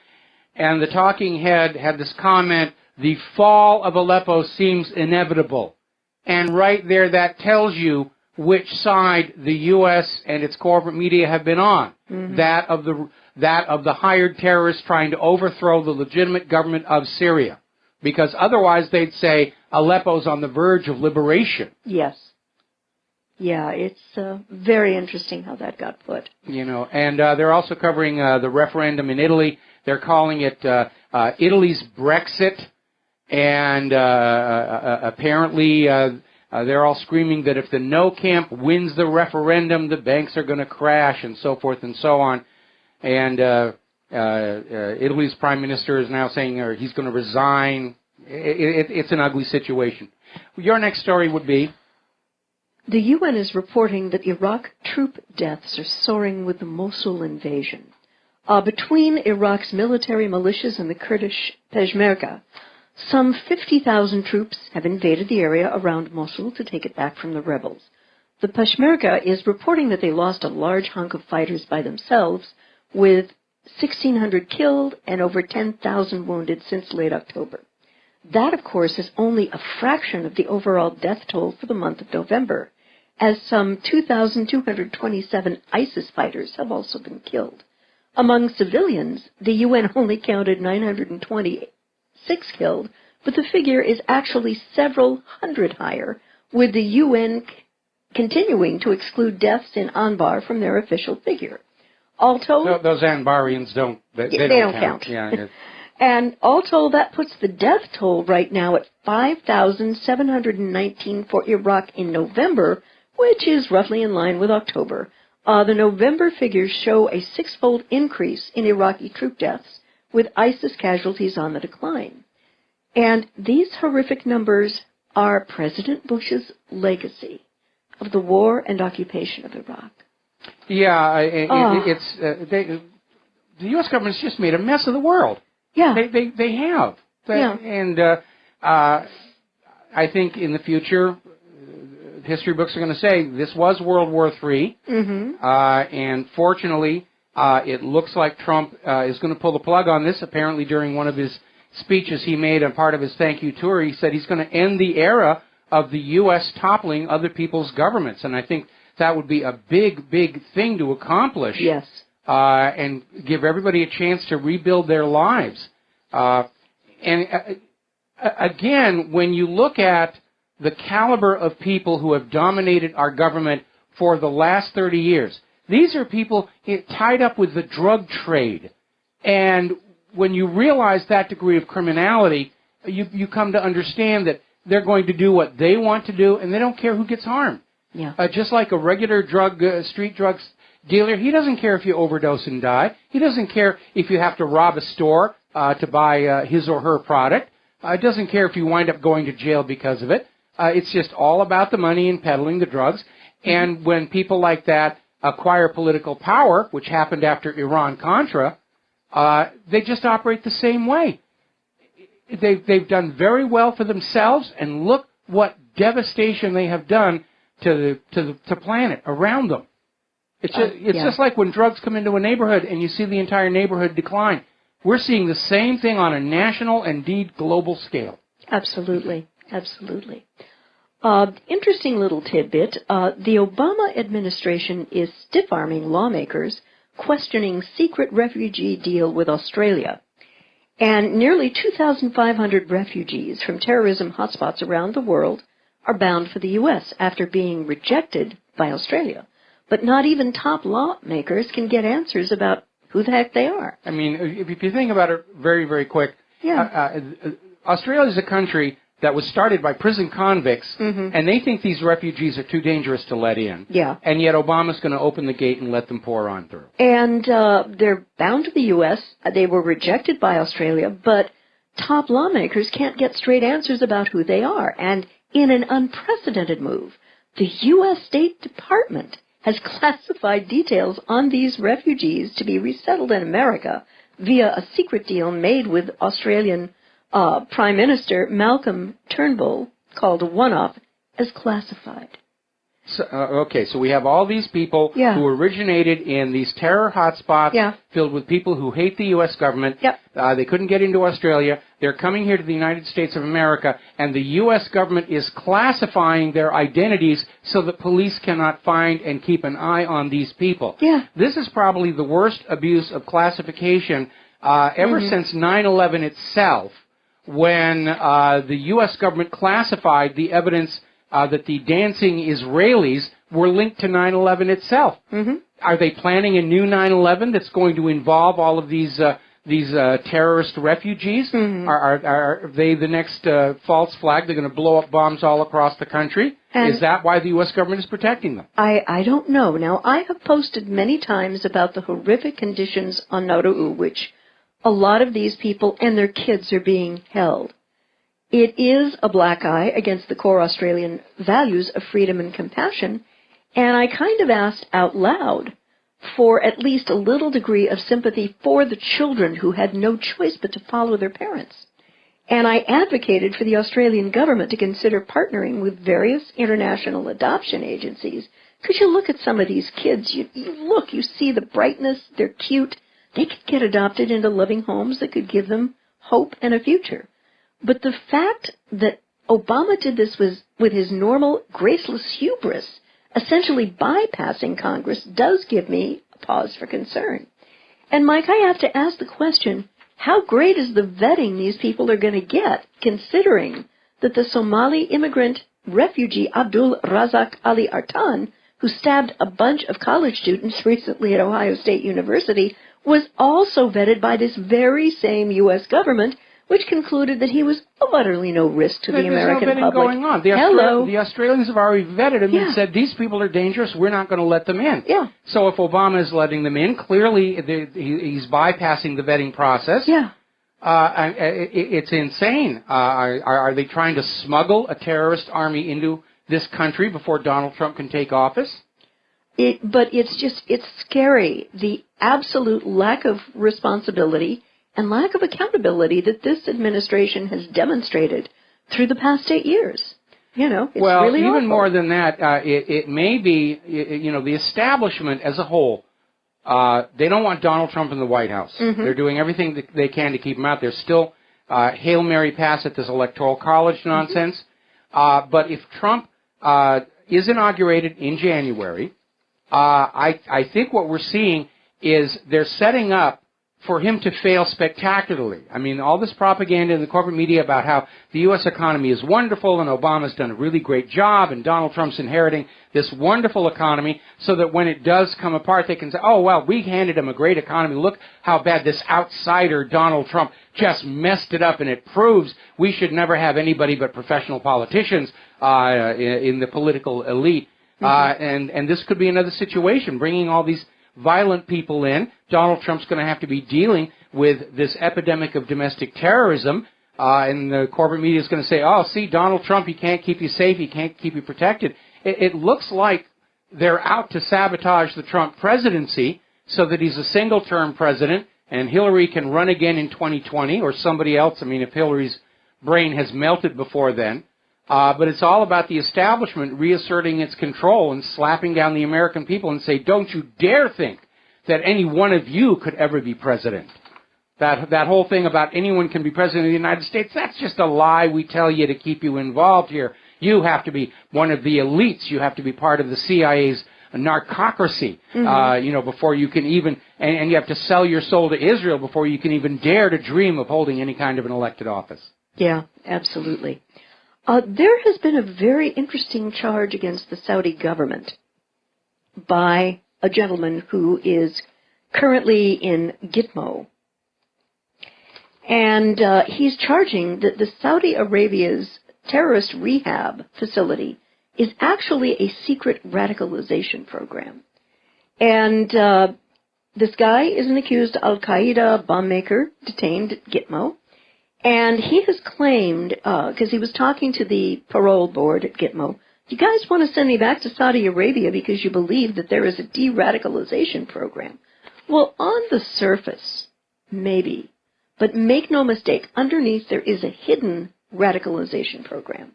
And the talking head had this comment, the fall of Aleppo seems inevitable. And right there, that tells you which side the U.S. and its corporate media have been on. Mm-hmm. That of the hired terrorists trying to overthrow the legitimate government of Syria. Because otherwise they'd say Aleppo's on the verge of liberation. Yes. Yeah, it's very interesting how that got put. You know, and they're also covering the referendum in Italy. They're calling it Italy's Brexit. And apparently they're all screaming that if the no camp wins the referendum, the banks are going to crash and so forth and so on. And Italy's prime minister is now saying he's going to resign. It's an ugly situation. Your next story would be? The UN is reporting that Iraq troop deaths are soaring with the Mosul invasion. Between Iraq's military militias and the Kurdish Peshmerga, some 50,000 troops have invaded the area around Mosul to take it back from the rebels. The Peshmerga is reporting that they lost a large hunk of fighters by themselves, with 1,600 killed and over 10,000 wounded since late October. That, of course, is only a fraction of the overall death toll for the month of November, as some 2,227 ISIS fighters have also been killed. Among civilians, the UN only counted 926 killed, but the figure is actually several hundred higher, with the UN continuing to exclude deaths in Anbar from their official figure. All told, those Anbarians don't count. Yeah. And all told, that puts the death toll right now at 5,719 for Iraq in November, which is roughly in line with October. The November figures show a six-fold increase in Iraqi troop deaths, with ISIS casualties on the decline. And these horrific numbers are President Bush's legacy of the war and occupation of Iraq. Yeah, the U.S. government's just made a mess of the world. Yeah. They have. And I think in the future, history books are going to say this was World War III. Mm-hmm. And fortunately, it looks like Trump is going to pull the plug on this. Apparently, during one of his speeches he made on part of his thank you tour, he said he's going to end the era of the U.S. toppling other people's governments. And I think that would be a big, big thing to accomplish. Yes. And give everybody a chance to rebuild their lives. Again, when you look at the caliber of people who have dominated our government for the last 30 years, these are people tied up with the drug trade. And when you realize that degree of criminality, you come to understand that they're going to do what they want to do, and they don't care who gets harmed. Yeah. Just like a regular street drugs dealer, he doesn't care if you overdose and die. He doesn't care if you have to rob a store to buy his or her product. It doesn't care if you wind up going to jail because of it. It's just all about the money and peddling the drugs. Mm-hmm. And when people like that acquire political power, which happened after Iran-Contra, they just operate the same way. They've done very well for themselves, and look what devastation they have done to the planet around them. It's just like when drugs come into a neighborhood and you see the entire neighborhood decline. We're seeing the same thing on a national and indeed global scale. Absolutely. Absolutely. Interesting little tidbit. The Obama administration is stiff-arming lawmakers questioning secret refugee deal with Australia. And nearly 2,500 refugees from terrorism hotspots around the world are bound for the U.S. after being rejected by Australia. But not even top lawmakers can get answers about who the heck they are. I mean, if you think about it very, very quick, Australia is a country that was started by prison convicts, mm-hmm. and they think these refugees are too dangerous to let in. Yeah. And yet Obama's going to open the gate and let them pour on through. And they're bound to the U.S. They were rejected by Australia, but top lawmakers can't get straight answers about who they are. And in an unprecedented move, the U.S. State Department has classified details on these refugees to be resettled in America via a secret deal made with Australian Prime Minister Malcolm Turnbull, called a one-off, as classified. So, okay, so we have all these people who originated in these terror hotspots filled with people who hate the U.S. government. They couldn't get into Australia. They're coming here to the United States of America, and the U.S. government is classifying their identities so that police cannot find and keep an eye on these people. This is probably the worst abuse of classification ever since 9/11 itself, when the U.S. government classified the evidence that the dancing Israelis were linked to 9/11 itself. Are they planning a new 9/11 that's going to involve all of these terrorist refugees? Are they the next false flag? They're going to blow up bombs all across the country? And is that why the U.S. government is protecting them? I don't know. Now, I have posted many times about the horrific conditions on Nauru, which a lot of these people and their kids are being held. It is a black eye against the core Australian values of freedom and compassion, and I kind of asked out loud for at least a little degree of sympathy for the children who had no choice but to follow their parents. And I advocated for the Australian government to consider partnering with various international adoption agencies. Because you look at some of these kids, you see the brightness, they're cute, they could get adopted into loving homes that could give them hope and a future. But the fact that Obama did this with his normal graceless hubris, essentially bypassing Congress, does give me a pause for concern. And, Mike, I have to ask the question, how great is the vetting these people are going to get, considering that the Somali immigrant refugee Abdul Razak Ali Artan, who stabbed a bunch of college students recently at Ohio State University, was also vetted by this very same U.S. government, which concluded that he was of utterly no risk to the American public. Going on. The Australians have already vetted him and said, these people are dangerous, we're not going to let them in. So if Obama is letting them in, clearly he's bypassing the vetting process. It's insane. Are they trying to smuggle a terrorist army into this country before Donald Trump can take office? But it's scary, the absolute lack of responsibility and lack of accountability that this administration has demonstrated through the past 8 years. It's really even awful. more than that, it may be, the establishment as a whole, they don't want Donald Trump in the White House. They're doing everything that they can to keep him out. There's still Hail Mary pass at this Electoral College nonsense. But if Trump is inaugurated in January, I think what we're seeing is they're setting up for him to fail spectacularly. I mean, all this propaganda in the corporate media about how the U.S. economy is wonderful and Obama's done a really great job and Donald Trump's inheriting this wonderful economy so that when it does come apart, they can say, oh, well, we handed him a great economy. Look how bad this outsider Donald Trump just messed it up, and it proves we should never have anybody but professional politicians in the political elite. And this could be another situation, bringing all these violent people in. Donald Trump's going to have to be dealing with this epidemic of domestic terrorism, and the corporate media is going to say, oh, see, Donald Trump, he can't keep you safe, he can't keep you protected. It looks like they're out to sabotage the Trump presidency so that he's a single-term president and Hillary can run again in 2020, or somebody else. I mean, if Hillary's brain has melted before then. But it's all about the establishment reasserting its control and slapping down the American people and say, don't you dare think that any one of you could ever be president. That whole thing about anyone can be president of the United States, that's just a lie we tell you to keep you involved here. You have to be one of the elites. You have to be part of the CIA's narcocracy, before you can even, and you have to sell your soul to Israel before you can even dare to dream of holding any kind of an elected office. Yeah, absolutely. There has been a very interesting charge against the Saudi government by a gentleman who is currently in Gitmo. And he's charging that the Saudi Arabia's terrorist rehab facility is actually a secret radicalization program. And this guy is an accused al-Qaeda bomb maker detained at Gitmo. And he has claimed, because he was talking to the parole board at Gitmo, you guys want to send me back to Saudi Arabia because you believe that there is a de-radicalization program. Well, on the surface, maybe. But make no mistake, underneath there is a hidden radicalization program.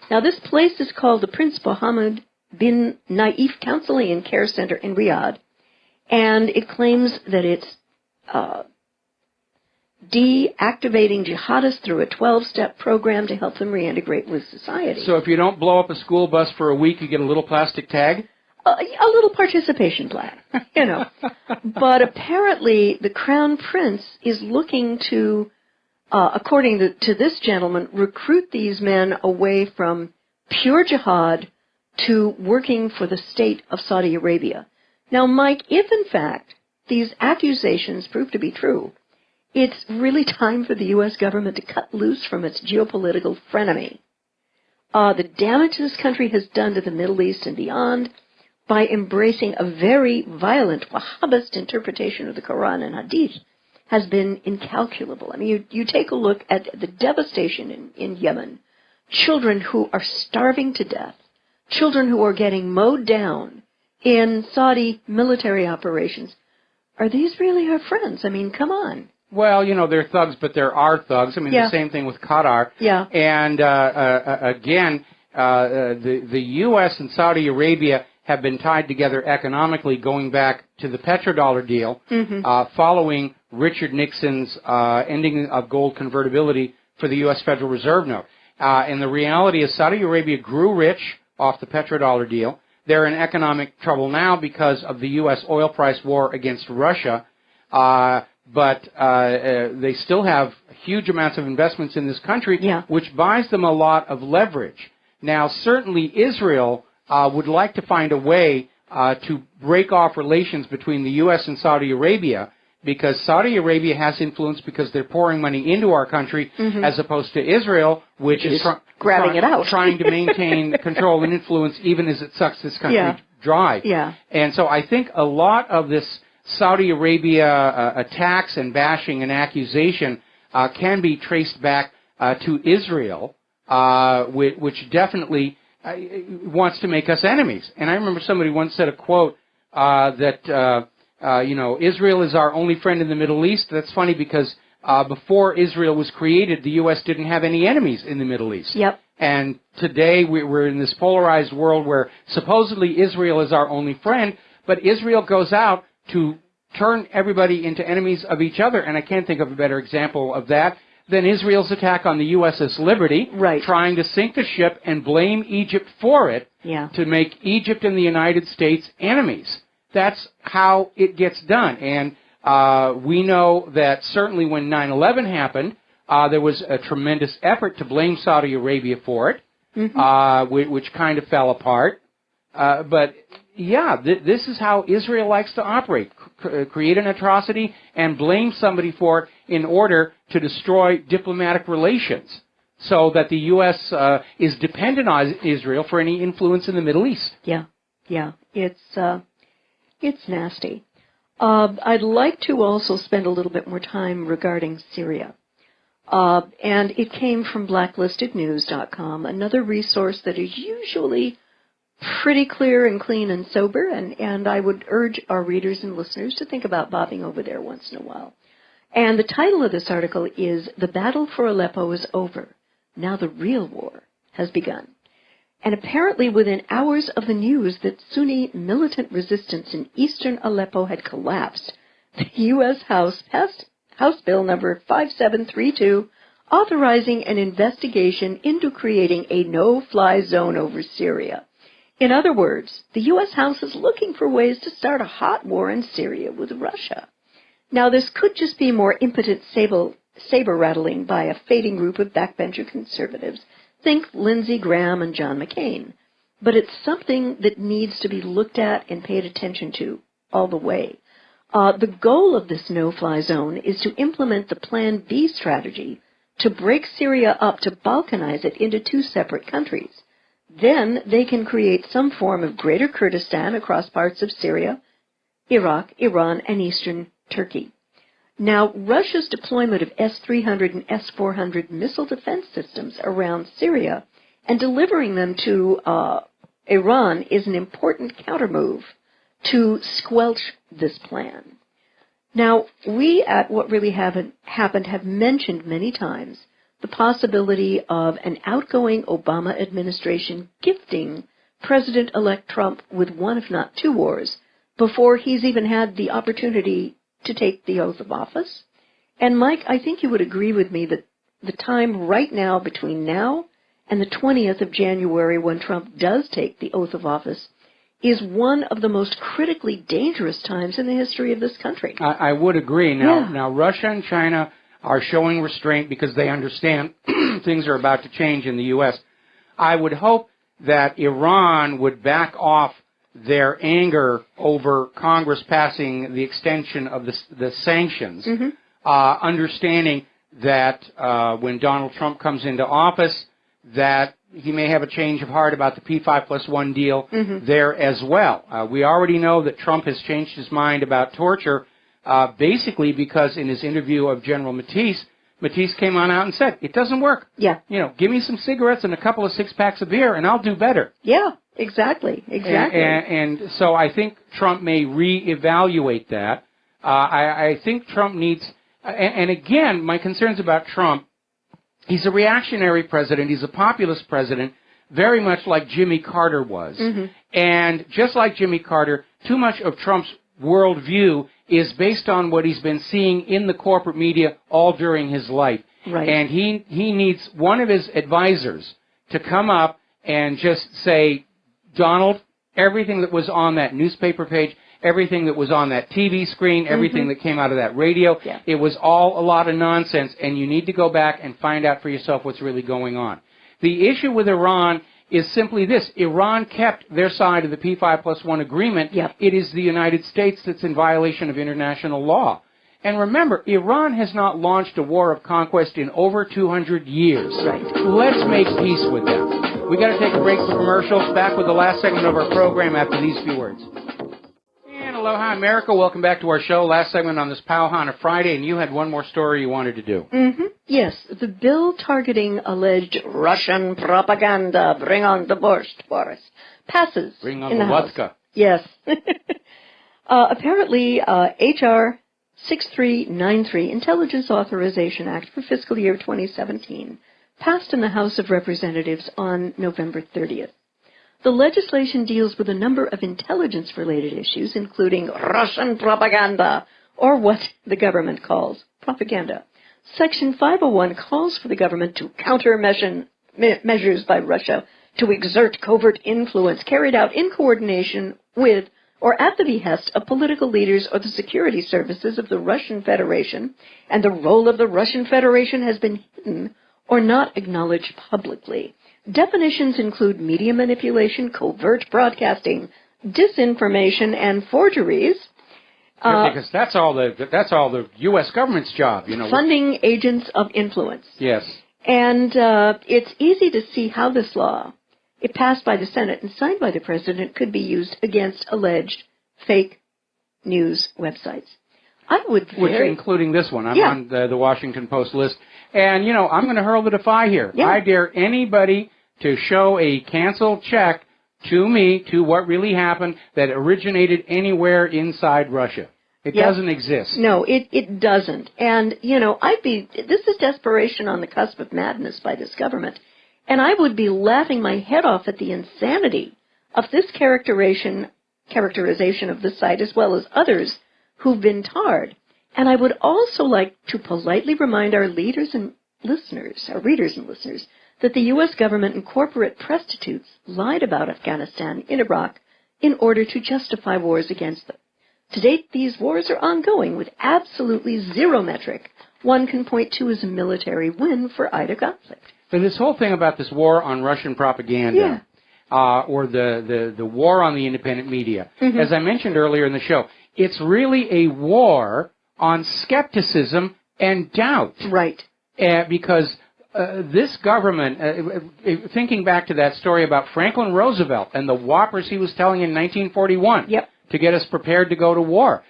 Now, this place is called the Prince Mohammed bin Naif Counseling and Care Center in Riyadh, and it claims that it's deactivating jihadists through a 12-step program to help them reintegrate with society. So if you don't blow up a school bus for a week, you get a little plastic tag? A little participation plan, you know. But apparently the Crown Prince is looking to, according to this gentleman, recruit these men away from pure jihad to working for the state of Saudi Arabia. Now, Mike, if in fact these accusations prove to be true, it's really time for the U.S. government to cut loose from its geopolitical frenemy. The damage this country has done to the Middle East and beyond by embracing a very violent Wahhabist interpretation of the Quran and Hadith has been incalculable. I mean, you take a look at the devastation in Yemen. Children who are starving to death, children who are getting mowed down in Saudi military operations. Are these really our friends? I mean, come on. Well, you know, they're thugs, but there are thugs. I mean, Yeah. the same thing with Qatar. Yeah. And, again, the U.S. and Saudi Arabia have been tied together economically going back to the petrodollar deal, following Richard Nixon's ending of gold convertibility for the U.S. Federal Reserve note. And the reality is Saudi Arabia grew rich off the petrodollar deal. They're in economic trouble now because of the U.S. oil price war against Russia. But they still have huge amounts of investments in this country, which buys them a lot of leverage. Now, certainly Israel would like to find a way to break off relations between the U.S. and Saudi Arabia, because Saudi Arabia has influence because they're pouring money into our country, as opposed to Israel, which is grabbing it out, trying to maintain control and influence even as it sucks this country dry. Yeah. And so I think a lot of this Saudi Arabia attacks and bashing and accusation can be traced back to Israel, which definitely wants to make us enemies. And I remember somebody once said a quote that, Israel is our only friend in the Middle East. That's funny because before Israel was created, the U.S. didn't have any enemies in the Middle East. Yep. And today we're in this polarized world where supposedly Israel is our only friend, but Israel goes out to turn everybody into enemies of each other. And I can't think of a better example of that than Israel's attack on the USS Liberty, trying to sink the ship and blame Egypt for it to make Egypt and the United States enemies. That's how it gets done. And we know that certainly when 9/11 happened, there was a tremendous effort to blame Saudi Arabia for it, which kind of fell apart. But this is how Israel likes to operate. Create an atrocity and blame somebody for it in order to destroy diplomatic relations so that the U.S. is dependent on Israel for any influence in the Middle East. Yeah. It's nasty. I'd like to also spend a little bit more time regarding Syria. And it came from blacklistednews.com, another resource that is usually pretty clear and clean and sober, and I would urge our readers and listeners to think about bobbing over there once in a while. And the title of this article is "The Battle for Aleppo is Over. Now the Real War has Begun." And apparently within hours of the news that Sunni militant resistance in eastern Aleppo had collapsed, the U.S. House passed House Bill number 5732, authorizing an investigation into creating a no-fly zone over Syria. In other words, the U.S. House is looking for ways to start a hot war in Syria with Russia. Now, this could just be more impotent saber-rattling by a fading group of backbencher conservatives. Think Lindsey Graham and John McCain. But it's something that needs to be looked at and paid attention to all the way. The goal of this no-fly zone is to implement the Plan B strategy to break Syria up to balkanize it into two separate countries. Then they can create some form of Greater Kurdistan across parts of Syria, Iraq, Iran, and eastern Turkey. Now, Russia's deployment of S-300 and S-400 missile defense systems around Syria and delivering them to Iran is an important countermove to squelch this plan. Now, we at What Really Happened have mentioned many times the possibility of an outgoing Obama administration gifting President-elect Trump with one, if not two wars, before he's even had the opportunity to take the oath of office. And Mike, I think you would agree with me that the time right now between now and the 20th of January, when Trump does take the oath of office, is one of the most critically dangerous times in the history of this country. I would agree. Now, Russia and China are showing restraint because they understand things are about to change in the U.S. I would hope that Iran would back off their anger over Congress passing the extension of the sanctions, understanding that when Donald Trump comes into office, that he may have a change of heart about the P5+1 deal there as well. We already know that Trump has changed his mind about torture, basically because in his interview of General Matisse came on out and said, it doesn't work. Yeah. You know, give me some cigarettes and a couple of six-packs of beer and I'll do better. Yeah, exactly. And so I think Trump may reevaluate that. I think Trump needs, and again, my concerns about Trump, he's a reactionary president. He's a populist president, very much like Jimmy Carter was. And just like Jimmy Carter, too much of Trump's worldview is based on what he's been seeing in the corporate media all during his life. Right. And he needs one of his advisors to come up and just say, Donald, everything that was on that newspaper page, everything that was on that TV screen, everything that came out of that radio, it was all a lot of nonsense, and you need to go back and find out for yourself what's really going on. The issue with Iran is simply this. Iran kept their side of the P5+1 agreement. It is the United States that's in violation of international law. And remember, Iran has not launched a war of conquest in over 200 years. Right. Let's make peace with them. We got to take a break for commercials. Back with the last segment of our program after these few words. And aloha, America. Welcome back to our show. Last segment on this Pauhana Friday, and you had one more story you wanted to do. Yes, the bill targeting alleged Russian propaganda, bring on the borscht for us, passes. Bring on in the House. vodka. Yes. Apparently, H.R. 6393, Intelligence Authorization Act for fiscal year 2017, passed in the House of Representatives on November 30th. The legislation deals with a number of intelligence-related issues, including Russian propaganda, or what the government calls propaganda. Section 501 calls for the government to counter measures by Russia to exert covert influence carried out in coordination with or at the behest of political leaders or the security services of the Russian Federation, and the role of the Russian Federation has been hidden or not acknowledged publicly. Definitions include media manipulation, covert broadcasting, disinformation, and forgeries. Because that's all the U.S. government's job, you know. Funding agents of influence. Yes. And it's easy to see how this law, it passed by the Senate and signed by the President, could be used against alleged fake news websites. Including this one. I'm on the Washington Post list. And, you know, I'm going to hurl the defy here. I dare anybody to show a canceled check to me, to What Really Happened, that originated anywhere inside Russia. It doesn't exist. No, it doesn't. And, you know, this is desperation on the cusp of madness by this government. And I would be laughing my head off at the insanity of this characterization of the site, as well as others who've been tarred. And I would also like to politely remind our readers and listeners, that the U.S. government and corporate prostitutes lied about Afghanistan and Iraq in order to justify wars against them. To date, these wars are ongoing with absolutely zero metric one can point to as a military win for either conflict. So this whole thing about this war on Russian propaganda, or the war on the independent media, as I mentioned earlier in the show, it's really a war on skepticism and doubt. Right. Because this government, thinking back to that story about Franklin Roosevelt and the whoppers he was telling in 1941 to get us prepared to go to war,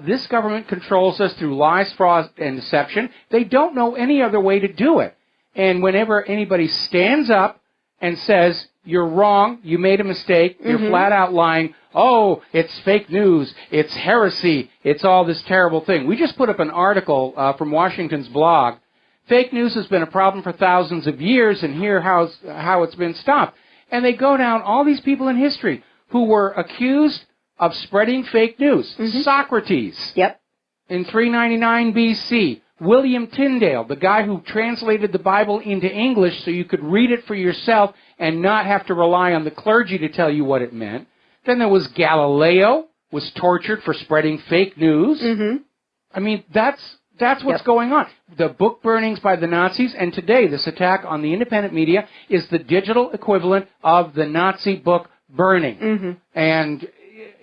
This government controls us through lies, fraud, and deception. They don't know any other way to do it. And whenever anybody stands up and says, you're wrong, you made a mistake, you're flat out lying, oh, it's fake news, it's heresy, it's all this terrible thing. We just put up an article from Washington's blog. Fake news has been a problem for thousands of years, and here how it's been stopped. And they go down all these people in history who were accused of spreading fake news. Socrates. Yep. In 399 BC. William Tyndale, the guy who translated the Bible into English so you could read it for yourself and not have to rely on the clergy to tell you what it meant. Then there was Galileo, was tortured for spreading fake news. I mean, that's what's going on. The book burnings by the Nazis, and today this attack on the independent media is the digital equivalent of the Nazi book burning. And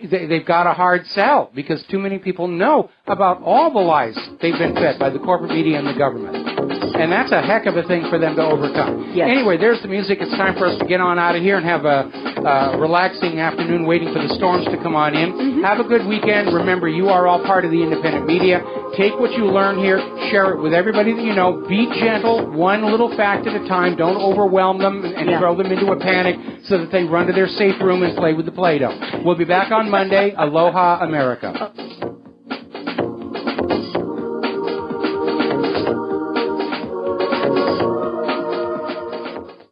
they've got a hard sell because too many people know about all the lies they've been fed by the corporate media and the government. And that's a heck of a thing for them to overcome. Yes. Anyway, there's the music. It's time for us to get on out of here and have a relaxing afternoon waiting for the storms to come on in. Have a good weekend. Remember, you are all part of the independent media. Take what you learn here. Share it with everybody that you know. Be gentle, one little fact at a time. Don't overwhelm them and throw them into a panic so that they run to their safe room and play with the Play-Doh. We'll be back on Monday. Aloha, America.